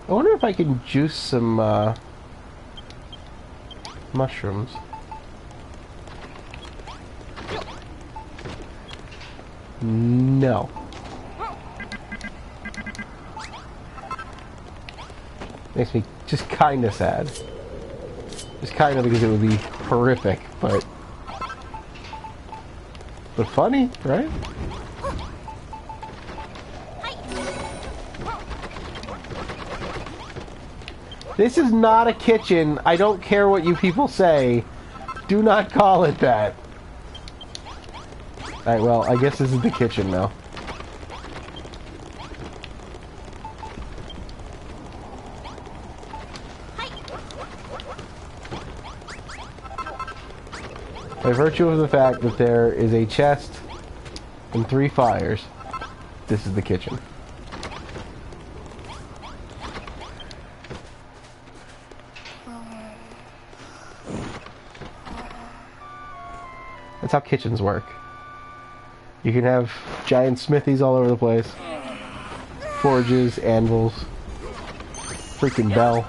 Speaker 1: I wonder if I can juice some mushrooms. No. Makes me just kind of sad. Just kind of because it would be horrific, but funny, right? This is not a kitchen. I don't care what you people say. Do not call it that. Alright, well, I guess this is the kitchen now. By virtue of the fact that there is a chest and 3 fires, this is the kitchen. That's how kitchens work. You can have giant smithies all over the place. Forges, anvils, freaking bell.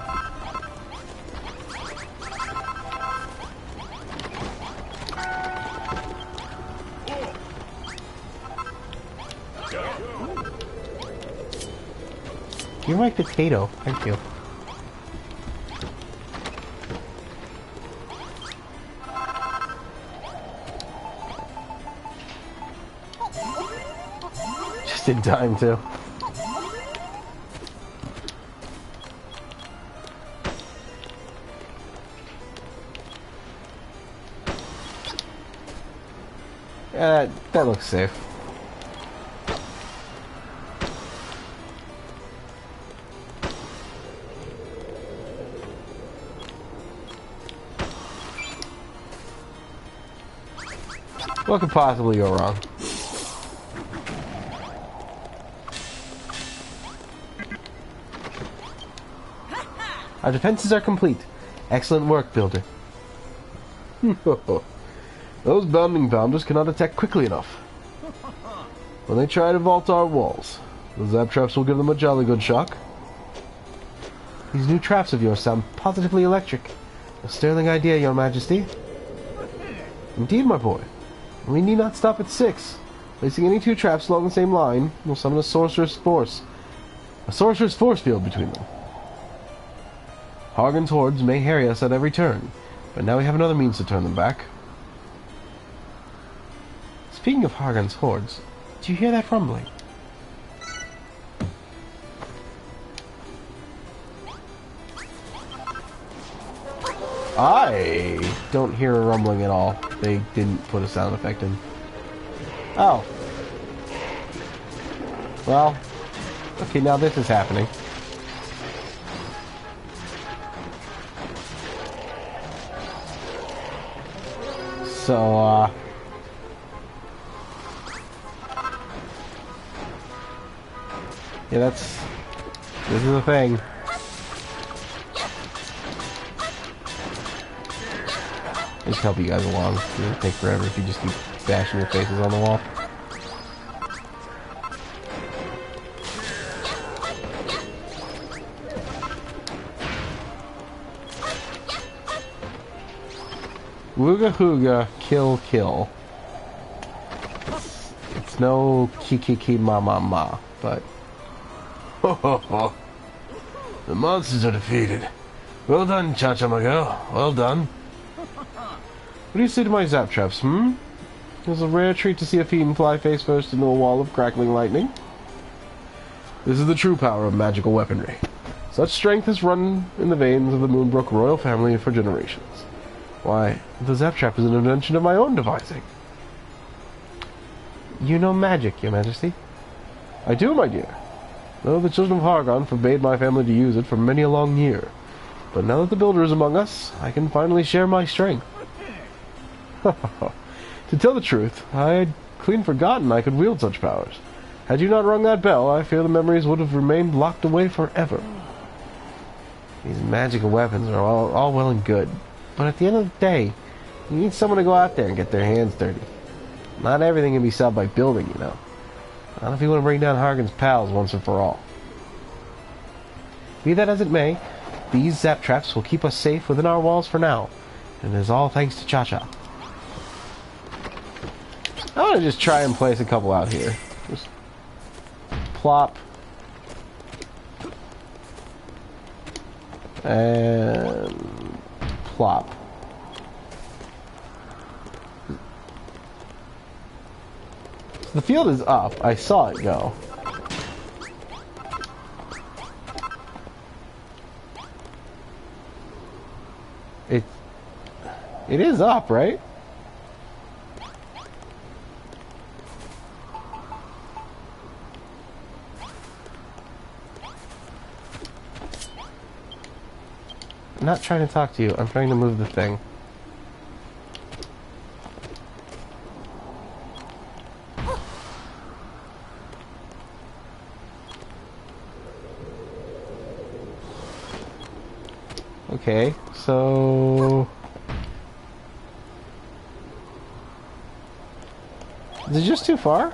Speaker 1: You're my potato. Thank you. Just in time, too. That looks safe. What could possibly go wrong? Our defenses are complete. Excellent work, Builder.
Speaker 3: Those bounding pounders cannot attack quickly enough. When they try to vault our walls, the zap traps will give them a jolly good shock.
Speaker 1: These new traps of yours sound positively electric. A sterling idea, Your Majesty.
Speaker 3: Indeed, my boy. We need not stop at 6. Placing any 2 traps along the same line will summon a sorcerer's force field between them. Hargon's hordes may harry us at every turn, but now we have another means to turn them back.
Speaker 1: Speaking of Hargon's hordes, do you hear that rumbling? I don't hear a rumbling at all. They didn't put a sound effect in. Oh. Well. Okay, now this is happening. So, yeah, this is a thing. Just help you guys along. It'll take forever if you just keep bashing your faces on the wall. Wooga hooga, kill, kill. It's no kiki ma ma ma, but...
Speaker 3: Ho ho ho. The monsters are defeated. Well done, Cha-Cha, my girl. Well done.
Speaker 1: What do you say to my zap traps, It was a rare treat to see a fiend fly face first into a wall of crackling lightning.
Speaker 3: This is the true power of magical weaponry. Such strength has run in the veins of the Moonbrook royal family for generations. Why, the zap trap is an invention of my own devising. You know magic, Your Majesty. I do, my dear. Though the children of Hargon forbade my family to use it for many a long year. But now that the Builder is among us, I can finally share my strength. To tell the truth, I had clean forgotten I could wield such powers. Had you not rung that bell, I fear the memories would have remained locked away forever. These magical weapons are all well and good, but at the end of the day, you need someone to go out there and get their hands dirty. Not everything can be solved by building, you know. Not if you want to bring down Hargon's pals once and for all. Be that as it may, these zap traps will keep us safe within our walls for now, and it is all thanks to Cha-Cha. I want to just try and place a couple out here. Just plop. And plop. The field is up. I saw it go. It is up, right? I'm not trying to talk to you. I'm trying to move the thing. Okay, so... Is it just too far?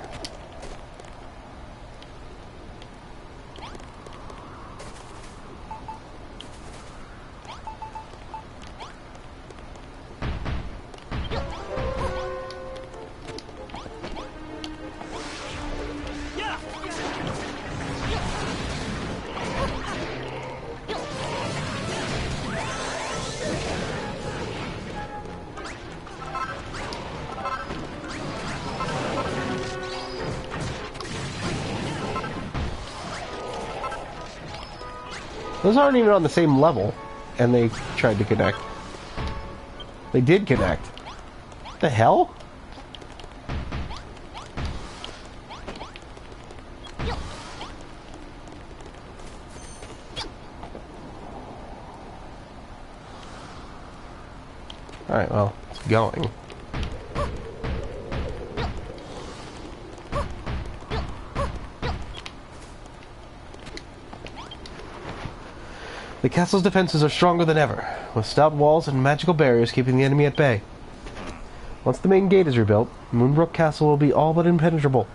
Speaker 3: Those aren't even on the same level, and they tried to connect. They did connect. What the hell? Alright, well, it's going. The castle's defenses are stronger than ever, with stout walls and magical barriers keeping the enemy at bay. Once the main gate is rebuilt, Moonbrook Castle will be all but impenetrable,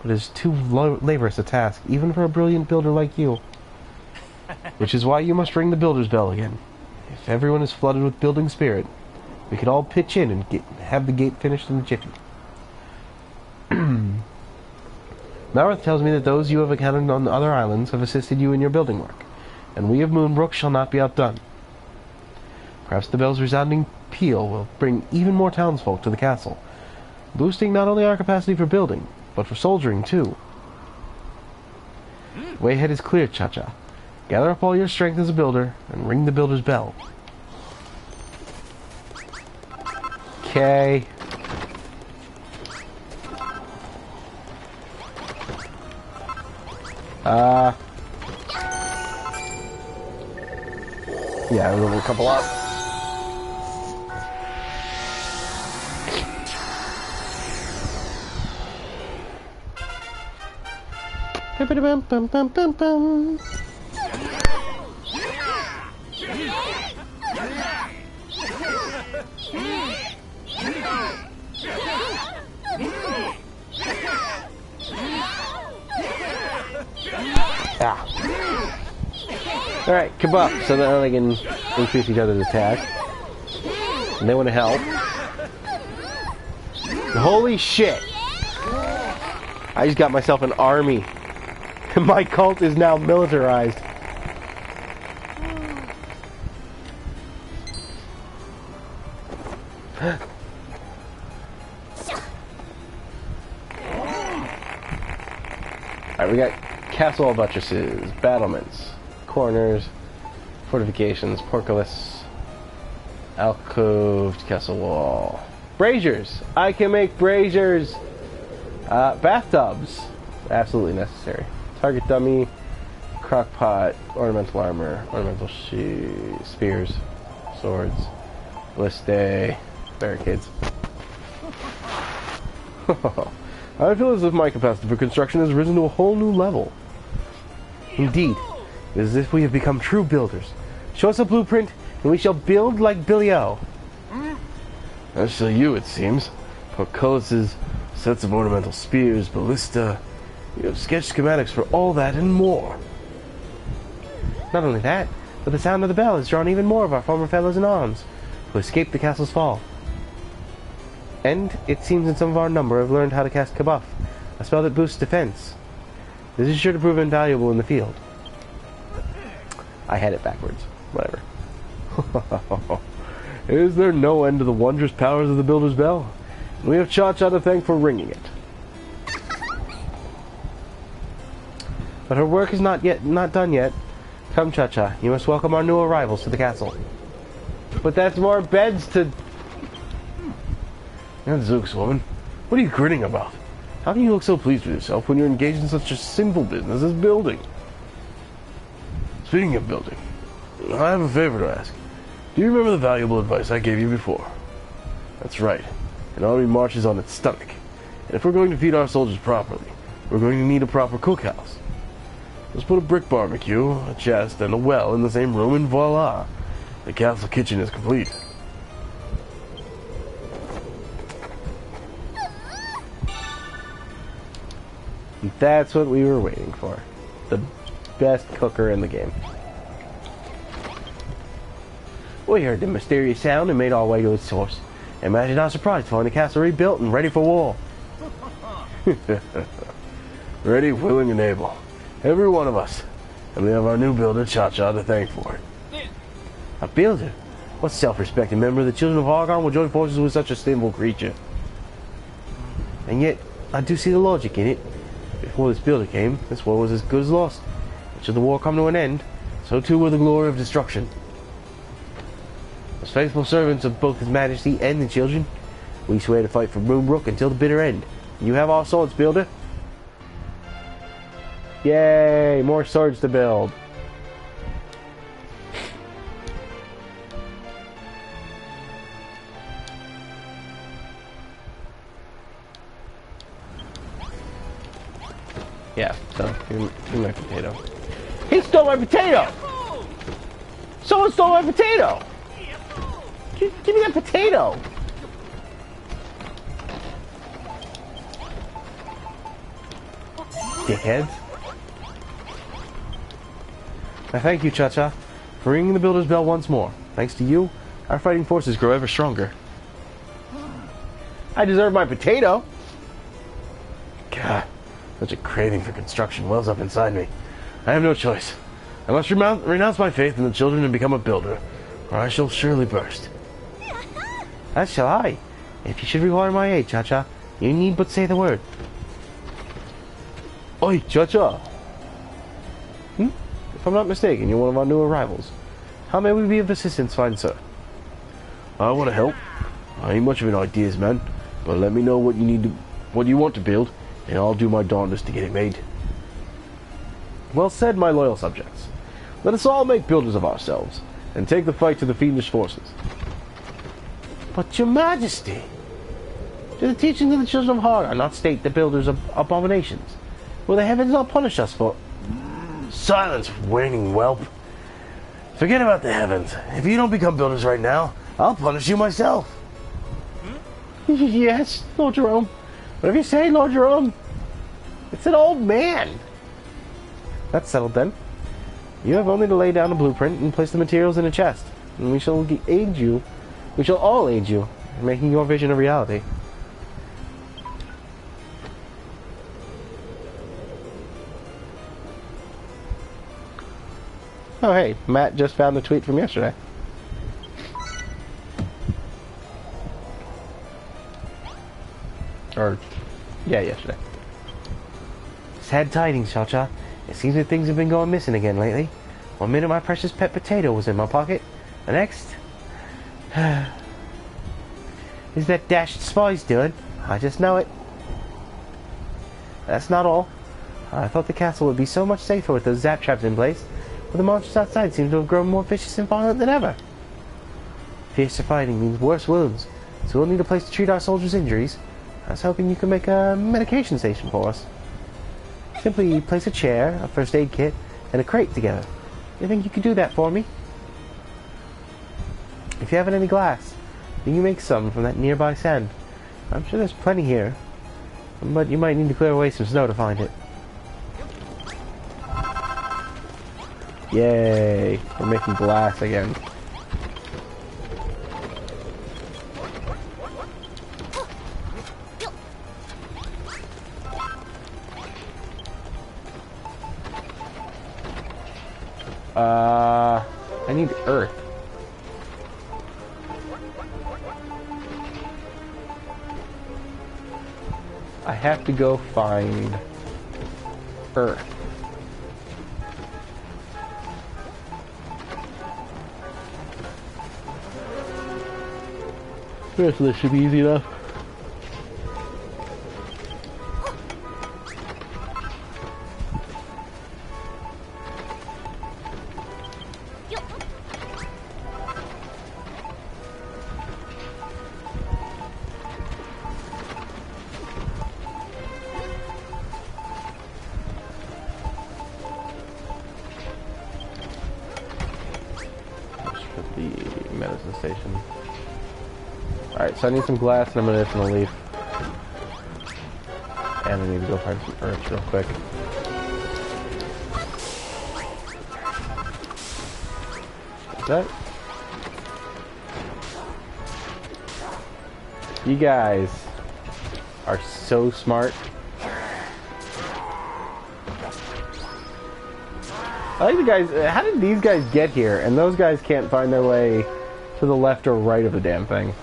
Speaker 3: but it is too laborious a task, even for a brilliant builder like you. Which is why you must ring the builder's bell again. If everyone is flooded with building spirit, we could all pitch in and have the gate finished in a jiffy. Marath tells me that those you have encountered on the other islands have assisted you in your building work, and we of Moonbrook shall not be outdone. Perhaps the bell's resounding peal will bring even more townsfolk to the castle, boosting not only our capacity for building, but for soldiering too. The way ahead is clear, Cha-Cha. Gather up all your strength as a builder, and ring the builder's bell. Okay. Yeah, a little couple up. Bum-bum-bum-bum-bum-bum. Ah. Alright, come up so that they can increase each other's attack. And they want to help. Holy shit! I just got myself an army. My cult is now militarized. Alright, we got castle buttresses, battlements, corners, fortifications, portcullis, alcoved castle wall. Braziers! I can make braziers!
Speaker 1: Bathtubs. Absolutely necessary. Target dummy, crock pot, ornamental armor, ornamental spears, swords, ballista, barricades. I feel as if my capacity for construction has risen to a whole new level. Indeed, it is as if we have become true builders. Show us a blueprint, and we shall build like Billy O.
Speaker 4: That's so you, it seems. Portcullises, sets of ornamental spears, ballista. You have sketched schematics for all that and more.
Speaker 2: Not only that, but the sound of the bell has drawn even more of our former fellows in arms, who escaped the castle's fall. And it seems that some of our number have learned how to cast Kabuff, a spell that boosts defense. This is sure to prove invaluable in the field.
Speaker 1: I had it backwards. Whatever.
Speaker 4: Is there no end to the wondrous powers of the Builder's Bell? We have Cha-Cha to thank for ringing it.
Speaker 2: But her work is not done yet. Come, Cha-Cha, you must welcome our new arrivals to the castle.
Speaker 1: But that's more beds to...
Speaker 4: Zooks, woman. What are you grinning about? How can you look so pleased with yourself when you're engaged in such a simple business as building? Speaking of building, I have a favor to ask. Do you remember the valuable advice I gave you before? That's right. An army marches on its stomach. And if we're going to feed our soldiers properly, we're going to need a proper cookhouse. Let's put a brick barbecue, a chest, and a well in the same room, and voila! The castle kitchen is complete.
Speaker 1: That's what we were waiting for. The best cooker in the game.
Speaker 2: We heard the mysterious sound and made our way to its source. Imagine our surprise to find the castle rebuilt and ready for war.
Speaker 4: Ready, willing, and able. Every one of us. And we have our new builder, Cha-Cha, to thank for it.
Speaker 2: A builder? What self-respecting member of the Children of Argon will join forces with such a simple creature? And yet, I do see the logic in it. Before this builder came, this war was as good as lost. And should the war come to an end, so too will the glory of destruction. As faithful servants of both His Majesty and the children, we swear to fight for Moonbrook until the bitter end. You have our swords, builder.
Speaker 1: Yay! More swords to build. Yeah, so give me my potato.
Speaker 2: He stole my potato! Someone stole my potato! Give me that potato!
Speaker 1: Dickheads.
Speaker 2: I thank you, Cha-Cha, for ringing the Builder's Bell once more. Thanks to you, our fighting forces grow ever stronger.
Speaker 1: I deserve my potato.
Speaker 4: God, such a craving for construction wells up inside me. I have no choice. I must renounce my faith in the children and become a builder, or I shall surely burst.
Speaker 2: As shall I. If you should require my aid, Cha-Cha, you need but say the word.
Speaker 1: Oi, Cha-Cha. If I'm not mistaken, you're one of our new arrivals. How may we be of assistance, fine sir?
Speaker 4: I want to help. I ain't much of an ideas man, but let me know what you want to build, and I'll do my darndest to get it made.
Speaker 1: Well said, my loyal subjects. Let us all make builders of ourselves, and take the fight to the fiendish forces.
Speaker 2: But your Majesty, do the teachings of the Children of Argon not state the builders of abominations? Will the heavens not punish us for...
Speaker 4: Silence, whining whelp. Forget about the heavens. If you don't become builders right now, I'll punish you myself.
Speaker 2: Yes, Lord Jerome. Whatever you say, Lord Jerome. It's an old man.
Speaker 1: That's settled then. You have only to lay down a blueprint and place the materials in a chest, and we shall aid you. We shall all aid you in making your vision a reality. Oh hey, Matt just found the tweet from yesterday. Or, yeah, yesterday.
Speaker 2: Sad tidings, Cha-Cha. It seems that things have been going missing again lately. One minute my precious pet potato was in my pocket. The next... is that dashed spy's doing. I just know it. That's not all. I thought the castle would be so much safer with those zap traps in place, but the monsters outside seem to have grown more vicious and violent than ever. Fiercer fighting means worse wounds, so we'll need a place to treat our soldiers' injuries. I was hoping you could make a medication station for us. Simply place a chair, a first aid kit, and a crate together. You think you could do that for me? If you haven't any glass, then you make some from that nearby sand. I'm sure there's plenty here, but you might need to clear away some snow to find it. Yay! We're making glass again. I need earth. I have to go find earth. The rest of this should be easy enough. The medicine station. Alright, so I need some glass and a medicinal leaf. And I need to go find some earth real quick. What's that? You guys are so smart. I like the guys. How did these guys get here and those guys can't find their way to the left or right of the damn thing?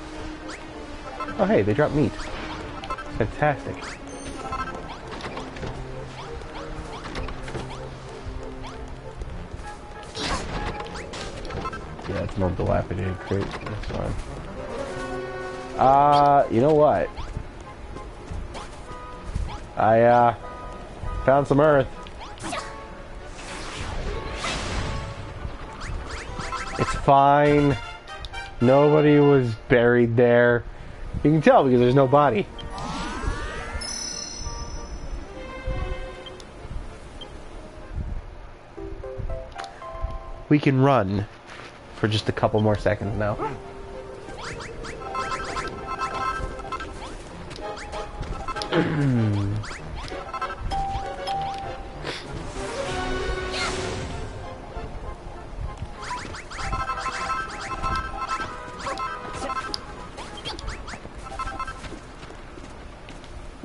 Speaker 2: Oh hey, they dropped meat. Fantastic. Yeah, it's more dilapidated crate. That's fine. You know what? I found some earth. It's fine. Nobody was buried there. You can tell because there's no body. We can run for just a couple more seconds now.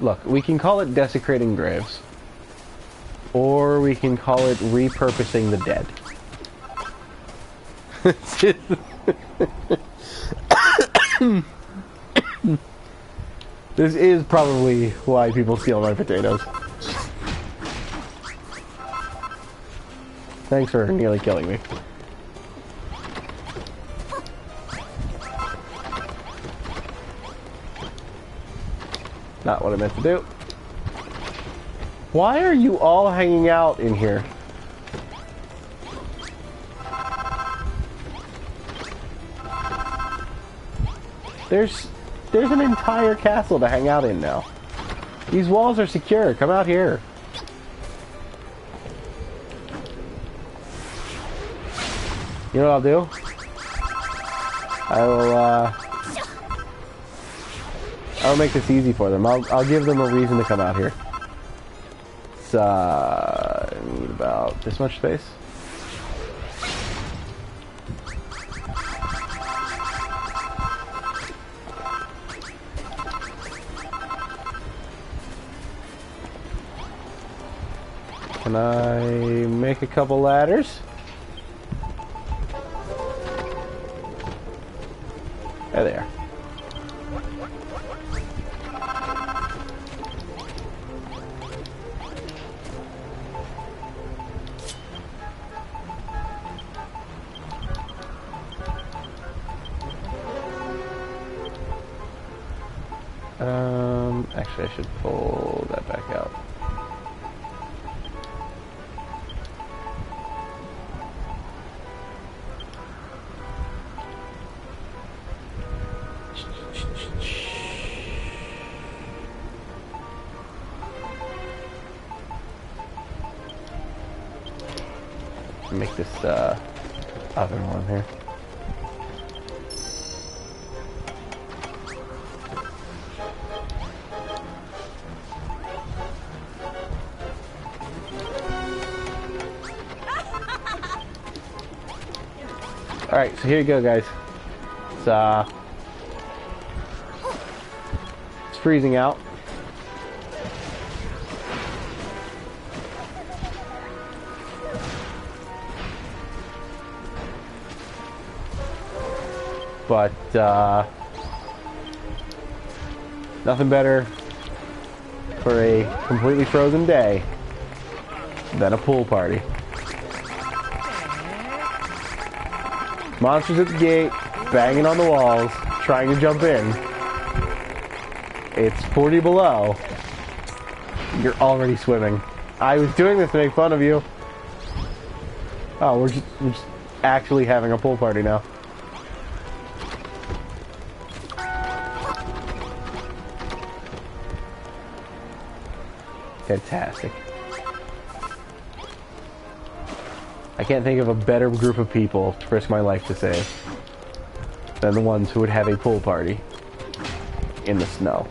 Speaker 2: Look, we can call it desecrating graves. Or we can call it repurposing the dead. This is probably why people steal my potatoes. Thanks for nearly killing me. Not what I meant to do. Why are you all hanging out in here? There's an entire castle to hang out in now. These walls are secure. Come out here. You know what I'll do? I'll make this easy for them. I'll give them a reason to come out here. It's I need about this much space. Can I make a couple ladders? There they are. Actually I should pull that back out.
Speaker 1: Make this oven warm here. Alright, so here you go, guys. It's freezing out. But nothing better for a completely frozen day than a pool party. Monsters at the gate, banging on the walls, trying to jump in. It's 40 below. You're already swimming. I was doing this to make fun of you. Oh, we're just actually having a pool party now. Fantastic. I can't think of a better group of people to risk my life to save than the ones who would have a pool party in the snow.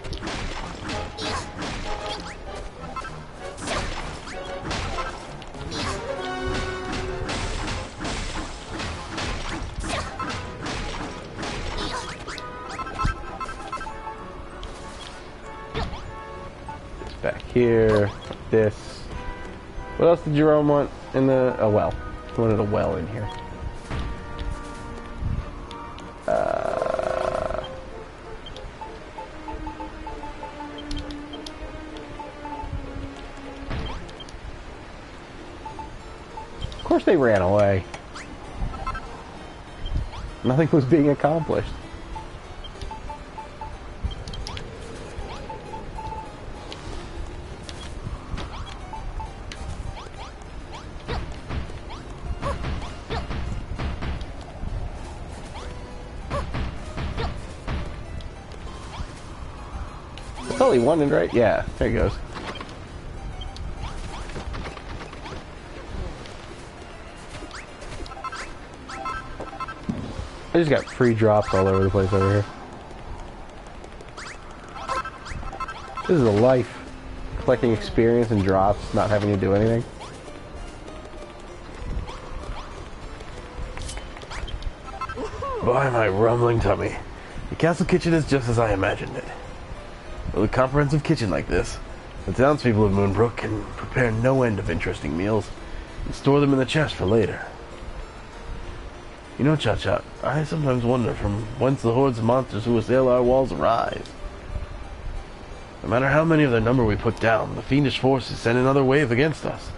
Speaker 1: This back here, this. What else did Jerome want in the... a well. He wanted a well in here. Of course they ran away. Nothing was being accomplished. It's only one in, right? Yeah, there he goes. I just got free drops all over the place over here. This is a life. Collecting experience and drops, not having to do anything.
Speaker 4: By my rumbling tummy. The castle kitchen is just as I imagined it. With a comprehensive kitchen like this, the townspeople of Moonbrook can prepare no end of interesting meals and store them in the chest for later. You know, Cha-Cha, I sometimes wonder from whence the hordes of monsters who assail our walls arise. No matter how many of their number we put down, the fiendish forces send another wave against us.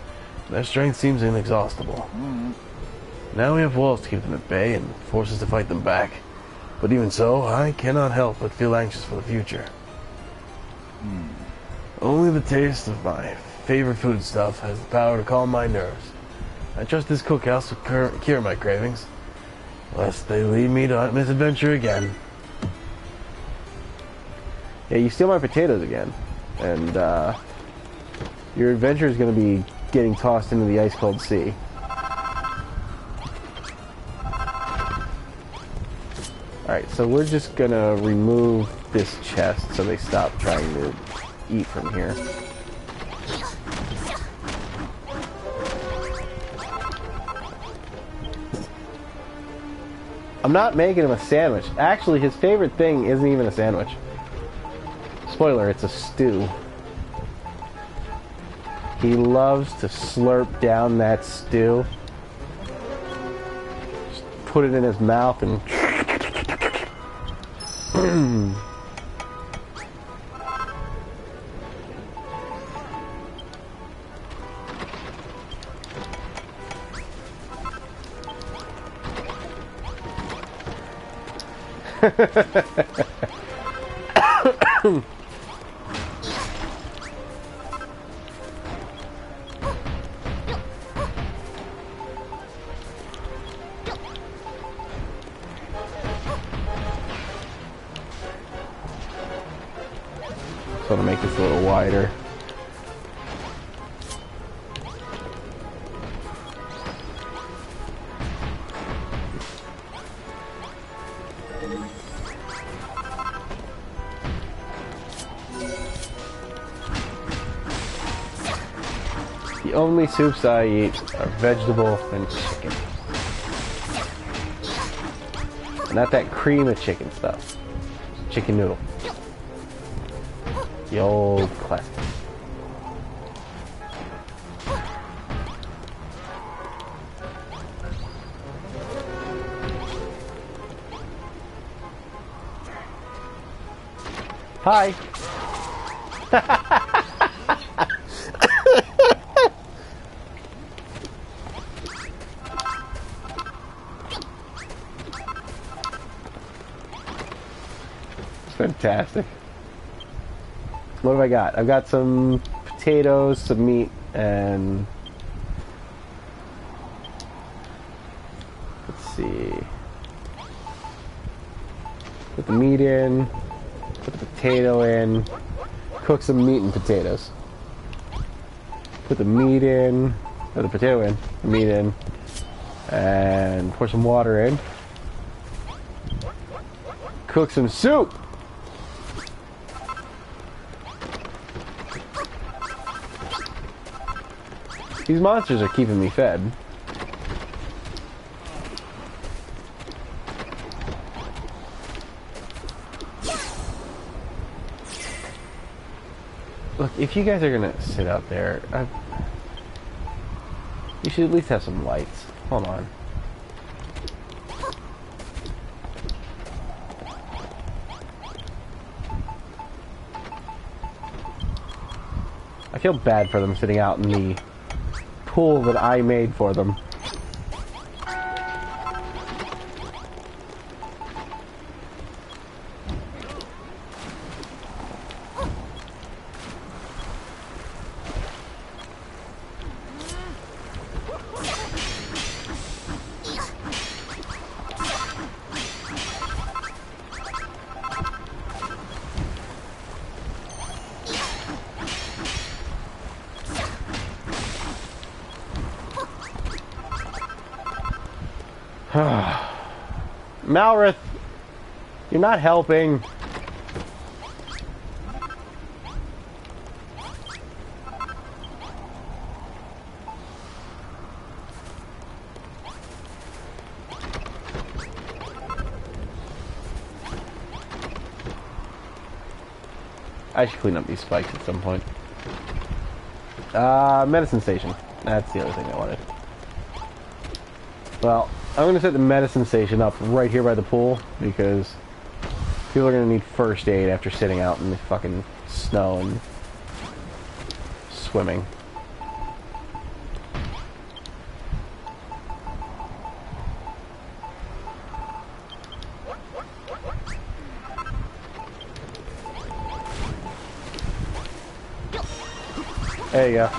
Speaker 4: Their strength seems inexhaustible. Now we have walls to keep them at bay and forces to fight them back. But even so, I cannot help but feel anxious for the future. Only the taste of my favorite foodstuff has the power to calm my nerves. I trust this cookhouse will cure my cravings, lest they lead me to misadventure again.
Speaker 1: Yeah, you steal my potatoes again, and your adventure is going to be getting tossed into the ice-cold sea. Alright, so we're just going to remove this chest so they stop trying to eat from here. I'm not making him a sandwich. Actually, his favorite thing isn't even a sandwich. Spoiler, it's a stew. He loves to slurp down that stew. Just put it in his mouth and... So to make this a little wider. The only soups I eat are vegetable and chicken. Not that cream of chicken stuff. Chicken noodle. The old classic. Hi. Fantastic. What have I got? I've got some potatoes, some meat, and let's see. Put the meat in, put the potato in, cook some meat and potatoes. Put the meat in, or the potato in, the meat in, and pour some water in. Cook some soup. These monsters are keeping me fed. Look, if you guys are gonna sit out there, you should at least have some lights. Hold on. I feel bad for them sitting out in the pool that I made for them. Malrith, you're not helping. I should clean up these spikes at some point. Medicine station. That's the other thing I wanted. Well, I'm going to set the medicine station up right here by the pool because people are going to need first aid after sitting out in the fucking snow and swimming. There you go.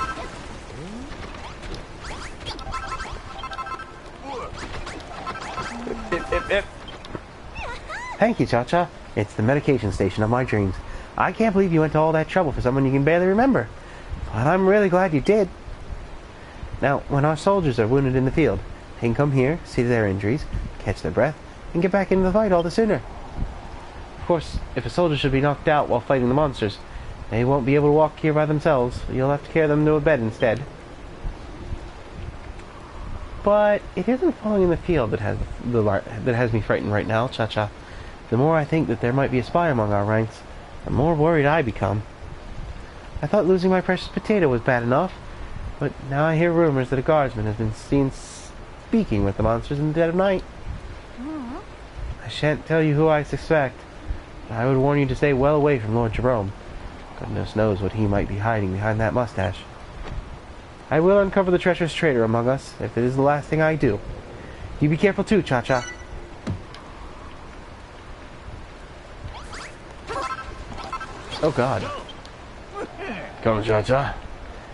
Speaker 1: Thank you, Cha-Cha. It's the medication station of my dreams. I can't believe you went to all that trouble for someone you can barely remember. But I'm really glad you did. Now, when our soldiers are wounded in the field, they can come here, see their injuries, catch their breath, and get back into the fight all the sooner. Of course, if a soldier should be knocked out while fighting the monsters, they won't be able to walk here by themselves. You'll have to carry them to a bed instead. But it isn't falling in the field that has me frightened right now, Cha-Cha. The more I think that there might be a spy among our ranks, the more worried I become. I thought losing my precious potato was bad enough, but now I hear rumors that a guardsman has been seen speaking with the monsters in the dead of night. I shan't tell you who I suspect, but I would warn you to stay well away from Lord Jerome. Goodness knows what he might be hiding behind that mustache. I will uncover the treacherous traitor among us, if it is the last thing I do. You be careful too, Cha-Cha. Oh God.
Speaker 4: Come, Cha-Cha.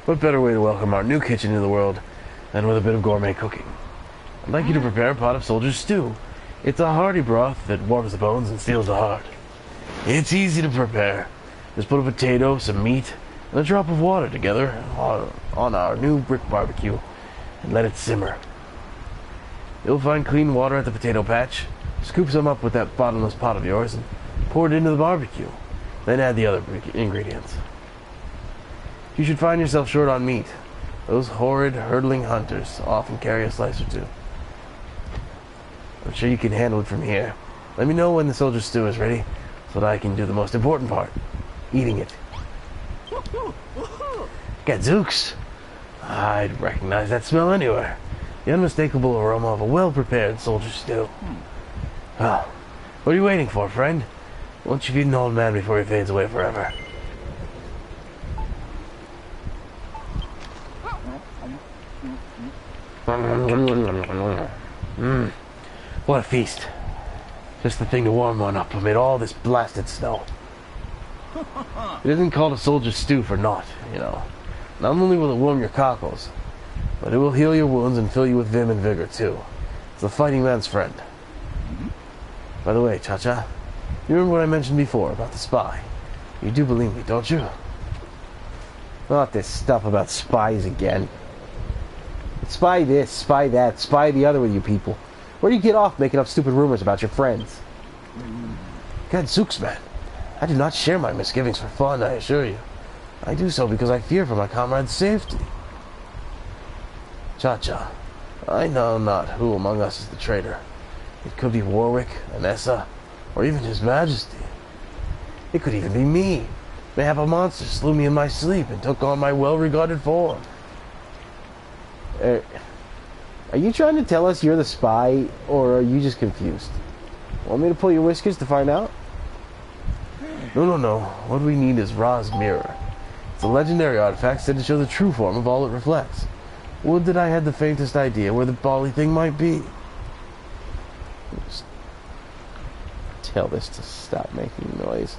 Speaker 4: What better way to welcome our new kitchen in the world than with a bit of gourmet cooking? I'd like you to prepare a pot of soldier's stew. It's a hearty broth that warms the bones and steals the heart. It's easy to prepare. Just put a potato, some meat, and a drop of water together on our new brick barbecue and let it simmer. You'll find clean water at the potato patch. Scoop some up with that bottomless pot of yours and pour it into the barbecue. Then add the other ingredients. You should find yourself short on meat. Those horrid, hurtling hunters often carry a slice or two. I'm sure you can handle it from here. Let me know when the soldier stew is ready, so that I can do the most important part, eating it. Gadzooks! I'd recognize that smell anywhere. The unmistakable aroma of a well-prepared soldier stew. Well, what are you waiting for, friend? Won't you feed an old man before he fades away forever? What a feast. Just the thing to warm one up amid all this blasted snow. It isn't called a soldier's stew for naught, you know. Not only will it warm your cockles, but it will heal your wounds and fill you with vim and vigor, too. It's the fighting man's friend. By the way, Cha-Cha, you remember what I mentioned before about the spy? You do believe me, don't you?
Speaker 2: Not this stuff about spies again. Spy this, spy that, spy the other with you people. Where do you get off making up stupid rumors about your friends?
Speaker 4: Gadzooks, man. I do not share my misgivings for fun, I assure you. I do so because I fear for my comrade's safety. Cha-Cha, I know not who among us is the traitor. It could be Warwick, Anessa, or even His Majesty. It could even be me. Mayhap a monster slew me in my sleep and took on my well-regarded form.
Speaker 2: Are you trying to tell us you're the spy, or are you just confused? Want me to pull your whiskers to find out?
Speaker 4: No. What we need is Ra's mirror. It's a legendary artifact said to show the true form of all it reflects. Would that I had the faintest idea where the bally thing might be.
Speaker 2: Just tell this to stop making noise.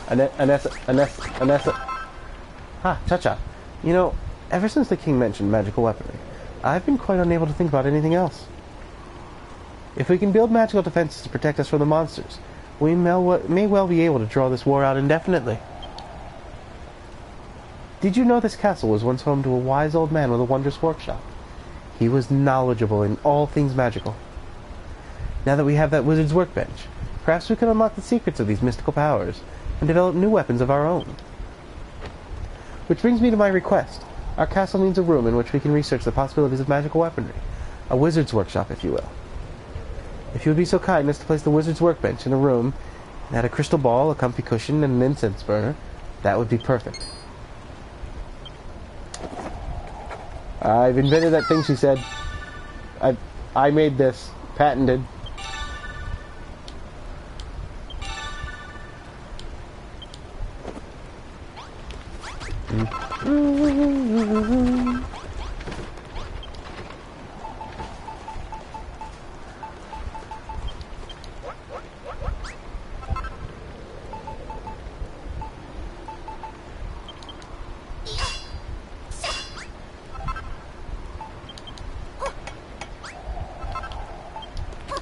Speaker 2: Anessa. Ha, Cha-Cha. You know, ever since the king mentioned magical weaponry, I've been quite unable to think about anything else. If we can build magical defenses to protect us from the monsters, we may well be able to draw this war out indefinitely. Did you know this castle was once home to a wise old man with a wondrous workshop? He was knowledgeable in all things magical. Now that we have that wizard's workbench, perhaps we can unlock the secrets of these mystical powers and develop new weapons of our own. Which brings me to my request. Our castle needs a room in which we can research the possibilities of magical weaponry. A wizard's workshop, if you will. If you would be so kind as to place the wizard's workbench in a room and add a crystal ball, a comfy cushion, and an incense burner, that would be perfect. I've invented that thing, she said. I made this. Patented.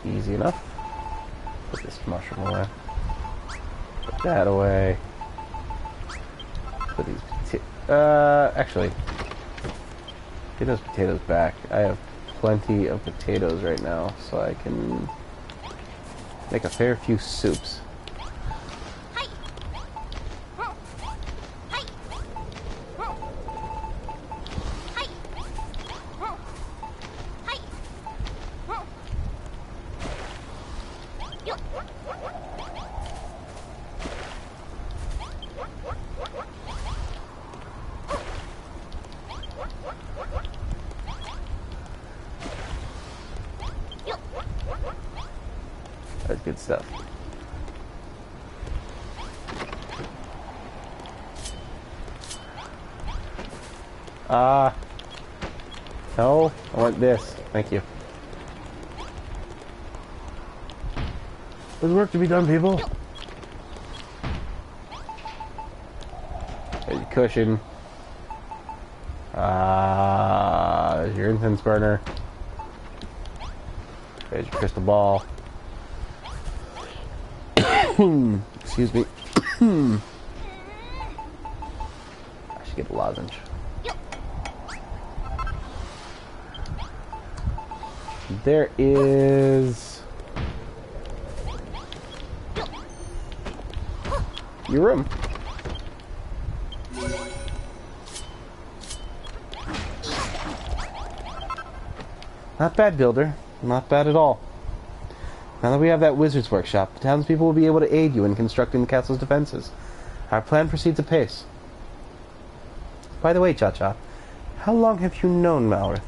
Speaker 2: Easy enough. Put this mushroom away. Put that away. Put these actually, get those potatoes back. I have plenty of potatoes right now, so I can make a fair few soups. That's good stuff. No, I want this. Thank you.
Speaker 4: There's work to be done, people.
Speaker 2: There's your cushion. There's your incense burner. There's your crystal ball. Excuse me. I should get a lozenge. There is
Speaker 1: your room.
Speaker 3: Not bad, Builder. Not bad at all. Now that we have that wizard's workshop, the townspeople will be able to aid you in constructing the castle's defenses. Our plan proceeds apace. By the way, Cha-Cha, how long have you known Malrith?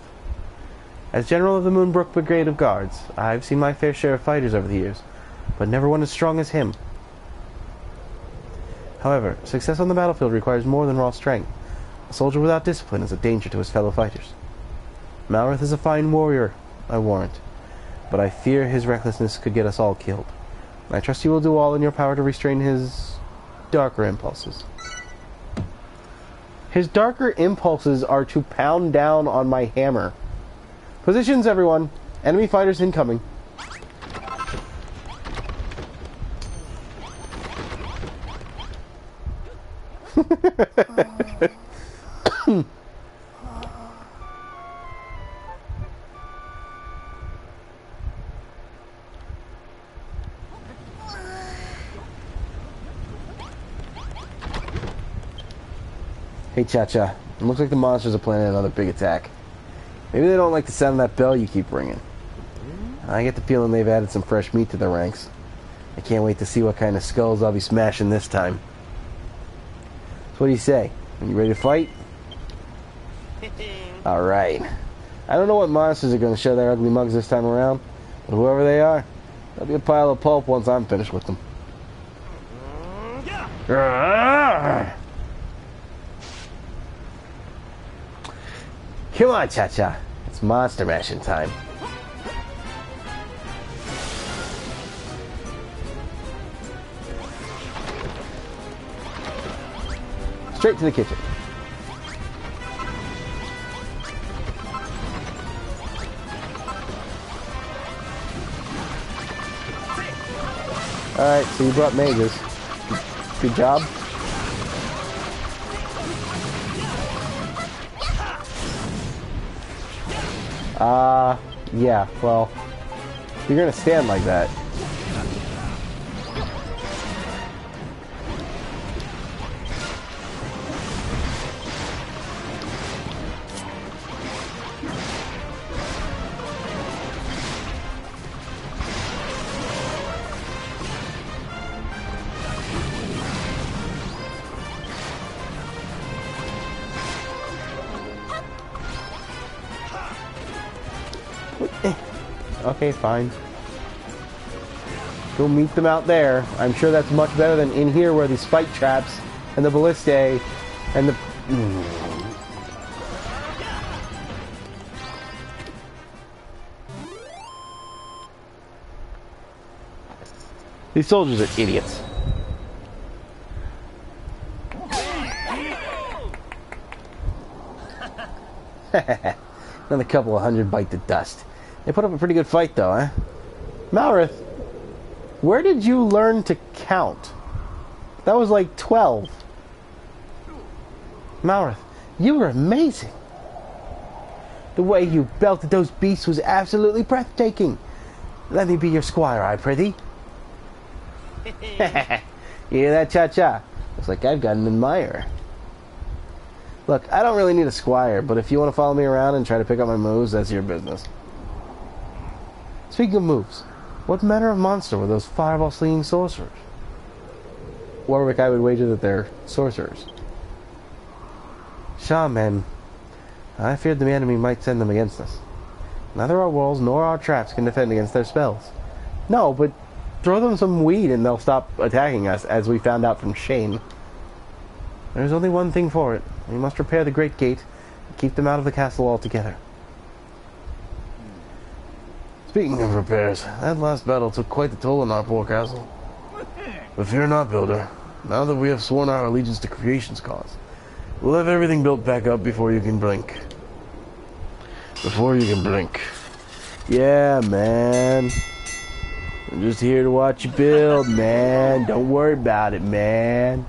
Speaker 3: As General of the Moonbrook Brigade of Guards, I've seen my fair share of fighters over the years, but never one as strong as him. However, success on the battlefield requires more than raw strength. A soldier without discipline is a danger to his fellow fighters. Malrith is a fine warrior, I warrant, but I fear his recklessness could get us all killed. I trust you will do all in your power to restrain his darker impulses.
Speaker 1: His darker impulses are to pound down on my hammer. Positions, everyone. Enemy fighters incoming. Hey, Cha-Cha. It looks like the monsters are planning another big attack. Maybe they don't like the sound of that bell you keep ringing. I get the feeling they've added some fresh meat to their ranks. I can't wait to see what kind of skulls I'll be smashing this time. So what do you say? Are you ready to fight? Alright. I don't know what monsters are going to show their ugly mugs this time around, but whoever they are, they'll be a pile of pulp once I'm finished with them. Come on, Cha-Cha. It's monster mashing time. Straight to the kitchen. Alright, so you brought mages. Good job. Yeah, well, you're gonna stand like that. Okay, fine. Go meet them out there. I'm sure that's much better than in here where the spike traps and the ballistae and the... These soldiers are idiots. Another couple of hundred bite the dust. They put up a pretty good fight, though, eh? Malrith, where did you learn to count? That was like 12. Malrith, you were amazing. The way you belted those beasts was absolutely breathtaking. Let me be your squire, I prithee. You hear that, Cha-Cha? Looks like I've got an admirer. Look, I don't really need a squire, but if you want to follow me around and try to pick up my moves, that's your business. Speaking of moves, what manner of monster were those fireball-slinging sorcerers? Warwick, I would wager that they're sorcerers. Shaman. I feared the enemy might send them against us. Neither our walls nor our traps can defend against their spells. No, but throw them some weed and they'll stop attacking us, as we found out from Shane. There's only one thing for it. We must repair the Great Gate and keep them out of the castle altogether. Speaking of repairs, that last battle took quite the toll on our poor castle. But fear not, Builder. Now that we have sworn our allegiance to Creation's cause, we'll have everything built back up before you can blink. Before you can blink. Yeah, man. I'm just here to watch you build, man. Don't worry about it, man.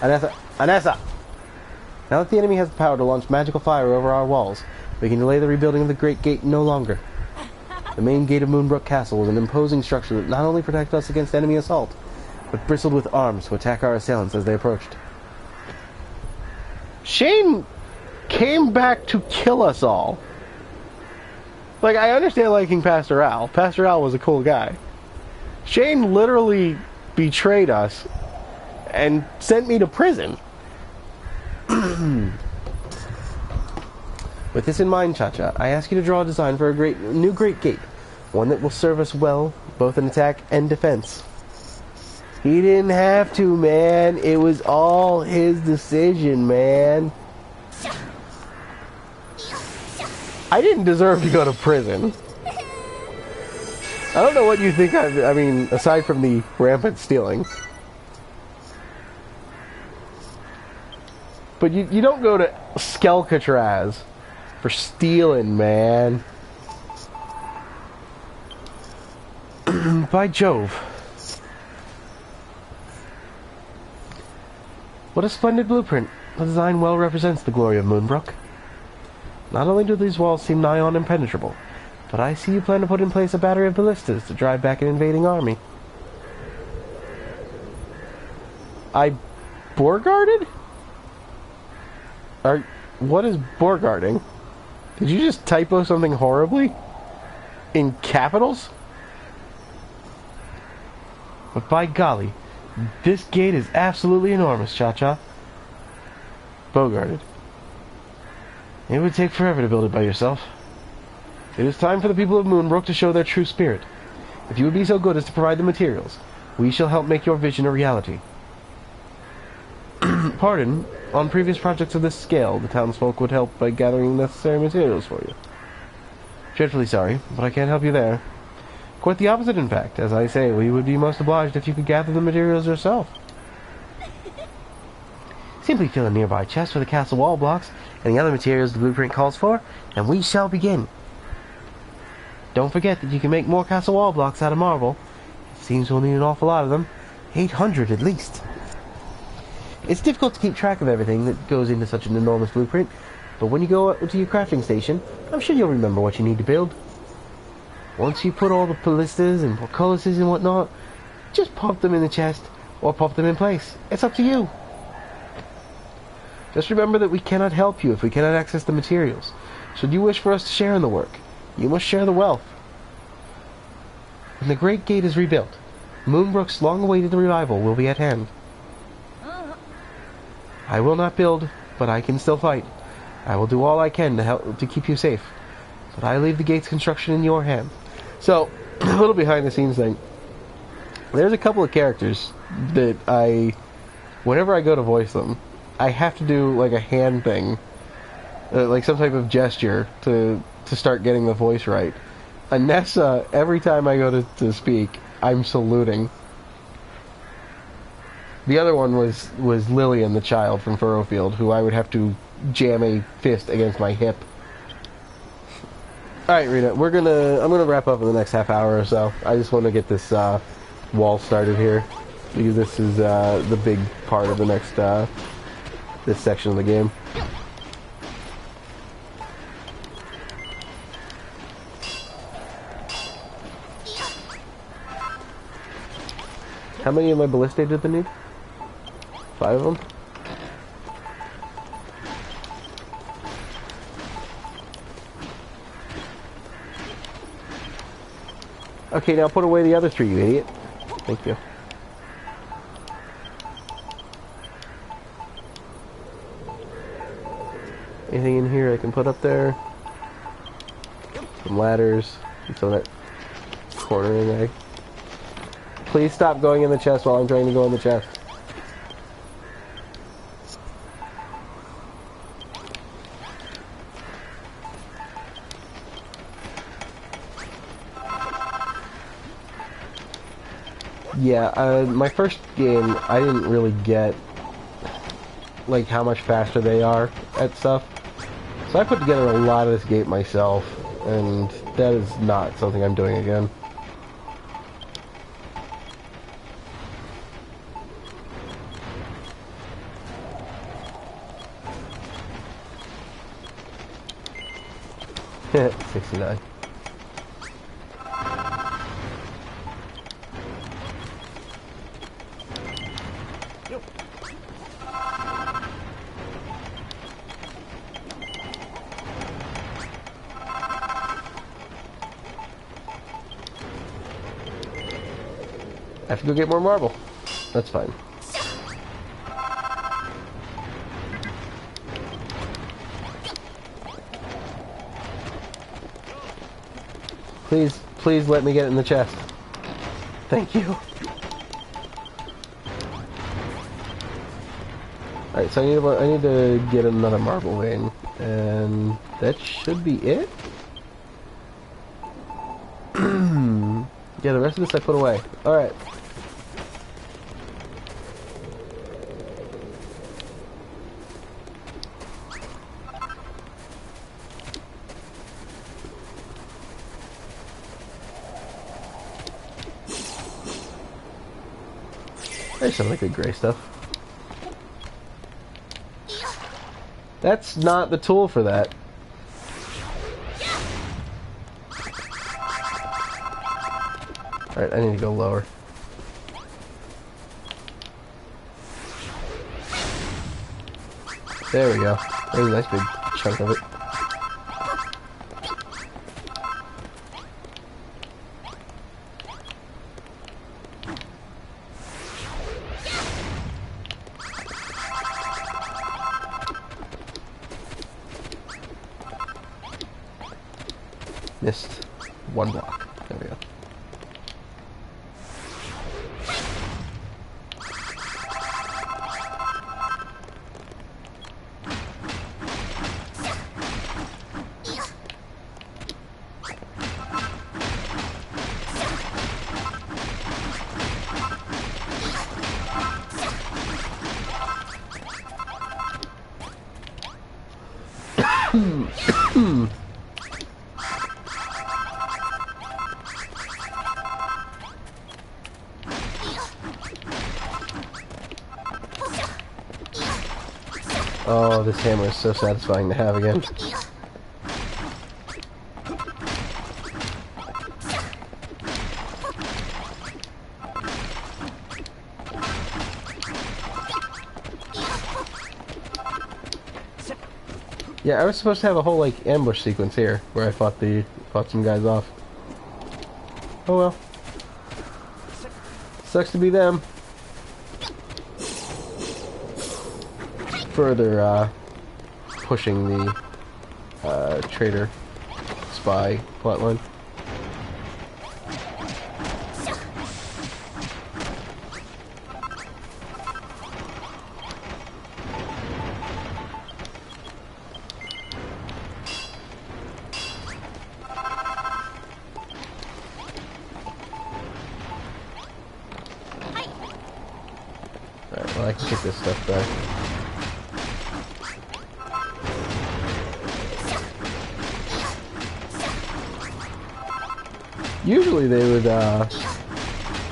Speaker 1: Anessa! Now that the enemy has the power to launch magical fire over our walls, we can delay the rebuilding of the Great Gate no longer.
Speaker 3: The main gate of Moonbrook Castle was an imposing structure that not only protected us against enemy assault, but bristled with arms to attack our assailants as they approached.
Speaker 2: Shane came back to kill us all. Like, I understand liking Pastor Al. Pastor Al was a cool guy. Shane literally betrayed us and sent me to prison.
Speaker 3: With this in mind, Cha-Cha, I ask you to draw a design for a new great gate, one that will serve us well, both in attack and defense.
Speaker 2: He didn't have to, man. It was all his decision, man. I didn't deserve to go to prison. I don't know what you think I mean, aside from the rampant stealing. But you don't go to Skelcatraz for stealing, man.
Speaker 3: By Jove. What a splendid blueprint. The design well represents the glory of Moonbrook. Not only do these walls seem nigh on impenetrable, but I see you plan to put in place a battery of ballistas to drive back an invading army.
Speaker 2: I Borgarded? What is Borgarding? Did you just typo something horribly? In capitals?
Speaker 3: But by golly, this gate is absolutely enormous, Cha-Cha.
Speaker 2: Bogarted.
Speaker 3: It would take forever to build it by yourself. It is time for the people of Moonbrook to show their true spirit. If you would be so good as to provide the materials, we shall help make your vision a reality. Pardon, on previous projects of this scale, the townsfolk would help by gathering the necessary materials for you. Dreadfully sorry, but I can't help you there. Quite the opposite, in fact. As I say, we would be most obliged if you could gather the materials yourself. Simply fill a nearby chest with the castle wall blocks and the other materials the blueprint calls for, and we shall begin. Don't forget that you can make more castle wall blocks out of marble. It seems we'll need an awful lot of them. 800 at least. It's difficult to keep track of everything that goes into such an enormous blueprint, but when you go up to your crafting station, I'm sure you'll remember what you need to build. Once you put all the ballistas and portcullises and whatnot, just pop them in the chest, or pop them in place. It's up to you. Just remember that we cannot help you if we cannot access the materials. Should you wish for us to share in the work, you must share the wealth. When the Great Gate is rebuilt, Moonbrook's long-awaited revival will be at hand. I will not build, but I can still fight. I will do all I can to help to keep you safe. But I leave the gate's construction in your hand.
Speaker 2: So, a little behind-the-scenes thing. There's a couple of characters that whenever I go to voice them, I have to do like a hand thing, like some type of gesture to start getting the voice right. Anessa, every time I go to speak, I'm saluting. The other one was Lillian, the child from Furrowfield, who I would have to jam a fist against my hip. Alright, Rita, I'm gonna wrap up in the next half hour or so. I just want to get this wall started here, because this is the big part of the next this section of the game. How many of my ballistae did they need? 5 of them? Okay, now put away the other 3, you idiot. Thank you. Anything in here I can put up there? Some ladders. And some of that cornering egg. Please stop going in the chest while I'm trying to go in the chest. Yeah, my first game, I didn't really get, like, how much faster they are at stuff. So I put together a lot of this gate myself, and that is not something I'm doing again. $69.
Speaker 1: I have to go get more marble. That's fine. Please, please let me get it in the chest. Thank you. Alright, so I need to get another marble vein, and that should be it? Yeah, the rest of this I put away. Alright. There's some like good gray stuff. That's not the tool for that. Alright, I need to go lower. There we go. There's a nice big chunk of it. Missed one block. There we go. Oh, this hammer is so satisfying to have again. Yeah, I was supposed to have a whole like ambush sequence here where I fought some guys off. Oh well. Sucks to be them. Further pushing the traitor spy plotline. Alright, well I can take this stuff back. Usually they would,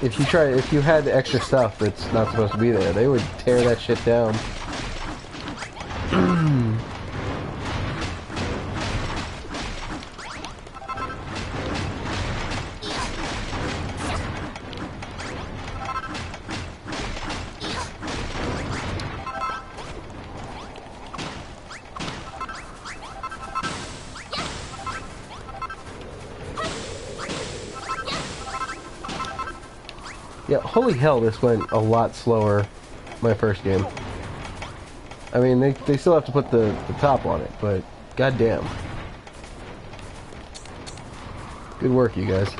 Speaker 1: if you had extra stuff that's not supposed to be there, they would tear that shit down. Yeah, holy hell, this went a lot slower my first game. I mean, they still have to put the top on it, but goddamn. Good work, you guys.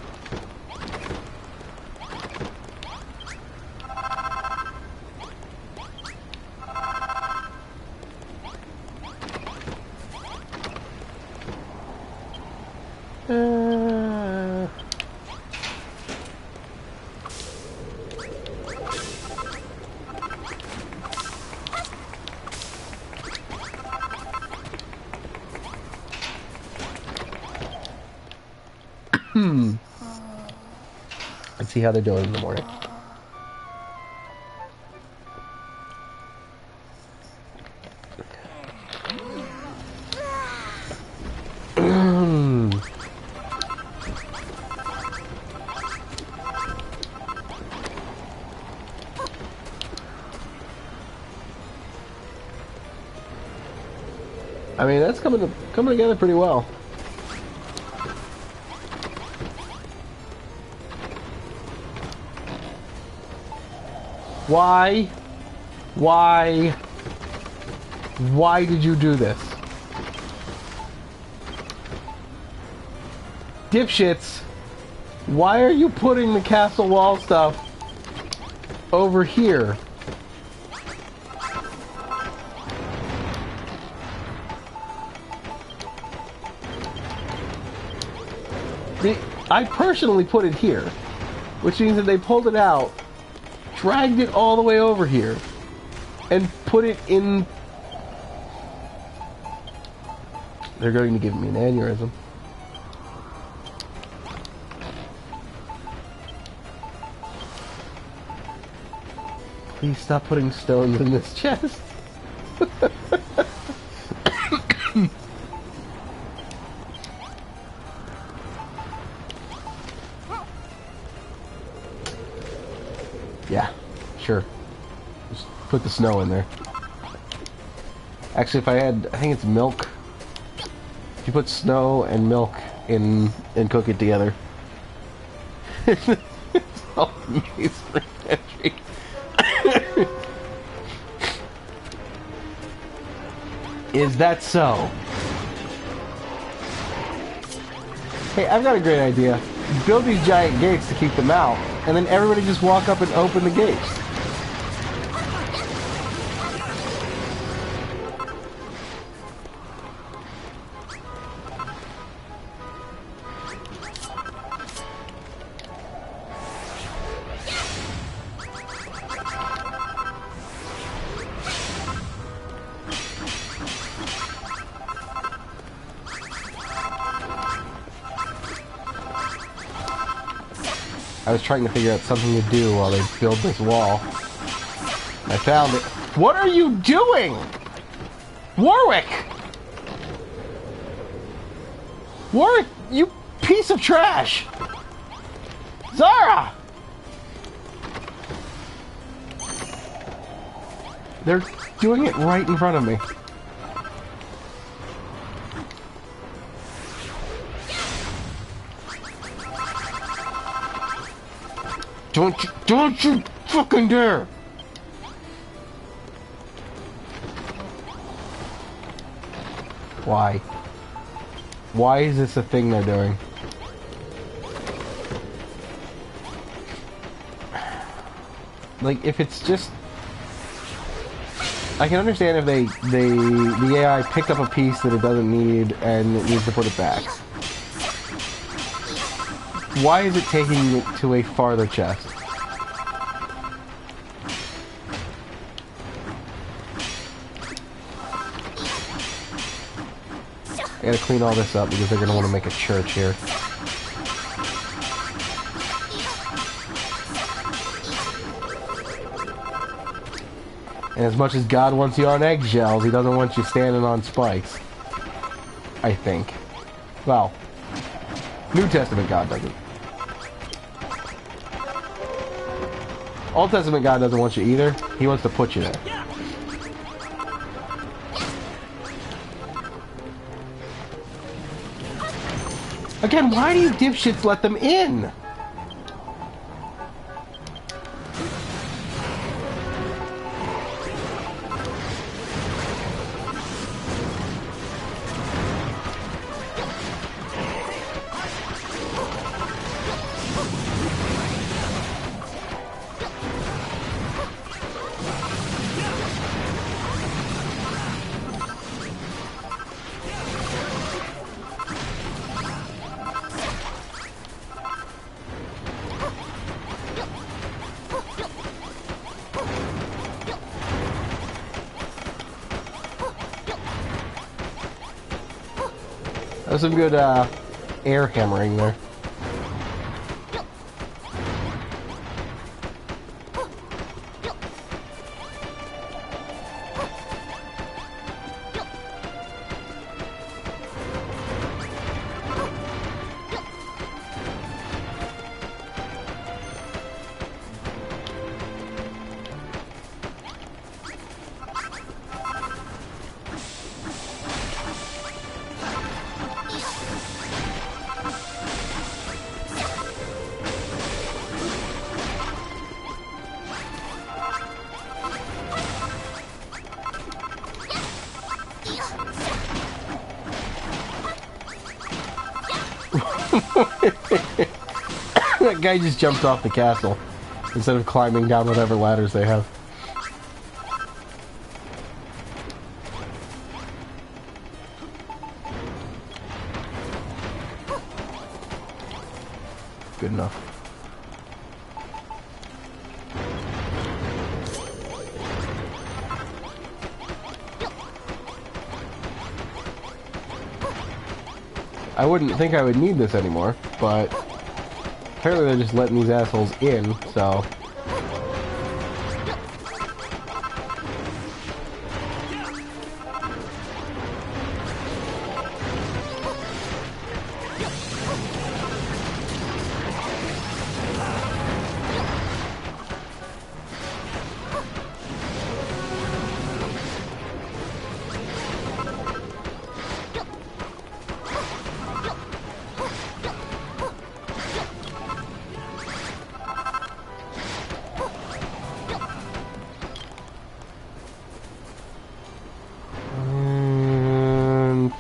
Speaker 1: Let's see how they're doing in the morning. I mean, that's coming together pretty well. Why? Why? Why did you do this? Dipshits, why are you putting the castle wall stuff over here? I personally put it here, which means that they pulled it out, dragged it all the way over here, and put it in... They're going to give me an aneurysm. Please stop putting stones in this chest. Yeah, sure. Just put the snow in there. Actually, if I had, I think it's milk. If you put snow and milk in and cook it together, it's all amazing. Is that so? Hey, I've got a great idea. Build these giant gates to keep them out, and then everybody just walk up and open the gates. I was trying to figure out something to do while they build this wall. I found it. What are you doing? Warwick! Warwick, you piece of trash! Zara! They're doing it right in front of me. Don't you fucking dare! Why? Why is this a thing they're doing? Like, if it's just... I can understand if the AI picked up a piece that it doesn't need and it needs to put it back. Why is it taking it to a farther chest? I gotta clean all this up because they're gonna want to make a church here. And as much as God wants you on eggshells, He doesn't want you standing on spikes. I think. Well, New Testament God doesn't. Old Testament God doesn't want you either. He wants to put you there. Again, why do you dipshits let them in? That was some good air hammering there. That guy just jumped off the castle instead of climbing down whatever ladders they have. Good enough. I wouldn't think I would need this anymore, but apparently they're just letting these assholes in, so...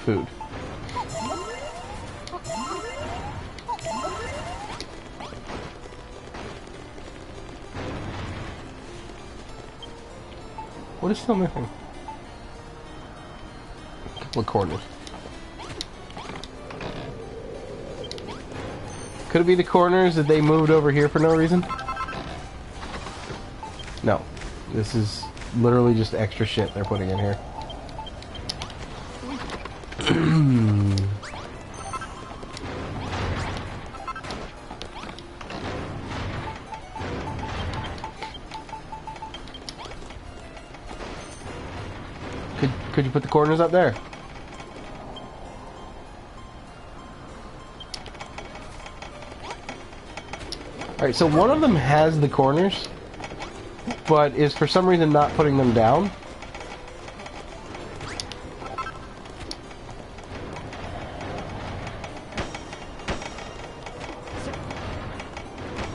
Speaker 1: Food. What is still missing? A couple of corners. Could it be the corners that they moved over here for no reason? No. This is literally just extra shit they're putting in here. Could you put the corners up there? Alright, so one of them has the corners, but is for some reason not putting them down.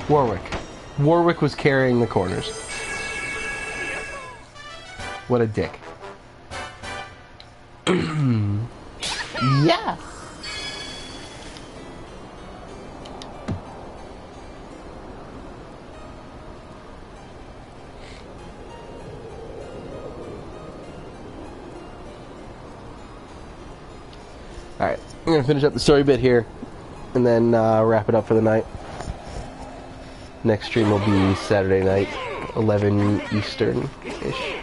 Speaker 1: Warwick. Warwick was carrying the corners. What a dick. Yeah. Alright, I'm gonna finish up the story bit here and then wrap it up for the night. Next stream will be Saturday night, 11 Eastern-ish.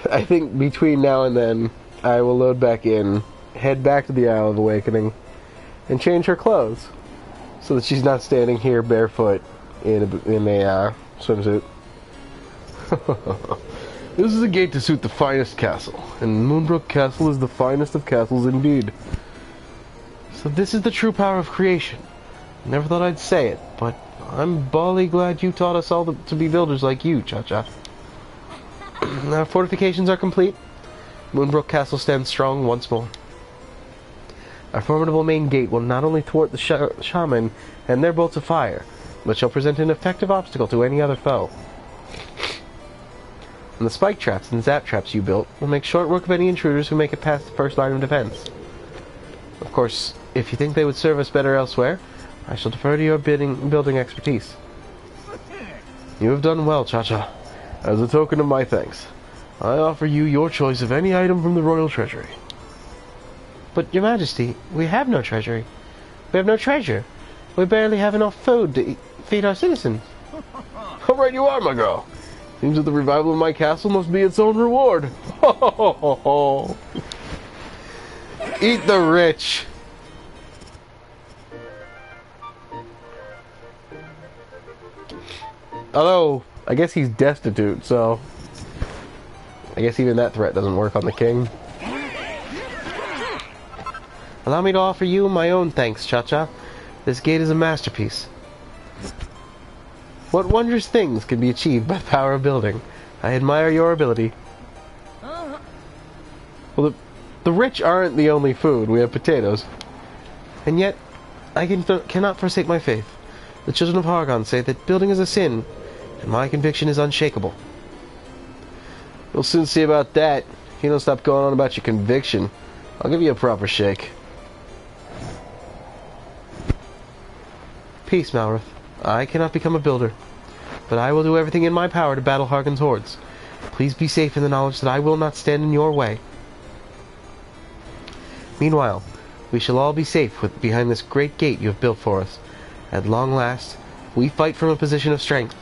Speaker 1: I think between now and then, I will load back in, head back to the Isle of Awakening, and change her clothes, so that she's not standing here barefoot in a swimsuit.
Speaker 3: This is a gate to suit the finest castle, and Moonbrook Castle is the finest of castles indeed. So this is the true power of creation. Never thought I'd say it, but I'm bally glad you taught us all to be builders like you, Cha-Cha. Our fortifications are complete. Moonbrook Castle stands strong once more. Our formidable main gate will not only thwart the shaman and their bolts of fire, but shall present an effective obstacle to any other foe. And the spike traps and zap traps you built will make short work of any intruders who make it past the first line of defense. Of course, if you think they would serve us better elsewhere, I shall defer to your building expertise. You have done well, Cha-Cha. As a token of my thanks, I offer you your choice of any item from the royal treasury.
Speaker 2: But, Your Majesty, we have no treasury. We have no treasure. We barely have enough food to feed our citizens.
Speaker 3: How right you are, my girl. Seems that the revival of my castle must be its own reward. Ho ho ho ho ho.
Speaker 1: Eat the rich! Although, I guess he's destitute, so... I guess even that threat doesn't work on the king.
Speaker 2: Allow me to offer you my own thanks, Cha-Cha. This gate is a masterpiece. What wondrous things can be achieved by the power of building. I admire your ability.
Speaker 1: Well, the rich aren't the only food. We have potatoes.
Speaker 2: And yet, I cannot forsake my faith. The children of Hargon say that building is a sin, and my conviction is unshakable.
Speaker 1: We'll soon see about that.
Speaker 3: If you don't stop going on about your conviction, I'll give you a proper shake. Peace, Malrith. I cannot become a builder, but I will do everything in my power to battle Harkon's hordes. Please be safe in the knowledge that I will not stand in your way. Meanwhile, we shall all be safe behind this great gate you have built for us. At long last, we fight from a position of strength.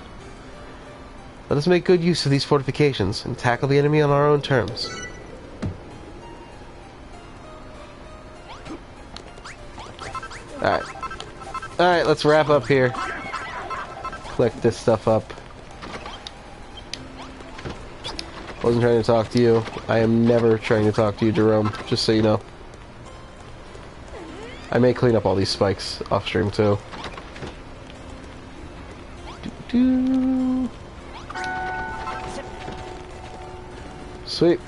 Speaker 3: Let us make good use of these fortifications and tackle the enemy on our own terms. Alright, let's wrap up here. Collect this stuff up. Wasn't trying to talk to you. I am never trying to talk to you, Jerome, just so you know. I may clean up all these spikes off stream too. Sweet.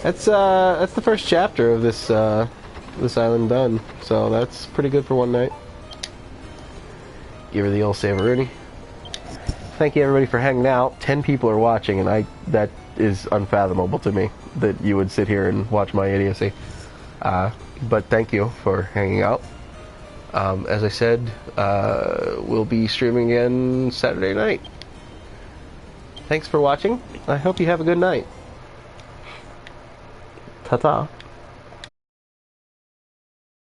Speaker 3: That's the first chapter of this this island done. So that's pretty good for one night. Give her the old Savaruni. Thank you everybody for hanging out. 10 people are watching, and that is unfathomable to me that you would sit here and watch my idiocy. But thank you for hanging out. As I said, we'll be streaming again Saturday night. Thanks for watching. I hope you have a good night. Ta-ta.